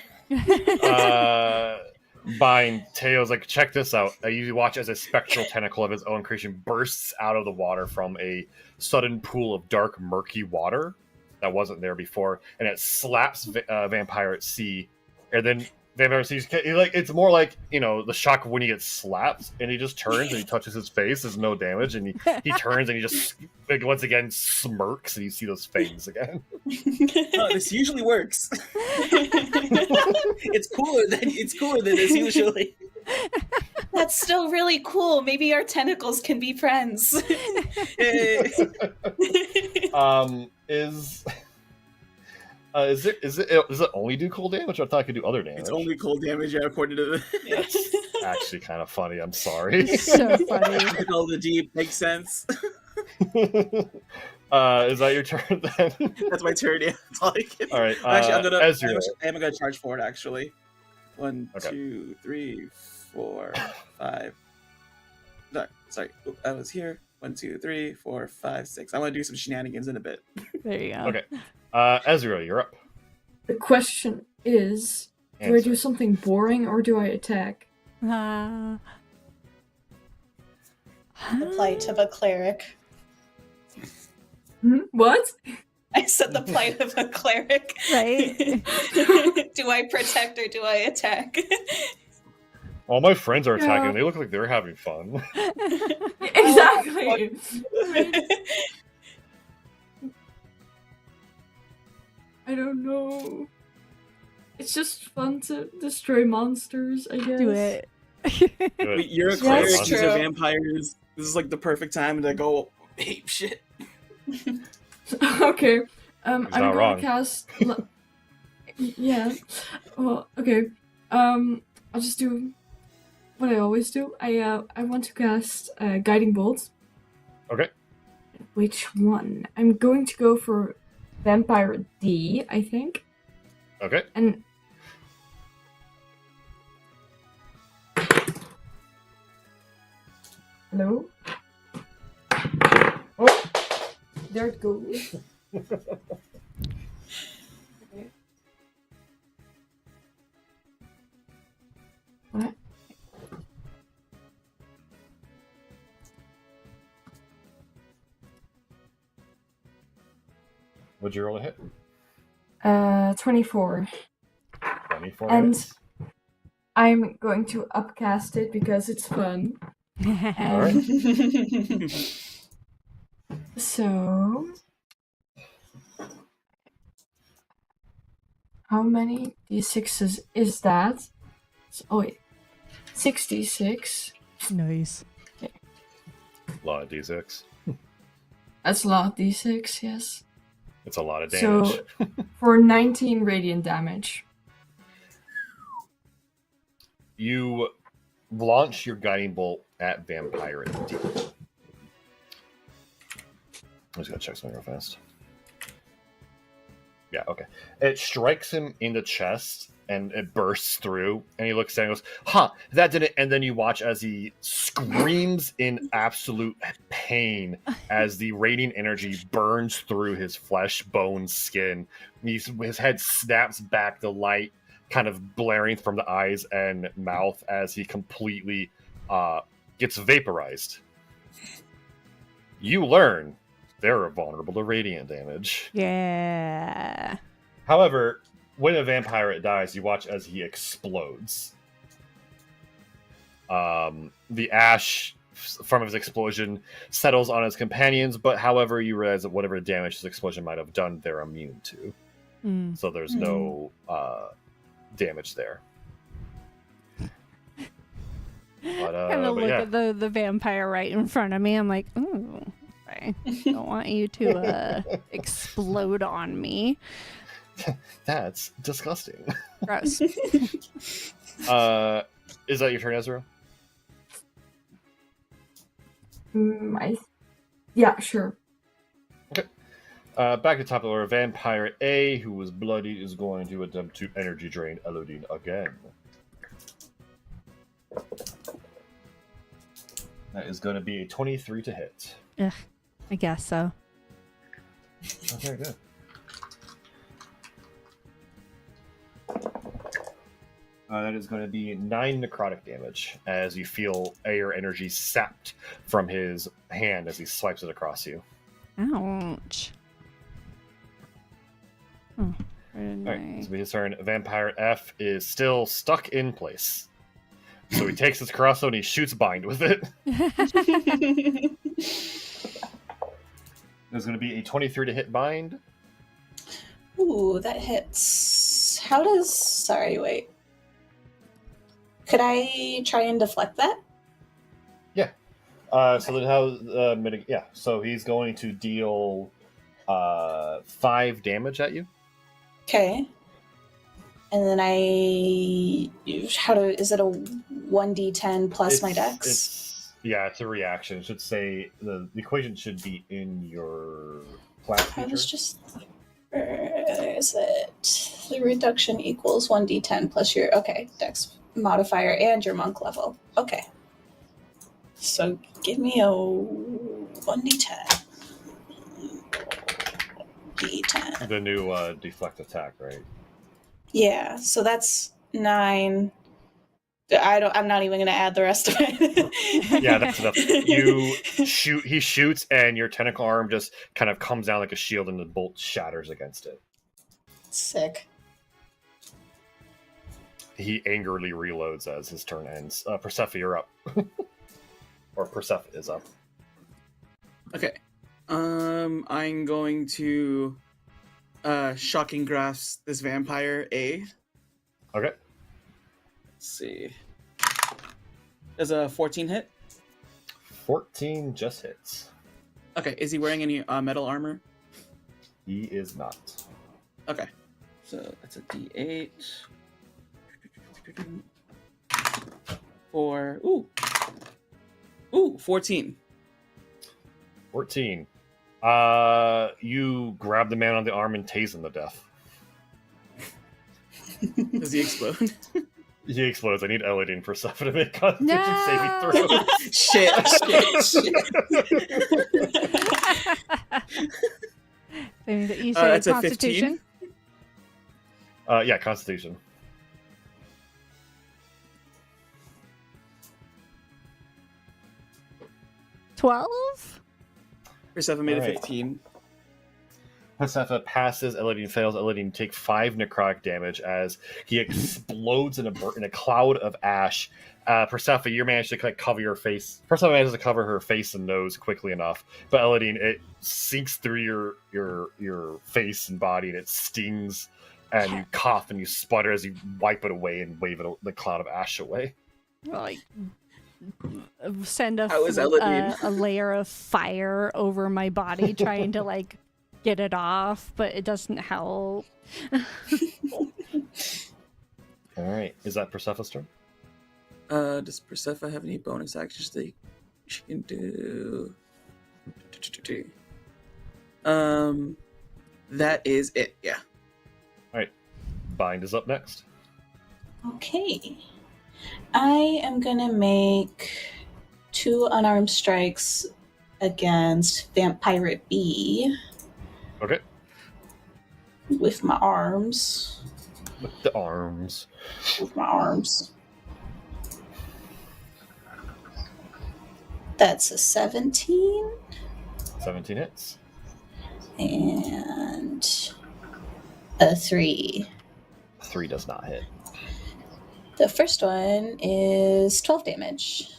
Bind Teo's like, check this out. You watch as a spectral tentacle of his own creation bursts out of the water from a sudden pool of dark, murky water that wasn't there before, and it slaps Vampire at Sea, and then Vampire Sea's like, it's more like, you know, the shock of when he gets slapped, and he just turns and he touches his face. There's no damage, and he turns and he just like, once again smirks, and you see those fangs again. Oh, this usually works. It's cooler than this usually. That's still really cool. Maybe our tentacles can be friends. Does it only do cold damage? I thought I could do other damage. It's only cold damage, yeah, according to the. That's actually kind of funny. I'm sorry. So funny. All the deep makes sense. Is that your turn then? That's my turn. Yeah, that's all I can. All right. Actually, Ezreal. I'm gonna charge for it. Actually, 1, Okay. 2, 3, 4, 5. No, sorry, I was here. 1, 2, 3, 4, 5, 6. I want to do some shenanigans in a bit. There you go. Okay. Ezreal, you're up. The question is, do I Answer. do something boring or do I attack? Uh, The plight of a cleric. What? I said the plight of a cleric. Right? Do I protect or do I attack? All my friends are attacking. Yeah. They look like they're having fun. Exactly. I don't know. It's just fun to destroy monsters, I guess. Do it. Good. You're a That's cleric. That's These true. are vampires. This is like the perfect time to go ape shit. Okay. I'm not gonna wrong. cast. Yeah. Well, okay. I'll just do what I always do. I want to cast Guiding Bolt. Okay. Which one? I'm going to go for Vampire D, I think. Okay. And hello. Oh, there it goes. Okay. What? Would you roll a hit? 24. 24 And- hits. I'm going to upcast it because it's fun. All right. So, how many d6s is that? Oh, wait. 66. Nice. A lot of d6. That's a lot of d6, yes. It's a lot of damage. So, for 19 radiant damage. You launch your guiding bolt at Vampire D. I'm just gonna check something real fast. Yeah, okay. It strikes him in the chest and it bursts through, and he looks down and goes, "Huh, that didn't." And then you watch as he screams in absolute pain as the radiant energy burns through his flesh, bone, skin. His head snaps back, the light kind of blaring from the eyes and mouth as he completely gets vaporized. You learn they're vulnerable to radiant damage. Yeah. However, when a vampire dies, you watch as he explodes. The ash from his explosion settles on his companions, but however, you realize that whatever damage his explosion might have done, they're immune to. Mm. So there's no damage there. But, Kind of but look yeah. at the vampire right in front of me. I'm like, ooh, I don't want you to explode on me. That's disgusting. Gross. Is that your turn, Ezra? Yeah, sure. Back to top of the order, Vampire A, who was bloody, is going to attempt to energy drain Elodine again. That is going to be a 23 to hit. Ugh, I guess so. Okay, good. That is going to be 9 necrotic damage as you feel air energy sapped from his hand as he swipes it across you. Ouch. Oh, where did Alright, I- this will be his turn. Vampire F is still stuck in place. So he takes his crossbow and he shoots Bind with it. There's going to be a 23 to hit Bind. Ooh, that hits. How does. Sorry, wait. Could I try and deflect that? So then how yeah. So he's going to deal 5 damage at you. Okay. And then is it a 1d10 plus my dex? It's a reaction. It should say the equation should be in your class I was feature. just. Where is it? The reduction equals 1d10 plus your. Okay, dex modifier and your monk level. Okay. So give me a 1d10. D10. The new deflect attack, right? Yeah, so that's 9. I'm not even gonna add the rest of it. Yeah, that's enough. You shoot, he shoots, and your tentacle arm just kind of comes down like a shield, and the bolt shatters against it. Sick. He angrily reloads as his turn ends. Persephone, you're up. Or Persephone is up. Okay. I'm going to shocking grasp this vampire A. Okay. Let's see. Does a 14 hit? 14 just hits. Okay. Is he wearing any metal armor? He is not. Okay. So that's a D8. 4. Ooh, 14. 14. You grab the man on the arm and tase him to death. Does he explode? He explodes. I need Elodie and Persephone to make Constitution No! saving throws. shit. You say That's a Constitution? 15. Yeah, Constitution. $12? Persephone made a Alright. 15. Persephone passes. Elodie fails. Elodie take 5 necrotic damage as he explodes in a cloud of ash. Persephone, you manage to like cover your face. Persephone manages to cover her face and nose quickly enough, but Elodie, it sinks through your face and body, and it stings. And you cough and you sputter as you wipe it away and wave the cloud of ash away. Like, send a, How is Elodine? a layer of fire over my body, trying to like get it off, but it doesn't help. All right, is that Persephone's turn? Does Persephone have any bonus actions that she can do? That is it. Yeah. Bind is up next. Okay. I am gonna make 2 unarmed strikes against Vampire B Okay, with my arms. with the arms. With my arms. That's a 17 17 hits. and a 3. 3 does not hit. The first one is 12 damage.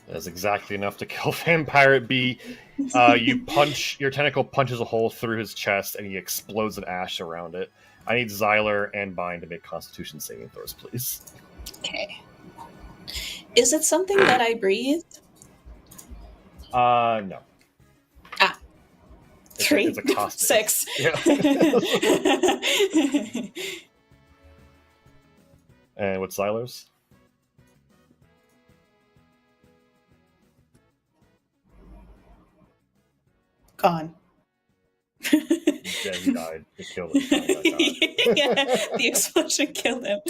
That's exactly enough to kill Vampire B. Your tentacle punches a hole through his chest, and he explodes in ash around it. I need Xyler and Bind to make Constitution saving throws, please. Okay. Is it something that I breathe? No. Ah. It's 3. a caustic. 6. Yeah. And what's Xyler's? Gone. Yeah, he died. It killed him. Yeah, the explosion killed him.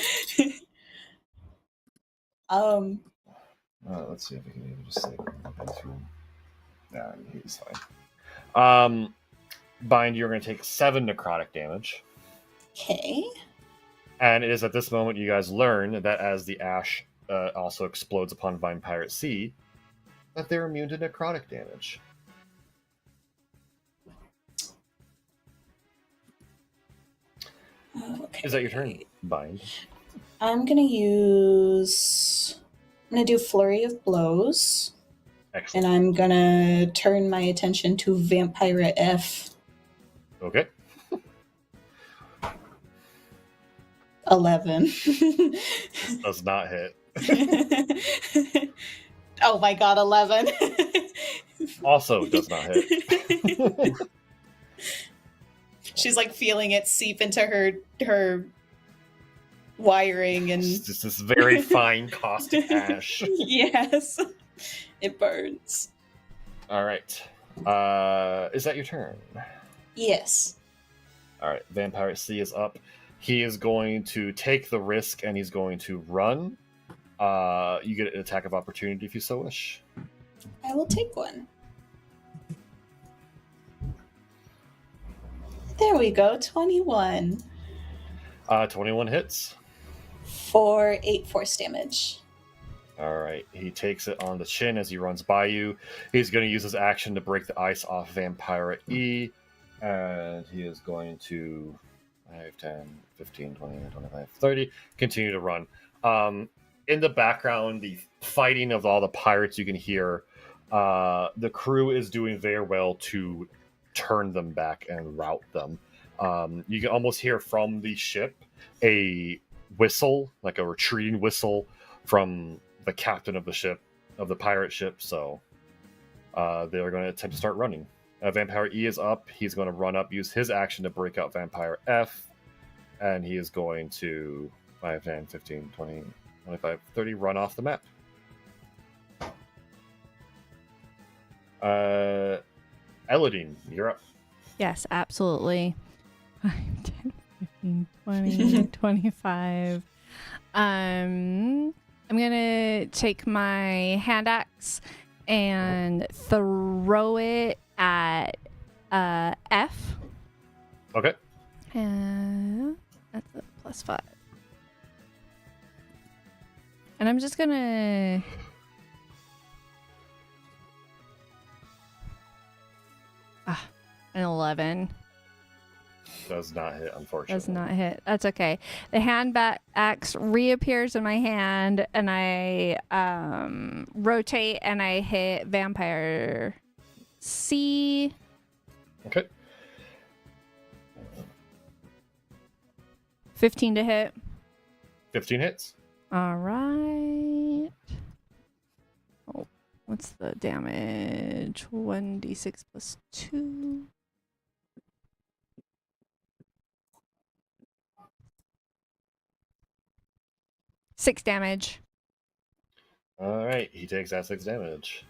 Let's see if we can even just say. Nah, he's fine. Bind, you're going to take 7 necrotic damage. Okay. And it is at this moment you guys learn that as the ash also explodes upon Vine Pirate Sea, that they're immune to necrotic damage. Okay. Is that your turn, Bind? I'm gonna do Flurry of Blows. Excellent. And I'm gonna turn my attention to Vampire F. Okay. 11. This does not hit. Oh my god, 11. Also does not hit. She's like feeling it seep into her wiring and It's just this very fine caustic ash. yes. It burns. All right. Is that your turn? Yes. All right. Vampire C is up. He is going to take the risk and he's going to run. You get an attack of opportunity if you so wish. I will take one. There we go. 21. 21 hits. For 8 force damage. All right. He takes it on the chin as he runs by you. He's going to use his action to break the ice off Vampire E. And he is going to 5, 10, 15, 20, 25, 30. Continue to run. In the background, the fighting of all the pirates you can hear. The crew is doing very well to turn them back and rout them. You can almost hear from the ship a whistle, like a retreating whistle from the captain of the ship, of the pirate ship. So they're going to attempt to start running. Vampire E is up. He's going to run up, use his action to break out Vampire F. And he is going to 5, 10, 15, 20, 25, 30 run off the map. Elodine, you're up. Yes, absolutely. 5, 10, 15, 20, 25. I'm gonna take my hand axe and throw it at F. Okay. And that's a +5. And I'm just gonna an 11. Does not hit, unfortunately. Does not hit. That's okay. The hand axe reappears in my hand, and I rotate and I hit Vampire C. Okay. 15 to hit. 15 hits. All right. Oh, what's the damage? 1d6 plus 2. Six damage. All right. He takes that 6 damage.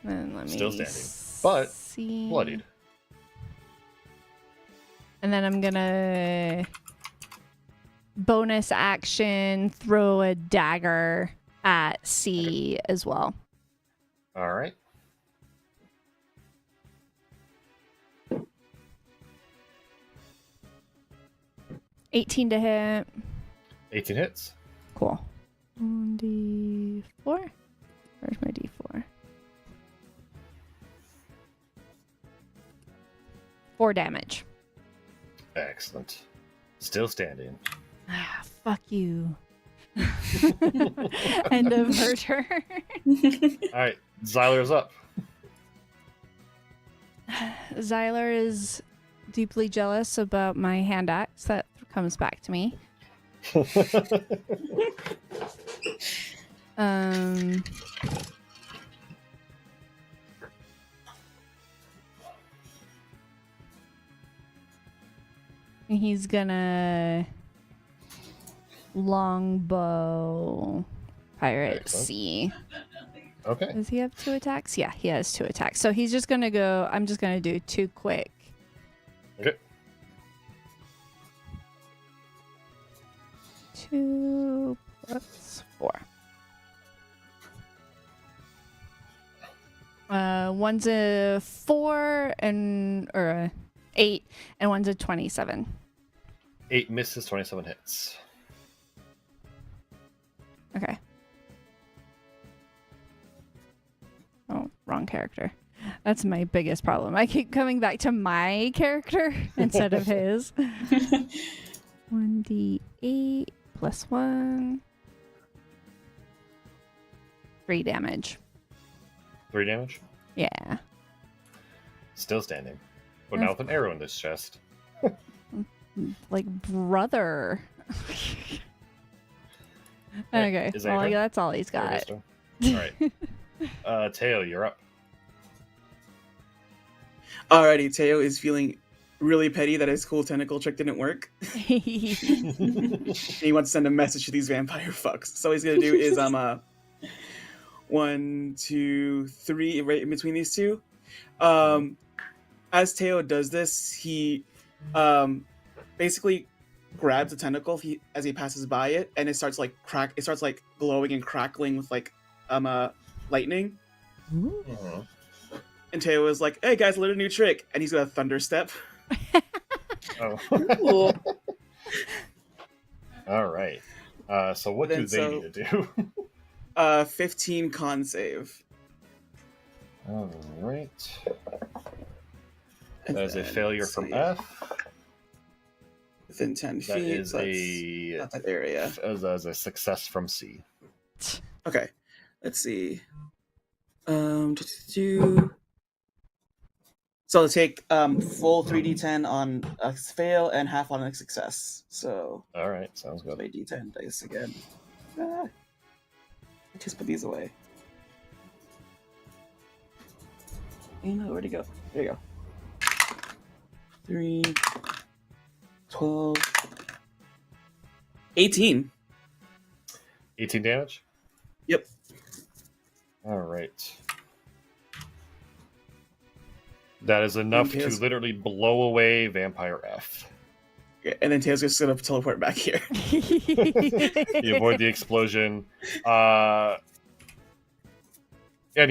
And let me Still standing, but see. Bloodied. And then I'm gonna bonus action throw a dagger at C as well. All right. $18 to hit. 18 hits. Cool. 1d4. Where's my d4? 4 damage. Excellent. Still standing. Ah, fuck you. End of her turn. All right. Zyler's up. Zyler is deeply jealous about my hand axe that comes back to me. He's gonna longbow Pirate Excellent. C. Okay. Does he have 2 attacks? Yeah, he has 2 attacks. So he's just gonna go. I'm just gonna do 2 quick. Okay. 2 plus 4. One's a 4 or a 8, and one's a 27. 8 misses, 27 hits. Okay. Oh, wrong character. That's my biggest problem. I keep coming back to my character instead of his. 1d8 plus 1. 3 damage. 3 damage. Yeah. Still standing. But now with an arrow in his chest. Like brother. Okay. Is that Well, your turn? that's all he's There it is, got. still. Alright. Teo, you're up. Alrighty, Teo is feeling really petty that his cool tentacle trick didn't work. He wants to send a message to these vampire fucks. So what he's gonna do is 1, 2, 3, right in between these two. As Teo does this, he basically grabs a tentacle as he passes by it, and it starts like glowing and crackling with like lightning. Mhm. And Teo is like, "Hey guys, learn a new trick," and he's got a thunder step. Oh. Alright. So what do Then they need to do? 15 con save. Alright. And That is a then, failure let's from see, F. within 10 That feet. is So that's a not that area. as a success from C. Okay, let's see. Do. So I'll take full 3d10 on a fail and half on a success. So Alright, sounds good. play d10 dice again. I just put these away. You know, where'd it go? There you go. 3, 12, 18. 18 damage? Yep. Alright. That is enough to Yes. literally blow away Vampire F. Yeah, and then Tails just gonna teleport back here. You avoid the explosion. And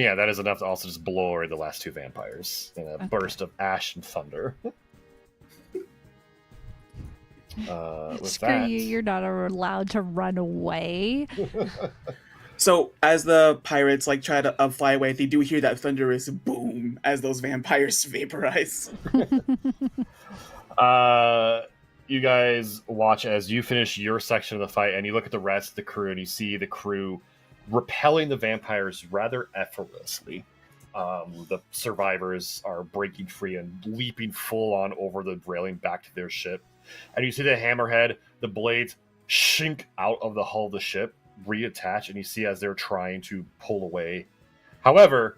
yeah, that is enough to also just blow away the last 2 vampires in a Okay. burst of ash and thunder. With Screw that, you! You're not allowed to run away. So as the pirates like try to fly away, they do hear that thunderous boom as those vampires vaporize. You guys watch as you finish your section of the fight, and you look at the rest of the crew, and you see the crew repelling the vampires rather effortlessly. The survivors are breaking free and leaping full on over the railing back to their ship. And you see the hammerhead, the blades shink out of the hull of the ship, reattach, and you see as they're trying to pull away. However,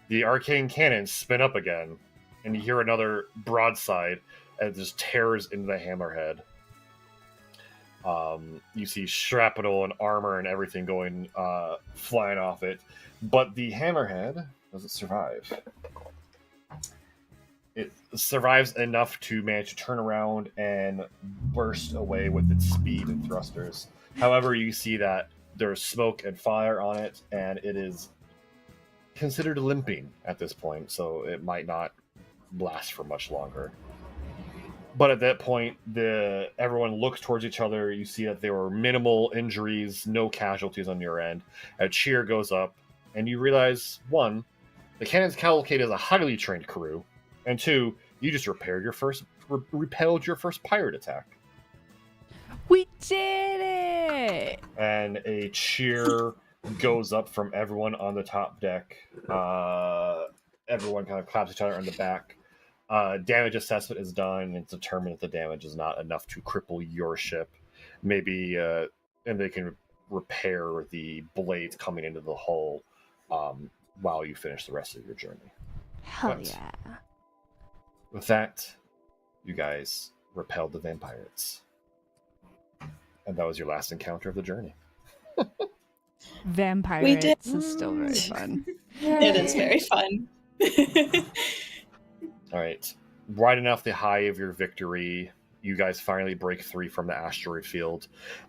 the arcane cannons spin up again, and you hear another broadside as it just tears into the hammerhead. You see shrapnel and armor and everything going flying off it, but the hammerhead doesn't survive. It survives enough to manage to turn around and burst away with its speed and thrusters. However, you see that there's smoke and fire on it, and it is considered limping at this point, so it might not last for much longer. But at that point, everyone looks towards each other. You see that there were minimal injuries, no casualties on your end. A cheer goes up, and you realize, 1, the Cannon's Cavalcade is a highly trained crew, and 2, you just repelled your first pirate attack. We did it! And a cheer goes up from everyone on the top deck. Everyone kind of claps each other on the back. Damage assessment is done, and it's determined that the damage is not enough to cripple your ship. Maybe, and they can repair the blades coming into the hull while you finish the rest of your journey. Hell But- yeah. With that, you guys repelled the vampires. And that was your last encounter of the journey. Vampire We did. is still very fun. It is very fun. All right. Riding off the high of your victory, you guys finally break free from the asteroid field,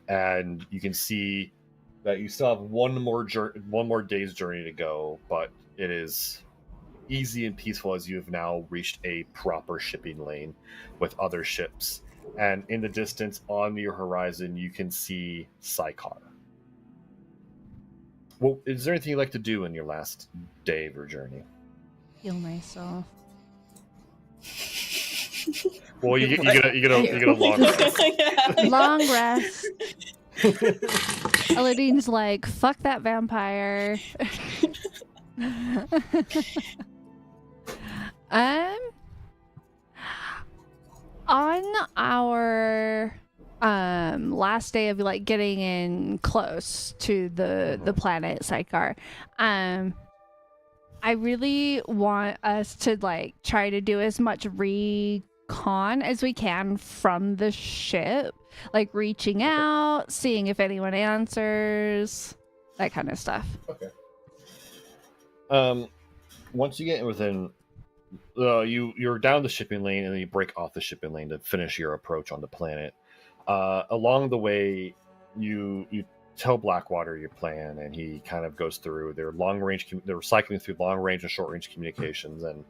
and you can see that you still have one more day's journey to go, but it is easy and peaceful as you have now reached a proper shipping lane with other ships. And in the distance on your horizon, you can see Sykar. Well, is there anything you'd like to do in your last day of your journey? Heal myself. Well, you get a long rest. Yeah. Long rest. Elodine's like, fuck that vampire. On our last day of like getting in close to the planet Sykar, I really want us to like try to do as much recon as we can from the ship, like reaching out, seeing if anyone answers, that kind of stuff. Okay. Once you get within, you're down the shipping lane, and then you break off the shipping lane to finish your approach on the planet. Along the way, you tell Blackwater your plan, and he kind of goes through their they're cycling through long range and short range communications, and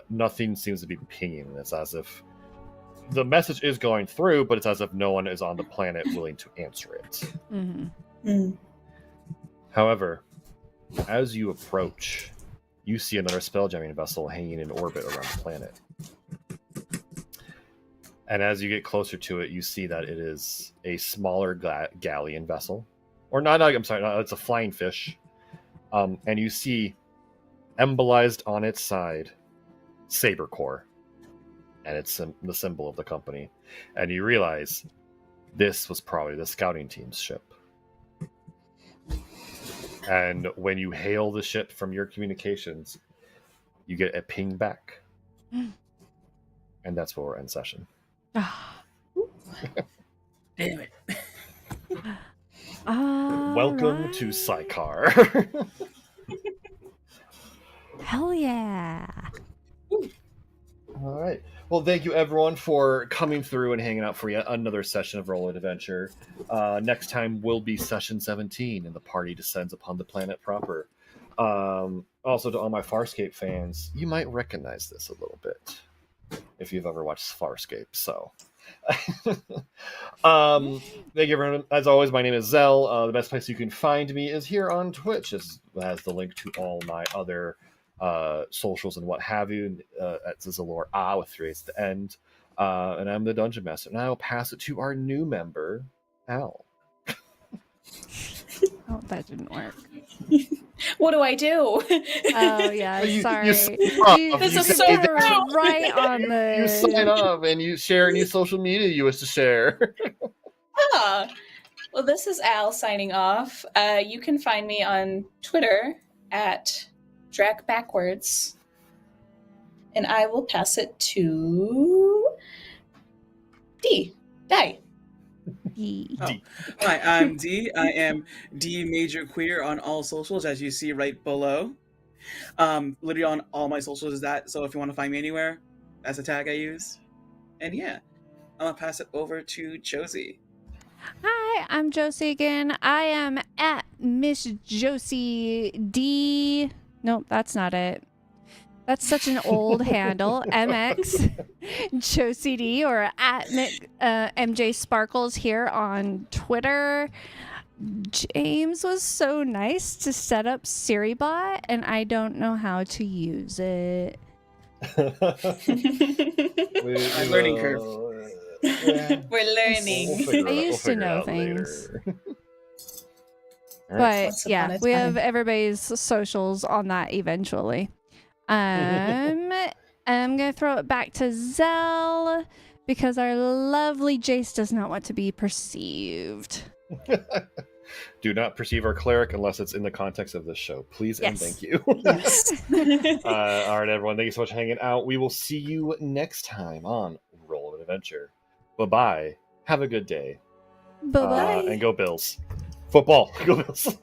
nothing seems to be pinging. It's as if the message is going through, but it's as if no one is on the planet willing to answer it. Mm-hmm. However, as you approach, you see another spelljamming vessel hanging in orbit around the planet. And as you get closer to it, you see that it is a smaller galleon vessel. Or not, I'm sorry, it's a flying fish. And you see, embolized on its side, Sabercore. And it's the symbol of the company. And you realize this was probably the scouting team's ship. And when you hail the ship from your communications, you get a ping back. And that's where we're in session. Damn it. Welcome to Sykar. Hell yeah. All right. Well, thank you everyone for coming through and hanging out for yet another session of Roll Adventure. Next time will be session 17, and the party descends upon the planet proper. Also, to all my Farscape fans, you might recognize this a little bit if you've ever watched Farscape. So, thank you everyone. As always, my name is Zell. The best place you can find me is here on Twitch. It has the link to all my other socials and what have you, at Zalor with 3 at the end. And I'm the Dungeon Master, and I'll pass it to our new member, Al. Oh, that didn't work. What do I do? Oh yeah, sorry. This is so were rude. right on the. You sign up and you share any social media you wish to share. Well, this is Al signing off. You can find me on Twitter at DrakBackwards. And I will pass it to D. Die. Oh. Hi, I'm D. I am D Major Queer on all socials, as you see right below. Literally on all my socials is that. So if you want to find me anywhere, that's a tag I use. And yeah, I'm gonna pass it over to Josie. Hi, I'm Josie again. I am at Miss Josie D. Nope, that's not it. That's such an old handle. MX Josie D, or at MJ Sparkles here on Twitter. James was so nice to set up SiriBot, and I don't know how to use it. Learning curve. We're learning. I used to know things. But Once upon yeah, a we time. have everybody's socials on that eventually. I'm gonna throw it back to Zell because our lovely Jace does not want to be perceived. Do not perceive our cleric unless it's in the context of this show. Please and Yes. thank you. Yes. All right, everyone. Thank you so much for hanging out. We will see you next time on Roll of Adventure. Bye-bye. Have a good day. Bye bye. And go Bills. Football. Go Bills.